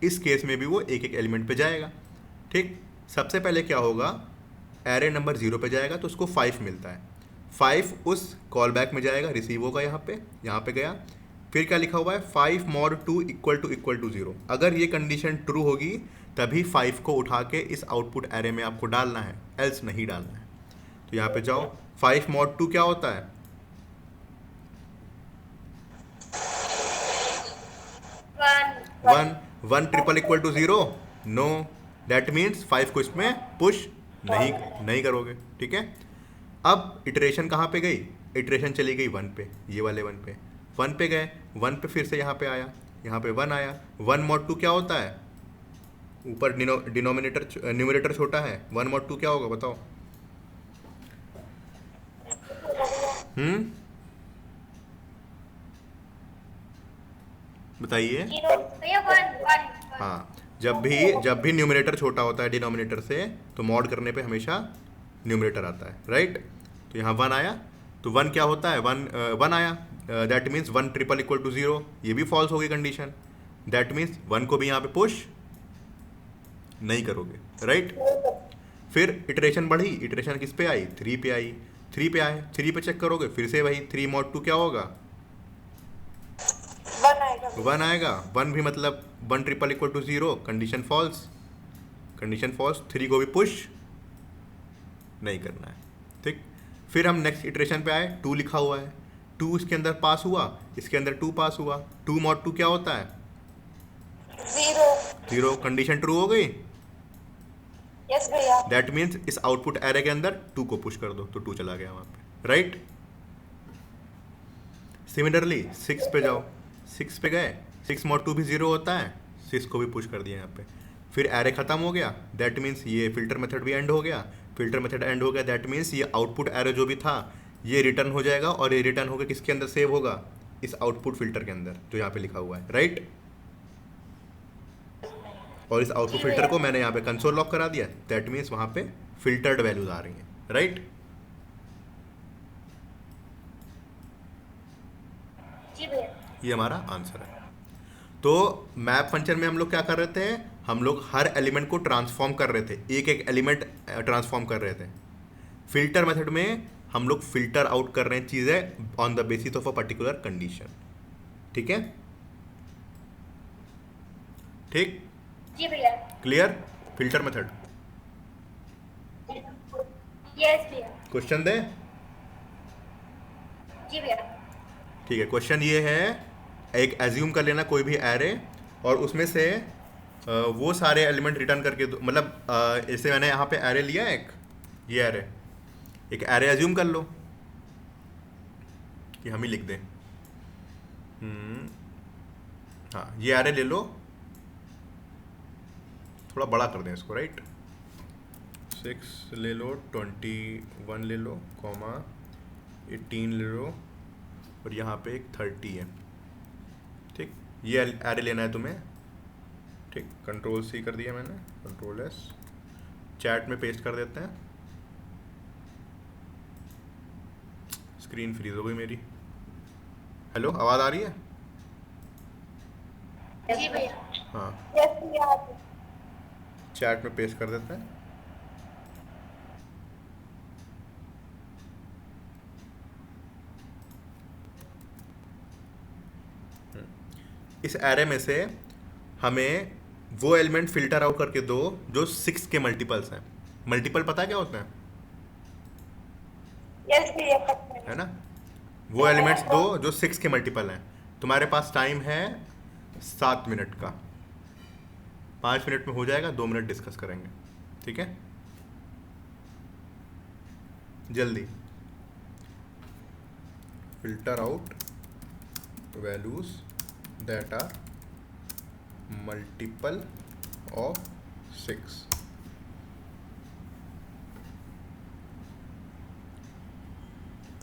इस केस में भी वो एक एक एलिमेंट पे जाएगा, ठीक। सबसे पहले क्या होगा, एरे नंबर 0 पे जाएगा तो उसको 5 मिलता है, 5 उस कॉल बैक में जाएगा, रिसीव होगा यहाँ पे गया। फिर क्या लिखा हुआ है? 5 mod 2 इक्वल टू 0। अगर ये कंडीशन ट्रू होगी तभी 5 को उठा के इस आउटपुट एरे में आपको डालना है, एल्स नहीं डालना है। तो यहाँ पे जाओ, 5 mod 2 क्या होता है? 1 triple equal to 0, no, that means 5 को इसमें पुश नहीं करोगे, ठीक है। अब इटरेशन कहाँ पे गई, इटरेशन चली गई 1 पे, ये वाले 1 पे, 1 पे गए, 1 पे फिर से यहाँ पे आया, यहाँ पे 1 आया। 1 mod 2 क्या होता है, ऊपर डिनोमिनेटर न्यूमरेटर छोटा है, 1 mod 2 क्या होगा बताओ। बताइए। भैया 1 हाँ, जब भी न्यूमरेटर छोटा होता है डिनोमिनेटर से तो मॉड करने पे हमेशा न्यूमरेटर आता है, राइट। तो यहाँ 1 आया, तो 1 क्या होता है, 1 आया, that means 1 triple equal to 0, ये भी फॉल्स होगी कंडीशन, दैट मीन्स 1 को भी यहाँ पे पुश नहीं करोगे, राइट। फिर इटरेशन बढ़ी, इटरेशन किस पे आई, 3 पे आई, 3 पे आए, 3 पे चेक करोगे, फिर से वही 3 mod 2 क्या होगा, 1 आएगा। 1 भी मतलब 1 triple equal to 0, condition false, 3 को भी पुश नहीं करना है, ठीक। फिर हम नेक्स्ट इटरेशन पे आए, 2 लिखा हुआ है, 2 इसके अंदर पास हुआ, इसके अंदर 2 पास हुआ, 2 mod 2 क्या होता है, 0, कंडीशन ट्रू हो गई। यस भैया। दैट मीन्स इस आउटपुट एरे के अंदर 2 को पुश कर दो, तो 2 चला गया वहाँ पे, राइट। सिमिलरली 6 पे जाओ, 6 पे गए, 6 mod 2 भी 0 होता है, 6 को भी पुश कर दिया यहाँ पे, फिर एरे खत्म हो गया, दैट मीन्स ये फिल्टर मेथड भी एंड हो गया, फिल्टर मेथड एंड हो गया, दैट मीन्स ये आउटपुट एरे जो भी था ये रिटर्न हो जाएगा, और ये रिटर्न होकर किसके अंदर सेव होगा, इस आउटपुट फिल्टर के अंदर जो यहाँ पे लिखा हुआ है, राइट। और इस आउटपुट फिल्टर को मैंने यहाँ पे कंसोल लॉक करा दिया, दैट मीन्स वहाँ पे फिल्टर्ड वैल्यूज आ रही हैं, राइट। जी भैया। ये हमारा आंसर है। तो मैप फंक्शन में हम लोग क्या कर रहे थे, हम लोग हर एलिमेंट को ट्रांसफॉर्म कर रहे थे, एक एक एलिमेंट ट्रांसफॉर्म कर रहे थे। फिल्टर मेथड में हम लोग फिल्टर आउट कर रहे हैं चीज़ें on the basis of a particular condition, ठीक है, ठीक। जी भैया। Clear, filter method. यस भैया। क्वेश्चन दे। जी भैया। ठीक है, क्वेश्चन ये है, एक एज्यूम कर लेना कोई भी एरे, और उसमें से वो सारे एलिमेंट रिटर्न करके दो, मतलब जैसे मैंने यहाँ पे एरे लिया एक, ये एरे, एक एरे एज्यूम कर लो कि हम ही लिख दें, हाँ ये एरे ले लो, थोड़ा बड़ा कर दें इसको, राइट। 6 ले लो, 21 ले लो, कॉमा 18 ले लो, और यहाँ पे एक 30 है, ठीक। ये एरे लेना है तुम्हें, ठीक। कंट्रोल C कर दिया मैंने, कंट्रोल S, चैट में पेस्ट कर देते हैं। स्क्रीन फ्रीज हो गई मेरी। हेलो, आवाज़ आ रही है? जी भैया। हाँ, यस भैया। चैट में पेस्ट कर देते हैं। इस एरे में से हमें वो एलिमेंट फिल्टर आउट करके दो जो 6 के मल्टीपल्स हैं। मल्टीपल पता है क्या होते हैं? यस भैया। है ना, वो एलिमेंट्स दो जो 6 के मल्टीपल हैं। तुम्हारे पास टाइम है 7 मिनट का, 5 मिनट में हो जाएगा, 2 मिनट डिस्कस करेंगे, ठीक है। जल्दी filter out values that are multiple of 6।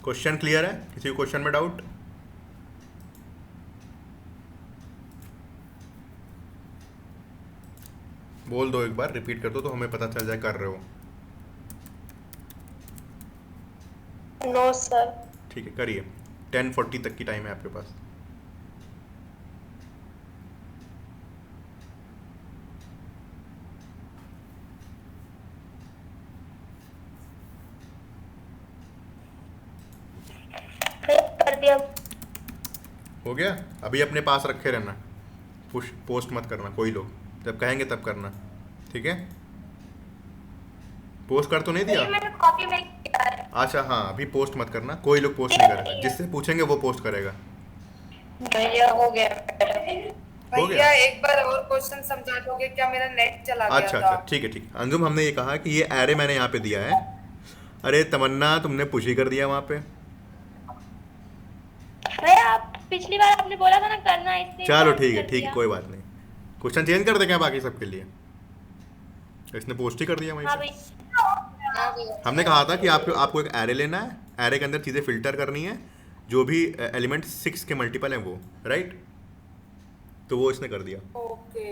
Question clear है? किसी को क्वेश्चन में डाउट? बोल दो, एक बार रिपीट कर दो तो हमें पता चल जाए कर रहे हो। No sir. ठीक है, करिए। 10:40 तक की टाइम है आपके पास। कर दिया। हो गया? अभी अपने पास रखे रहना, पोस्ट मत करना, कोई लोग जब कहेंगे तब करना, ठीक है। पोस्ट कर तो नहीं दिया? मैंने कॉपी में किया है। अच्छा हाँ, अभी पोस्ट मत करना, कोई लोग पोस्ट नहीं करेगा, जिससे पूछेंगे वो पोस्ट करेगा। भैया हो गया। हो गया? भैया एक बार और क्वेश्चन समझा दोगे क्या? मेरा नेट चला गया अच्छा था। अच्छा, ठीक है ठीक है। अंजुम, हमने ये कहा कि ये एरे मैंने यहाँ पे दिया है। अरे तमन्ना, तुमने पुश ही कर दिया वहाँ पे। भैया आप पिछली बार आपने बोला था ना करना, इसलिए चलो मैंने ठीक है कर ठीक है, दिया। कोई बात नहीं। क्वेश्चन चेंज कर दे क्या बाकी सबके लिए? इसने पोस्ट ही कर दिया वहीं हाँ पे। भैया। हाँ भैया। हमने कहा था कि आपको आपको एक एरे लेना है, एरे के अंदर चीज़ें फिल्टर करनी है, जो भी एलिमेंट 6 के मल्टीपल हैं वो, राइट? तो वो इसने कर दिया। ओके।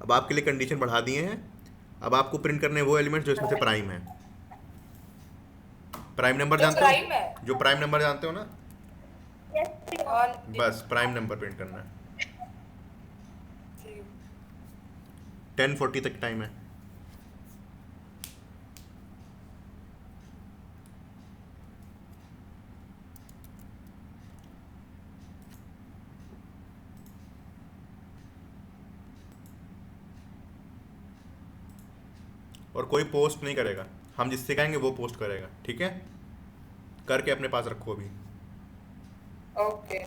अब आपके लिए कंडीशन बढ़ा दिए हैं। अब आपको प्रिंट करने हैं वो एलिमेंट जो इसमें से प्राइम है। प्राइम नंबर जो जानते प्राइम हो? है? जो प्राइम नंबर जानते हो ना, हाँ बस प्राइम नंबर प्रिंट करना है। जी। 10:40 तक टाइम है। और कोई पोस्ट नहीं करेगा, हम जिससे कहेंगे वो पोस्ट करेगा, ठीक है? करके अपने पास रखो अभी। ओके।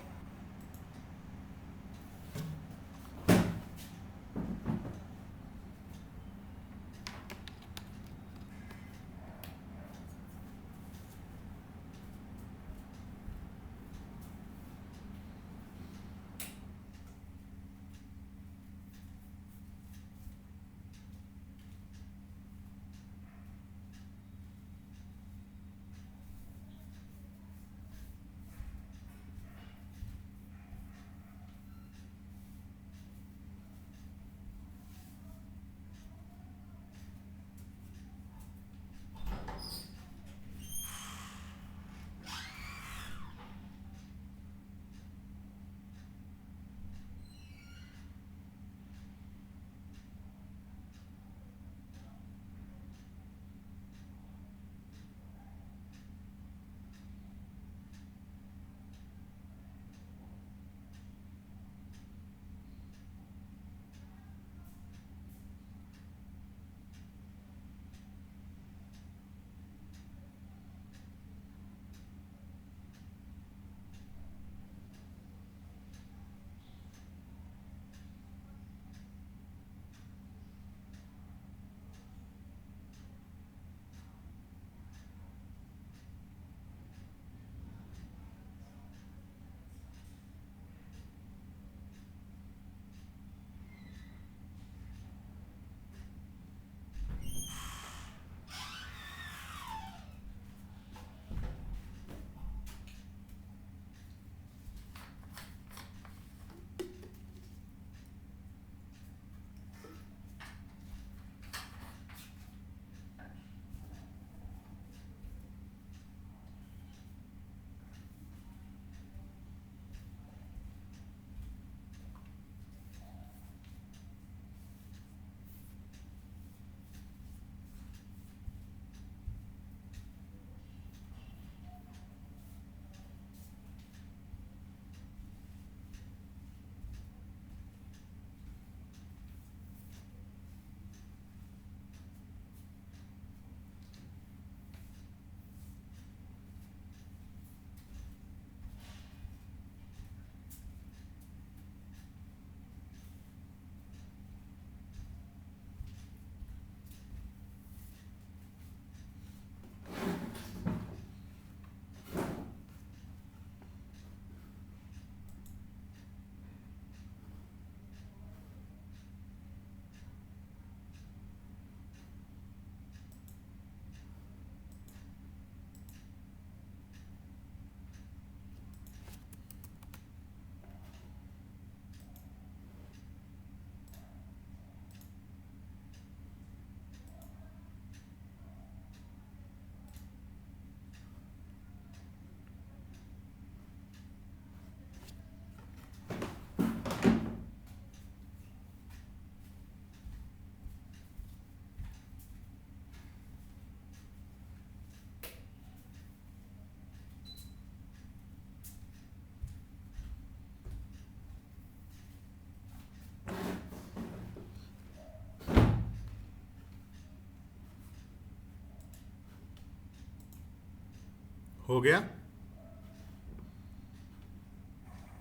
हो गया?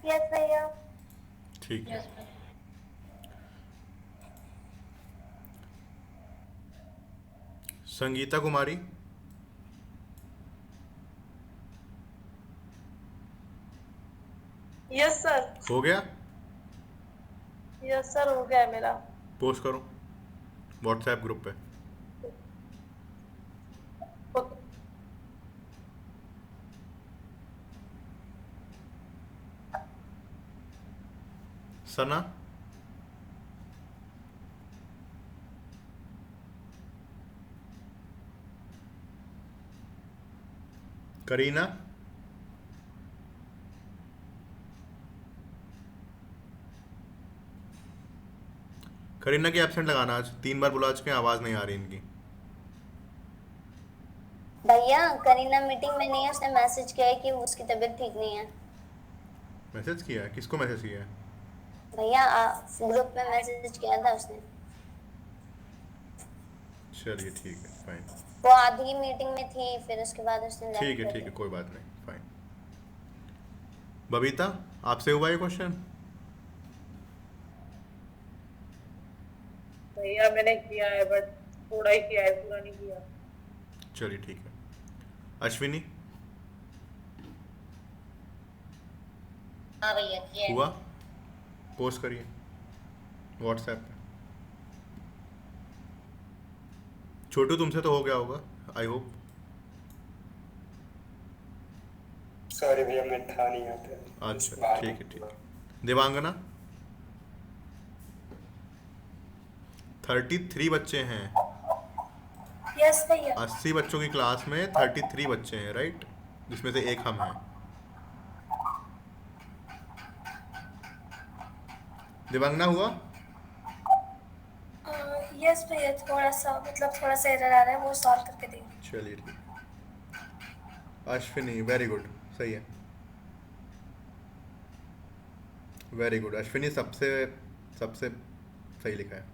यस भैया। ठीक है। यस संगीता कुमारी, यस सर। हो गया? यस सर, हो गया मेरा। पोस्ट करो व्हाट्सएप ग्रुप पे। ओके। सना, करीना, करीना की एब्सेंट लगाना आज, 3 बार बुला चुके हैं, आवाज़ नहीं आ रही इनकी। भैया करीना मीटिंग में नहीं है, उसने मैसेज किया है कि उसकी तबीयत ठीक नहीं है। मैसेज किया है? किसको मैसेज किया है? भैया ग्रुप में मैसेज किया था उसने। चलिए ठीक है, फाइन। वो आधी मीटिंग में थी, फिर उसके बाद उसने left ठीक है कर ठीक है, दिया। कोई बात नहीं, फाइन। बबीता, आपसे हुआ ये क्वेश्चन? भैया मैंने किया है बट थोड़ा ही किया है, पूरा नहीं किया। चलिए ठीक है। अश्विनी, हाँ भैया किया है। हुआ? पोस्ट करिए व्हाट्सएप पे। छोटू, तुमसे तो हो गया होगा आई होप। सॉरी भैया, मैं था नहीं आता। अच्छा ठीक है ठीक है। देवांगना, 33 बच्चे हैं। यस भैया। 80 बच्चों की क्लास में 33 बच्चे हैं, राइट? जिसमें से एक हम हैं। देवांगना, हुआ? यस भैया, थोड़ा सा एरर आ रहा है, वो सॉल्व करके देंगे। चलिए ठीक। अश्विनी, वेरी गुड, सही है, वेरी गुड। अश्विनी सबसे सबसे सही लिखा है।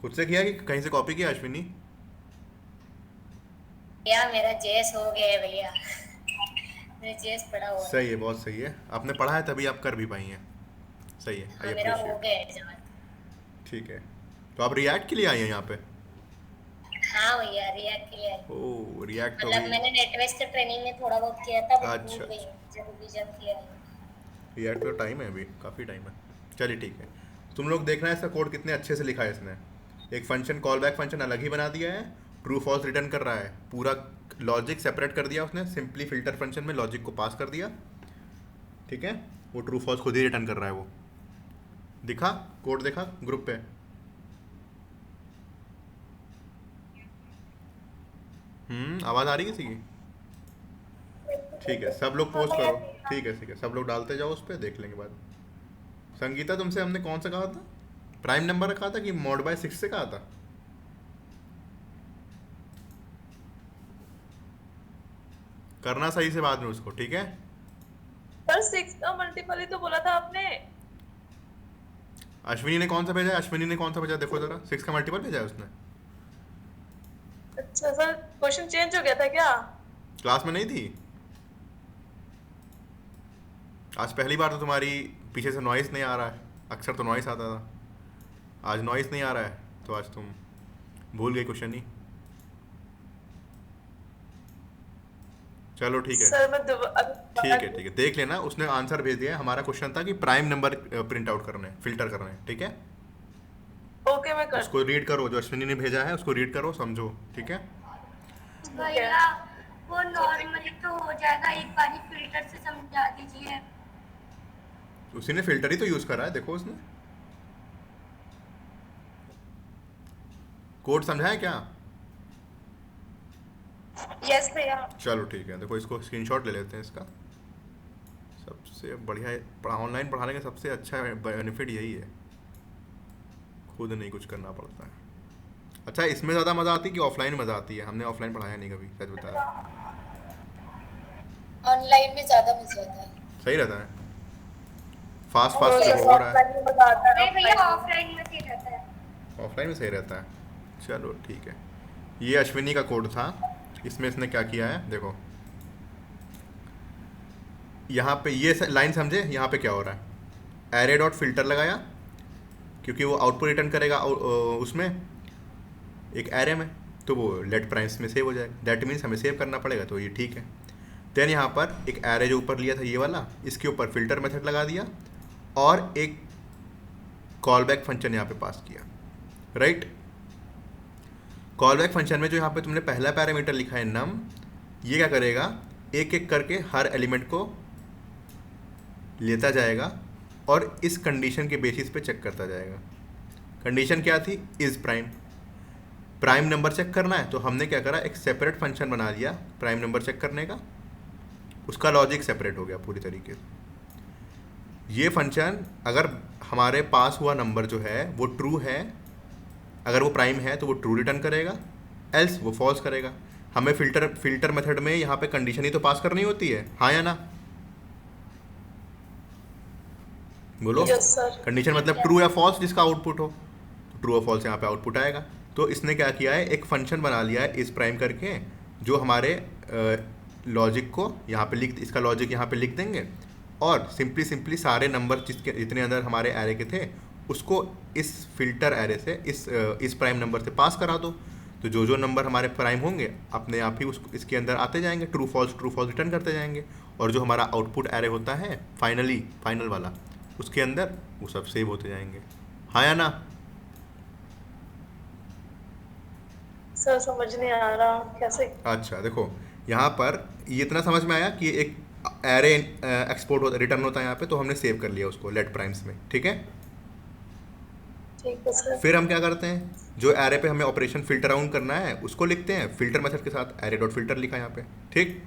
खुद से किया कि कहीं से कॉपी किया अश्विनी? भैया मेरा जेएस हो गया है भैया। मेरा जेएस पढ़ा हुआ है। सही है, बहुत सही है। आपने पढ़ा है तभी आप कर भी पाई हैं। सही है, हाँ, आई मेरा हो अप्रिशिएट। गया है जमा। ठीक है, तो आप रिएक्ट के लिए आई हैं यहाँ पे? हाँ भैया, रिएक्ट के लिए आई। ओह, रिएक्ट तो मतलब भी। मैंने नेटवेस्ट के ट्रेनिंग में थोड़ा बहुत किया था, बट अच्छा, भूल गई जब रिवीजन किया है। रिएक्ट तो टाइम है, अभी काफ़ी टाइम है। चलिए ठीक है, तुम लोग देखना है इसका कोड कितने अच्छे से लिखा है इसने। एक फंक्शन, कॉल बैक फंक्शन अलग ही बना दिया है, ट्रू फॉल्स रिटर्न कर रहा है, पूरा लॉजिक सेपरेट कर दिया उसने, सिंपली फिल्टर फंक्शन में लॉजिक को पास कर दिया, ठीक है? वो ट्रू फॉल्स खुद ही रिटर्न कर रहा है। वो दिखा कोड, देखा ग्रुप पे? आवाज़ आ रही है किसी की? ठीक है, सब लोग पोस्ट करो। ठीक है, सब लोग डालते जाओ उस पर, देख लेंगे बाद। संगीता, तुमसे हमने कौन सा कहा था? प्राइम नंबर रखा था कि मॉड बाय 6 से कहा था? करना सही से बाद में उसको, ठीक है? सर 6 का मल्टीपल ही तो बोला था आपने। अश्विनी ने कौन सा भेजा है? अश्विनी ने कौन सा भेजा, देखो जरा। 6 का मल्टीपल भेजा है उसने। अच्छा सर, क्वेश्चन चेंज हो गया था क्या? क्लास में नहीं थी आज? पहली बार तो तुम्हारी पीछे से नॉइस नहीं आ रहा है। अक्सर तो नॉइस आता था, आज नॉइस नहीं आ रहा है, तो आज तुम भूल गई क्वेश्चन ही। चलो ठीक है, सर मैं ठीक है, देख लेना। उसने आंसर भेज दिया है। हमारा क्वेश्चन था कि प्राइम नंबर प्रिंट आउट करने हैं, फिल्टर करने हैं, ठीक है? ओके, मैं कर। उसको रीड करो, जो अश्विनी ने भेजा है उसको रीड करो, समझो, ठीक है? भैया वो नॉर्मली तो हो जाएगा, एक बार ही फिल्टर से समझा दीजिए। उसी ने फिल्टर ही तो यूज करा है, देखो उसने कोड समझा है क्या? यस भैया। चलो ठीक है, देखो इसको स्क्रीनशॉट ले लेते हैं इसका। सबसे बढ़िया ऑनलाइन पढ़ाने का सबसे अच्छा बेनिफिट यही है, खुद नहीं कुछ करना पड़ता है। अच्छा, इसमें ज़्यादा मज़ा आती है कि ऑफलाइन मज़ा आती है? हमने ऑफलाइन पढ़ाया नहीं कभी, सच बता रहा। ऑनलाइन में ज्यादा मजा आता है। सही रहता है, फास्ट हो रहा है। नहीं भैया, ऑफलाइन में सही रहता है। ऑफलाइन में सही रहता है। चलो ठीक है, ये अश्विनी का कोड था। इसमें इसने क्या किया है देखो, यहाँ पे ये लाइन समझे, यहाँ पे क्या हो रहा है? एरे डॉट फिल्टर लगाया, क्योंकि वो आउटपुट रिटर्न करेगा उसमें एक एरे में, तो तो वो लेट प्राइम्स में सेव हो जाएगा। दैट मीन्स हमें सेव करना पड़ेगा, तो ये ठीक है। देन यहाँ पर एक एरे जो ऊपर लिया था ये वाला, इसके ऊपर फिल्टर मेथड लगा दिया और एक कॉल बैक फंक्शन यहाँ पे पास किया, राइट। कॉल बैक फंक्शन में जो यहाँ पे तुमने पहला पैरामीटर लिखा है नम, ये क्या करेगा, एक एक करके हर एलिमेंट को लेता जाएगा और इस कंडीशन के बेसिस पे चेक करता जाएगा। कंडीशन क्या थी, is prime, prime number check करना है, तो हमने क्या करा, एक सेपरेट फंक्शन बना लिया प्राइम नंबर चेक करने का, उसका लॉजिक सेपरेट हो गया पूरी तरीके से। ये फंक्शन अगर हमारे पास हुआ नंबर जो है वो ट्रू है, अगर वो प्राइम है तो वो ट्रू रिटर्न करेगा, एल्स वो फॉल्स करेगा। हमें फिल्टर मेथड में यहाँ पे कंडीशन ही तो पास करनी होती है, हाँ या ना, बोलो। कंडीशन मतलब ट्रू या फॉल्स जिसका आउटपुट हो, ट्रू और फॉल्स यहाँ पे आउटपुट आएगा। तो इसने क्या किया है, एक फंक्शन बना लिया है इस प्राइम करके, जो हमारे लॉजिक को यहाँ पे इसका लॉजिक यहाँ पे लिख देंगे और सिंपली सारे नंबर जितने अंदर हमारे एरे के थे उसको इस फिल्टर एरे से इस प्राइम नंबर से पास करा दो। तो जो नंबर हमारे प्राइम होंगे अपने आप ही इसके अंदर आते जाएंगे, ट्रू फॉल्स रिटर्न करते जाएंगे, और जो हमारा आउटपुट एरे होता है फाइनल वाला, उसके अंदर वो सब सेव होते जाएंगे, हाँ या ना। सर समझ नहीं आ रहा कैसे। अच्छा देखो, यहाँ पर ये इतना समझ में आया कि एक एरे एक्सपोर्ट होता रिटर्न होता है यहाँ पे, तो हमने सेव कर लिया उसको लेट प्राइम्स में, ठीक है। ठीक है सर। फिर हम क्या करते हैं, जो एरे पे हमें ऑपरेशन फिल्टर राउंड करना है उसको लिखते हैं फिल्टर मेथड के साथ, एरे डॉट फिल्टर लिखा यहाँ पे, ठीक।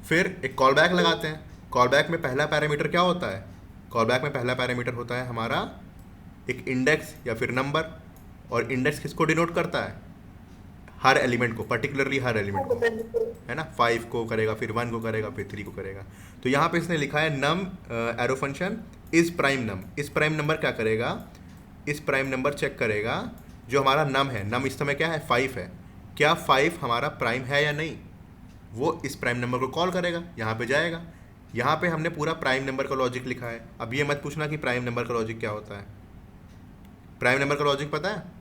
फिर एक कॉल बैक लगाते हैं। कॉल बैक में पहला पैरामीटर क्या होता है, कॉल बैक में पहला पैरामीटर होता है हमारा एक इंडेक्स या फिर नंबर, और इंडेक्स किसको डिनोट करता है, हर एलिमेंट को, पर्टिकुलरली हर एलिमेंट को, है ना। 5 को करेगा, फिर 1 को करेगा, फिर 3 को करेगा। तो यहाँ पे इसने लिखा है नम एरो फंक्शन इज प्राइम नम। इस प्राइम नंबर क्या करेगा, इस प्राइम नंबर चेक करेगा जो हमारा नम है। नम इस समय क्या है, 5 है, क्या 5 हमारा प्राइम है या नहीं, वो इस प्राइम नंबर को कॉल करेगा, यहाँ पे जाएगा। यहाँ पे हमने पूरा प्राइम नंबर का लॉजिक लिखा है। अब ये मत पूछना कि प्राइम नंबर का लॉजिक क्या होता है। प्राइम नंबर का लॉजिक पता है,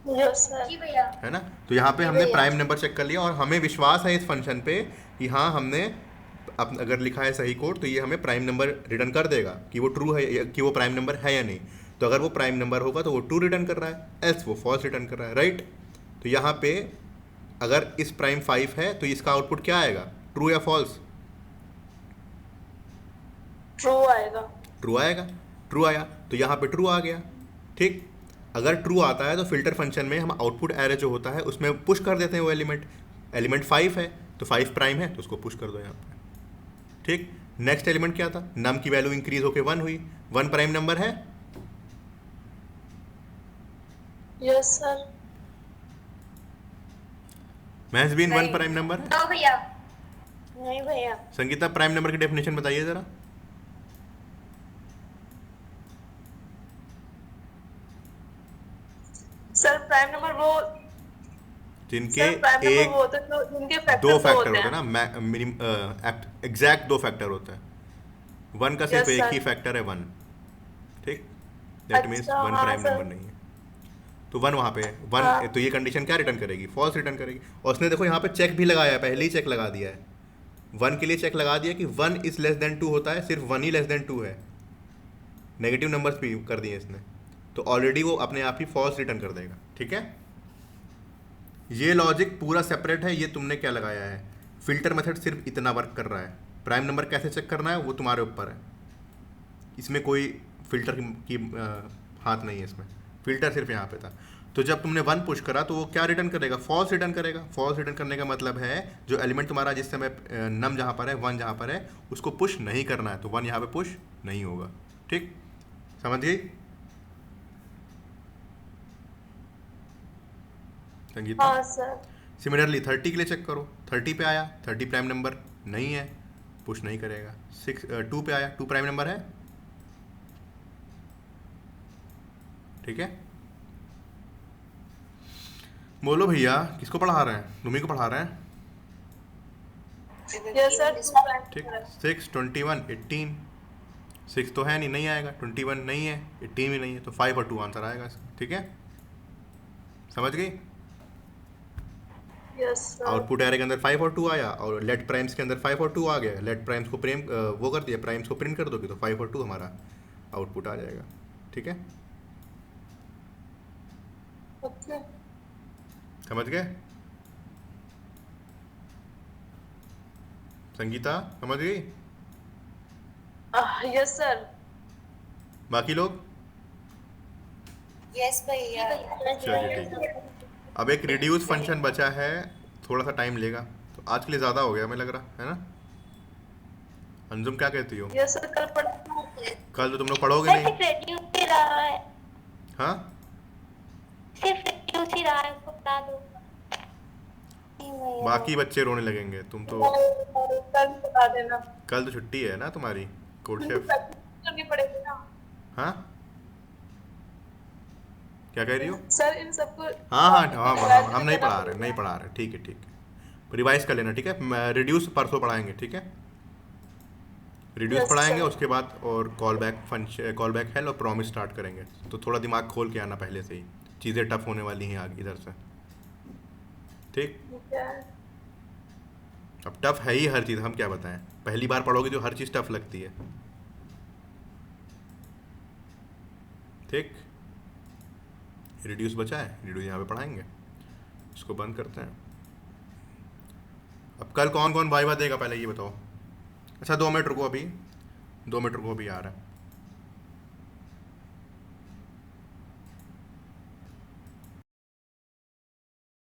जी भैया। है ना। तो यहाँ पे हमने प्राइम नंबर चेक कर लिया और हमें विश्वास है इस फंक्शन पे कि हाँ हमने अगर लिखा है सही कोड तो ये हमें प्राइम नंबर रिटर्न कर देगा कि वो ट्रू है, कि वो प्राइम नंबर है या नहीं। तो अगर वो प्राइम नंबर होगा तो वो ट्रू रिटर्न कर रहा है, एल्स वो फॉल्स रिटर्न कर रहा है, राइट। तो यहाँ पे अगर इस प्राइम 5 है तो इसका आउटपुट क्या आएगा, ट्रू या फॉल्स, ट्रू आएगा। ट्रू आएगा, ट्रू आया तो यहाँ पे ट्रू आ गया, ठीक। अगर ट्रू आता है तो फिल्टर फंक्शन में हम आउटपुट एरे जो होता है उसमें पुश कर देते हैं वो एलिमेंट 5 है तो 5 प्राइम है तो उसको पुश कर दो यहाँ पे, ठीक। नेक्स्ट एलिमेंट क्या था, नम की वैल्यू इंक्रीज होकर 1 हुई, 1 प्राइम नंबर है, yes sir. Mahjabeen 1 prime number है। नो भैया। नहीं भैया। संगीता प्राइम नंबर की डेफिनेशन बताइए जरा। सर प्राइम नंबर वो जिनके सर, प्राइम नंबर एक वो होते हैं जो जिनके दो फैक्टर फैक्टर होते होते हैं हैं ना, मिनिमम एग्जैक्ट 2 फैक्टर होता है। 1 का सिर्फ Yes, एक sir. ही फैक्टर है 1, ठीक। दैट मीन्स अच्छा, 1 हाँ, प्राइम sir. नंबर नहीं है, तो 1 वहाँ पे है 1। हाँ. तो ये कंडीशन क्या रिटर्न करेगी, फॉल्स रिटर्न करेगी। और उसने देखो यहाँ पे चेक भी लगाया है, पहले ही चेक लगा दिया है, 1 के लिए चेक लगा दिया कि 1 इज लेस देन 2 होता है, सिर्फ 1 ही लेस देन 2 है। नेगेटिव नंबर्स भी कर दिए इसने, तो ऑलरेडी वो अपने आप ही फॉल्स रिटर्न कर देगा, ठीक है। ये लॉजिक पूरा सेपरेट है, ये तुमने क्या लगाया है, फिल्टर मेथड सिर्फ इतना वर्क कर रहा है। प्राइम नंबर कैसे चेक करना है वो तुम्हारे ऊपर है, इसमें कोई फिल्टर की हाथ नहीं है इसमें, फिल्टर सिर्फ यहाँ पे था। तो जब तुमने 1 पुश करा तो वो क्या रिटर्न करेगा, फॉल्स रिटर्न करेगा। फॉल्स रिटर्न करने का मतलब है जो एलिमेंट तुम्हारा जिस समय नम जहाँ पर है 1 जहाँ पर है उसको पुश नहीं करना है, तो 1 यहाँ पे पुश नहीं होगा, ठीक। समझ गई संगीता। हाँ सर। सिमिलरली 30 के लिए चेक करो, 30 पे आया, 30 प्राइम नंबर नहीं है, पुश नहीं करेगा। 2 पे आया, 2 प्राइम नंबर है, ठीक है। बोलो भैया किसको पढ़ा रहे हैं, तुम्ही को पढ़ा रहे हैं, यस सर। ठीक। 6 21 18, 6 तो है नहीं आएगा, 21 नहीं है, 18 भी नहीं है, तो 5 और 2 आंसर आएगा इसका, ठीक है। समझ गई? Yes sir. आउटपुट एरे के अंदर 5 और 2 आया, और लेट प्राइम्स के अंदर 5 और 2 आ गया। लेट प्राइम्स को वो कर दिया, प्राइम्स को प्रिंट कर दोगे तो 5 और 2 हमारा आउटपुट आ जाएगा। ठीक है, ओके। समझ गए? संगीता समझ गई? Yes sir. बाकी लोग? यस भैया। चलिए ठीक है। अब एक रिड्यूस फंक्शन बचा है, थोड़ा सा टाइम लेगा, तो आज के लिए ज़्यादा हो गया हमें लग रहा है ना। अंजुम क्या कहती हो? यस सर, कल पढ़। कल तो तुम लोग पढ़ोगे नहीं। सिर्फ reduce ही रहा है, हाँ, सिर्फ reduce ही रहा है, उसको बता दो। बाकी बच्चे रोने लगेंगे। तुम तो कल बता देना। कल तो छुट्टी है ना तुम्हारी, कोड शेफ। करनी पड़ेगी ना हाँ, क्या कह रही हो? सर इन सबको। हाँ हाँ हाँ हाँ, हम नहीं पढ़ा रहे, नहीं पढ़ा रहे। ठीक है ठीक है, रिवाइज कर लेना। ठीक है, रिड्यूस परसों पढ़ाएंगे। ठीक है, रिड्यूस Yes, पढ़ाएंगे, sir. उसके बाद और call back function, call back hello और प्रॉमिस स्टार्ट करेंगे। तो थोड़ा दिमाग खोल के आना पहले से ही, चीज़ें टफ होने वाली हैं आगे इधर से। ठीक, ठीक है। अब टफ है ही हर चीज़, हम क्या बताएं। पहली बार पढ़ोगे तो हर चीज़ टफ लगती है। ठीक, रिड्यूस बचा है, रिड्यूस यहाँ पे पढ़ाएंगे, इसको बंद करते हैं। अब कल कौन कौन वाइवा देगा पहले ये बताओ। अच्छा 2 मिनट रुको, अभी 2 मिनट रुको, अभी आ रहा है।